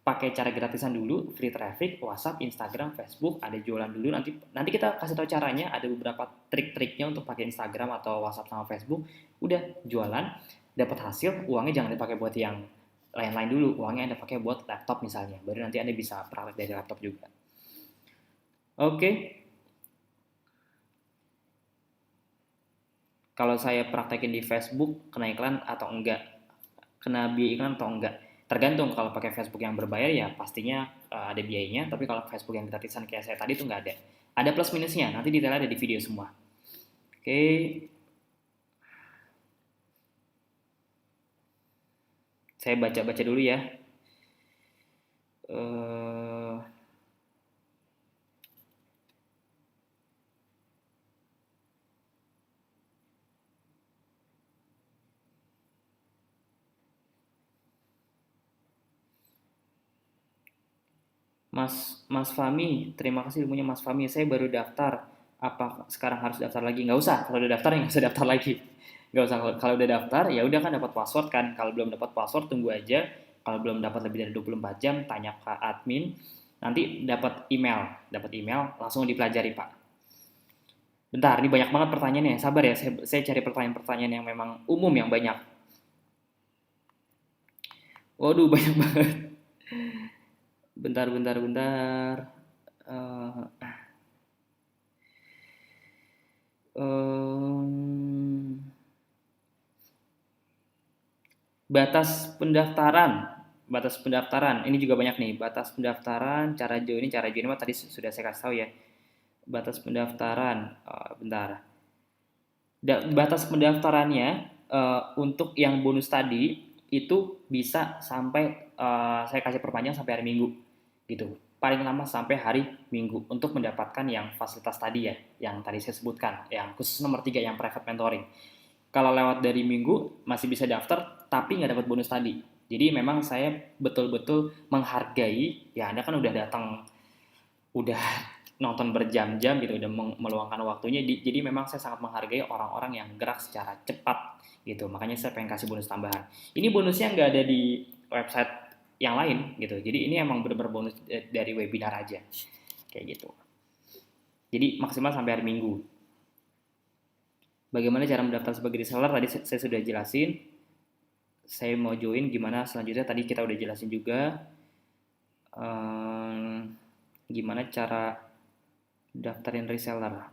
Pakai cara gratisan dulu, free traffic, WhatsApp, Instagram, Facebook, ada jualan dulu. Nanti kita kasih tahu caranya, ada beberapa trik-triknya untuk pakai Instagram atau WhatsApp sama Facebook. Udah jualan, dapat hasil, uangnya jangan dipakai buat yang lain-lain dulu. Uangnya Anda pakai buat laptop misalnya. Baru nanti Anda bisa praktek dari laptop juga. Oke. Kalau saya praktekin di Facebook, kena iklan atau enggak? Kena biaya iklan atau enggak? Tergantung. Kalau pakai Facebook yang berbayar ya pastinya ada biayanya, tapi kalau Facebook yang gratisan kayak saya tadi itu nggak ada. Ada plus minusnya, nanti detailnya ada di video semua. Oke. Saya baca-baca dulu ya. Mas Fami, terima kasih ilmunya Mas Fami. Saya baru daftar. Apa sekarang harus daftar lagi? Nggak usah. Kalau udah daftar ya nggak usah daftar lagi. Nggak usah. Kalau udah daftar ya udah kan dapat password kan. Kalau belum dapat password tunggu aja. Kalau belum dapat lebih dari 24 jam tanya ke admin. Nanti dapat email langsung dipelajari Pak. Bentar, ini banyak banget pertanyaannya. Sabar ya, saya cari pertanyaan-pertanyaan yang memang umum yang banyak. Waduh banyak banget. Bentar. Batas pendaftaran. Ini juga banyak nih. Batas pendaftaran, cara join mah tadi sudah saya kasih tahu ya. Batas pendaftaran. Bentar. Batas pendaftarannya untuk yang bonus tadi itu bisa sampai saya kasih perpanjang sampai hari Minggu gitu. Paling lama sampai hari Minggu untuk mendapatkan yang fasilitas tadi ya, yang tadi saya sebutkan, yang khusus nomor 3 yang private mentoring. Kalau lewat dari Minggu masih bisa daftar tapi nggak dapat bonus tadi. Jadi memang saya betul-betul menghargai, ya Anda kan udah datang, udah nonton berjam-jam gitu, udah meluangkan waktunya. Jadi memang saya sangat menghargai orang-orang yang gerak secara cepat gitu. Makanya saya pengen kasih bonus tambahan. Ini bonusnya nggak ada di website yang lain gitu. Jadi ini emang benar-benar bonus dari webinar aja kayak gitu. Jadi maksimal sampai hari Minggu. Bagaimana cara mendaftar sebagai reseller tadi saya sudah jelasin. Saya mau join gimana selanjutnya tadi kita udah jelasin juga. Gimana cara daftarin reseller.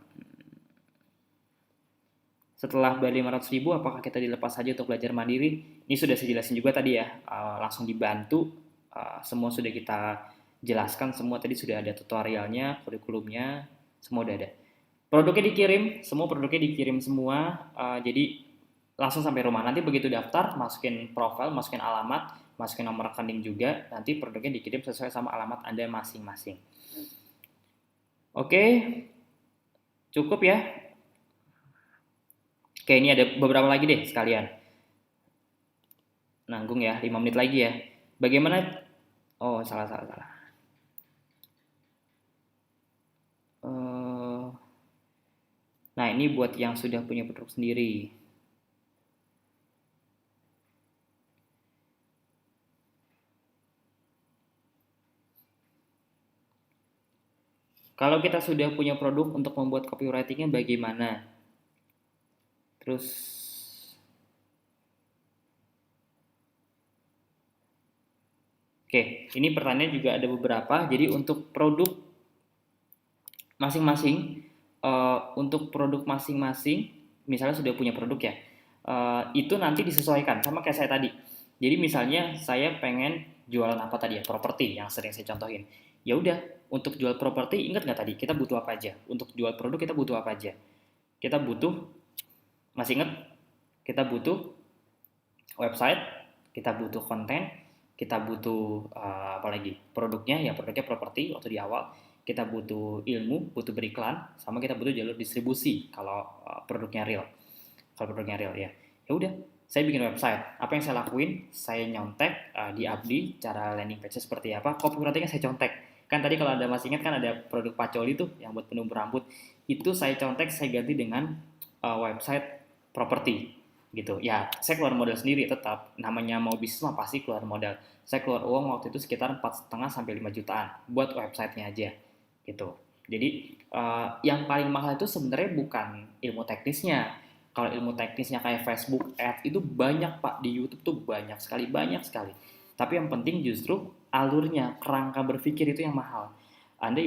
Setelah bayar 500.000 apakah kita dilepas saja untuk belajar mandiri? Ini sudah saya jelasin juga tadi ya, langsung dibantu, semua sudah kita jelaskan, semua tadi sudah ada tutorialnya, kurikulumnya, semua udah ada. Produknya dikirim, semua produknya dikirim semua, jadi langsung sampai rumah. Nanti begitu daftar, masukin profil, masukin alamat, masukin nomor rekening juga, nanti produknya dikirim sesuai sama alamat Anda masing-masing. Oke, cukup ya. Oke, ini ada beberapa lagi deh sekalian. Nanggung ya, 5 menit lagi ya. Bagaimana? Oh, salah. Nah, ini buat yang sudah punya produk sendiri. Kalau kita sudah punya produk untuk membuat copywritingnya bagaimana? Terus oke, ini pertanyaan juga ada beberapa. Jadi untuk produk masing-masing, misalnya sudah punya produk ya, itu nanti disesuaikan sama kayak saya tadi. Jadi misalnya saya pengen jualan apa tadi ya, properti yang sering saya contohin. Ya udah, untuk jual properti ingat nggak tadi kita butuh apa aja? Untuk jual produk kita butuh apa aja? Kita butuh, masih ingat? Kita butuh website, kita butuh konten, kita butuh apa lagi? Produknya properti waktu di awal. Kita butuh ilmu, butuh beriklan, sama kita butuh jalur distribusi kalau produknya real. Kalau produknya real ya. Ya udah, saya bikin website. Apa yang saya lakuin? Saya nyontek di Abdi cara landing page seperti apa, copywritingnya saya contek. Kan tadi kalau Anda masih ingat kan ada produk Pacoli tuh yang buat penumbuh rambut. Itu saya contek, saya ganti dengan website properti gitu. Ya, saya keluar modal sendiri tetap. Namanya mau bisnis mah pasti keluar modal. Saya keluar uang waktu itu sekitar 4,5 sampai 5 jutaan buat websitenya aja gitu. Jadi yang paling mahal itu sebenarnya bukan ilmu teknisnya. Kalau ilmu teknisnya kayak Facebook Ads itu banyak Pak, di YouTube tuh banyak sekali. Tapi yang penting justru alurnya, kerangka berpikir itu yang mahal. Anda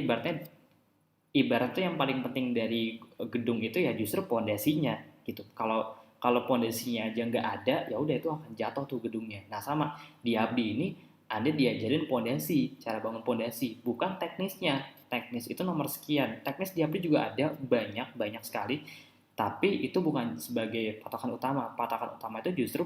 ibaratnya yang paling penting dari gedung itu ya justru pondasinya gitu. Kalau pondasinya aja nggak ada, ya udah itu akan jatuh tuh gedungnya. Nah sama di Abdi ini Anda diajarin pondasi, cara bangun pondasi, bukan teknisnya. Teknis itu nomor sekian. Teknis di Abdi juga ada banyak sekali. Tapi itu bukan sebagai patokan utama. Patokan utama itu justru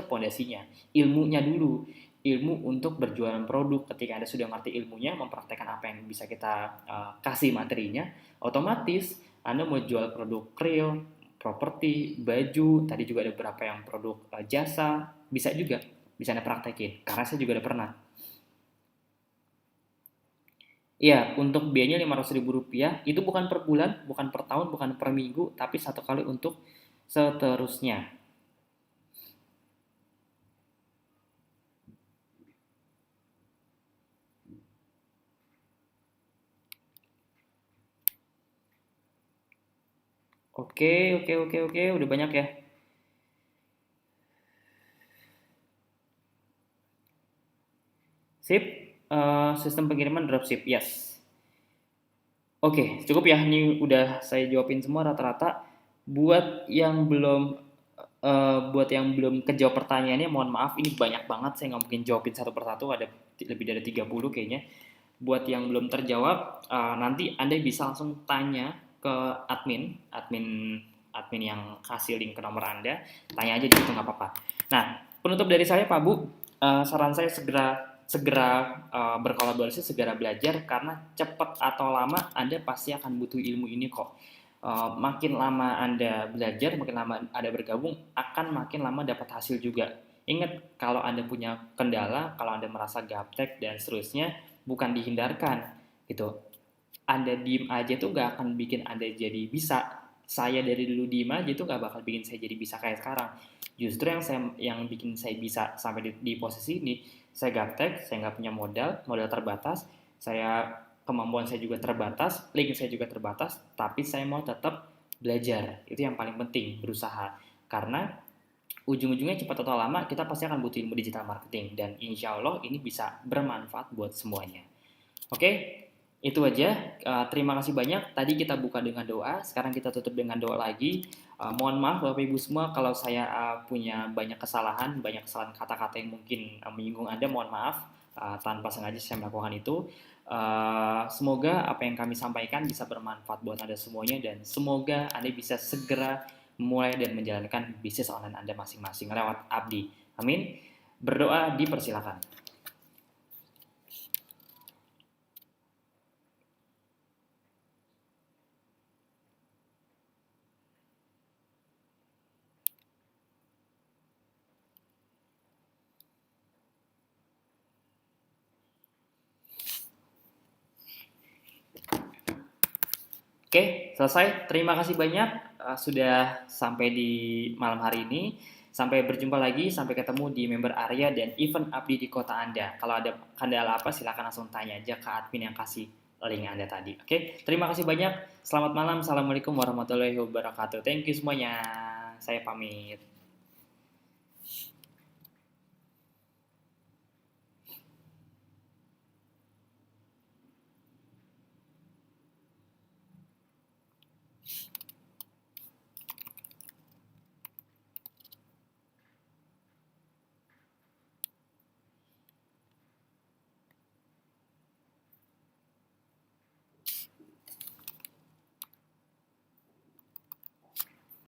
pondasinya, ilmunya dulu. Ilmu untuk berjualan produk. Ketika Anda sudah ngerti ilmunya, mempraktekkan apa yang bisa kita kasih materinya, otomatis Anda mau jual produk real, properti, baju, tadi juga ada beberapa yang produk jasa, bisa Anda praktekin. Karena saya juga udah pernah. Iya, untuk biayanya Rp500.000 itu bukan per bulan, bukan per tahun, bukan per minggu, tapi satu kali untuk seterusnya. Oke, udah banyak ya. Sip, sistem pengiriman dropship, yes. Oke, cukup ya. Ini udah saya jawabin semua rata-rata. Buat yang belum kejawab pertanyaannya, mohon maaf. Ini banyak banget, saya nggak mungkin jawabin satu persatu. Ada lebih dari 30 kayaknya. Buat yang belum terjawab, nanti Anda bisa langsung tanya ke admin admin yang kasih link ke nomor Anda, tanya aja di situ nggak apa-apa. Nah, penutup dari saya Pak Bu, saran saya segera berkolaborasi, segera belajar, karena cepat atau lama Anda pasti akan butuh ilmu ini kok. Makin lama Anda belajar, makin lama Anda bergabung, akan makin lama dapat hasil juga. Ingat, kalau Anda punya kendala, kalau Anda merasa gaptek dan seterusnya, bukan dihindarkan gitu. Anda diem aja tuh gak akan bikin Anda jadi bisa. Saya dari dulu diem aja tuh gak bakal bikin saya jadi bisa kayak sekarang. Justru yang bikin saya bisa sampai di posisi ini, saya gaptek, saya nggak punya modal terbatas, kemampuan saya juga terbatas, link saya juga terbatas, tapi saya mau tetap belajar. Itu yang paling penting, berusaha. Karena ujung-ujungnya cepat atau lama kita pasti akan butuh ilmu digital marketing, dan insya Allah ini bisa bermanfaat buat semuanya. Oke, itu aja. Terima kasih banyak. Tadi kita buka dengan doa, sekarang kita tutup dengan doa lagi. Mohon maaf Bapak Ibu semua kalau saya punya banyak kesalahan kata-kata yang mungkin menyinggung Anda, mohon maaf. Tanpa sengaja saya melakukan itu. Semoga apa yang kami sampaikan bisa bermanfaat buat Anda semuanya, dan semoga Anda bisa segera mulai dan menjalankan bisnis online Anda masing-masing lewat Abdi. Amin. Berdoa dipersilakan. Oke, selesai. Terima kasih banyak sudah sampai di malam hari ini. Sampai berjumpa lagi, sampai ketemu di member area dan event Abdi di kota Anda. Kalau ada kendala apa, silakan langsung tanya aja ke admin yang kasih link Anda tadi. Oke, terima kasih banyak. Selamat malam. Assalamualaikum warahmatullahi wabarakatuh. Thank you semuanya. Saya pamit.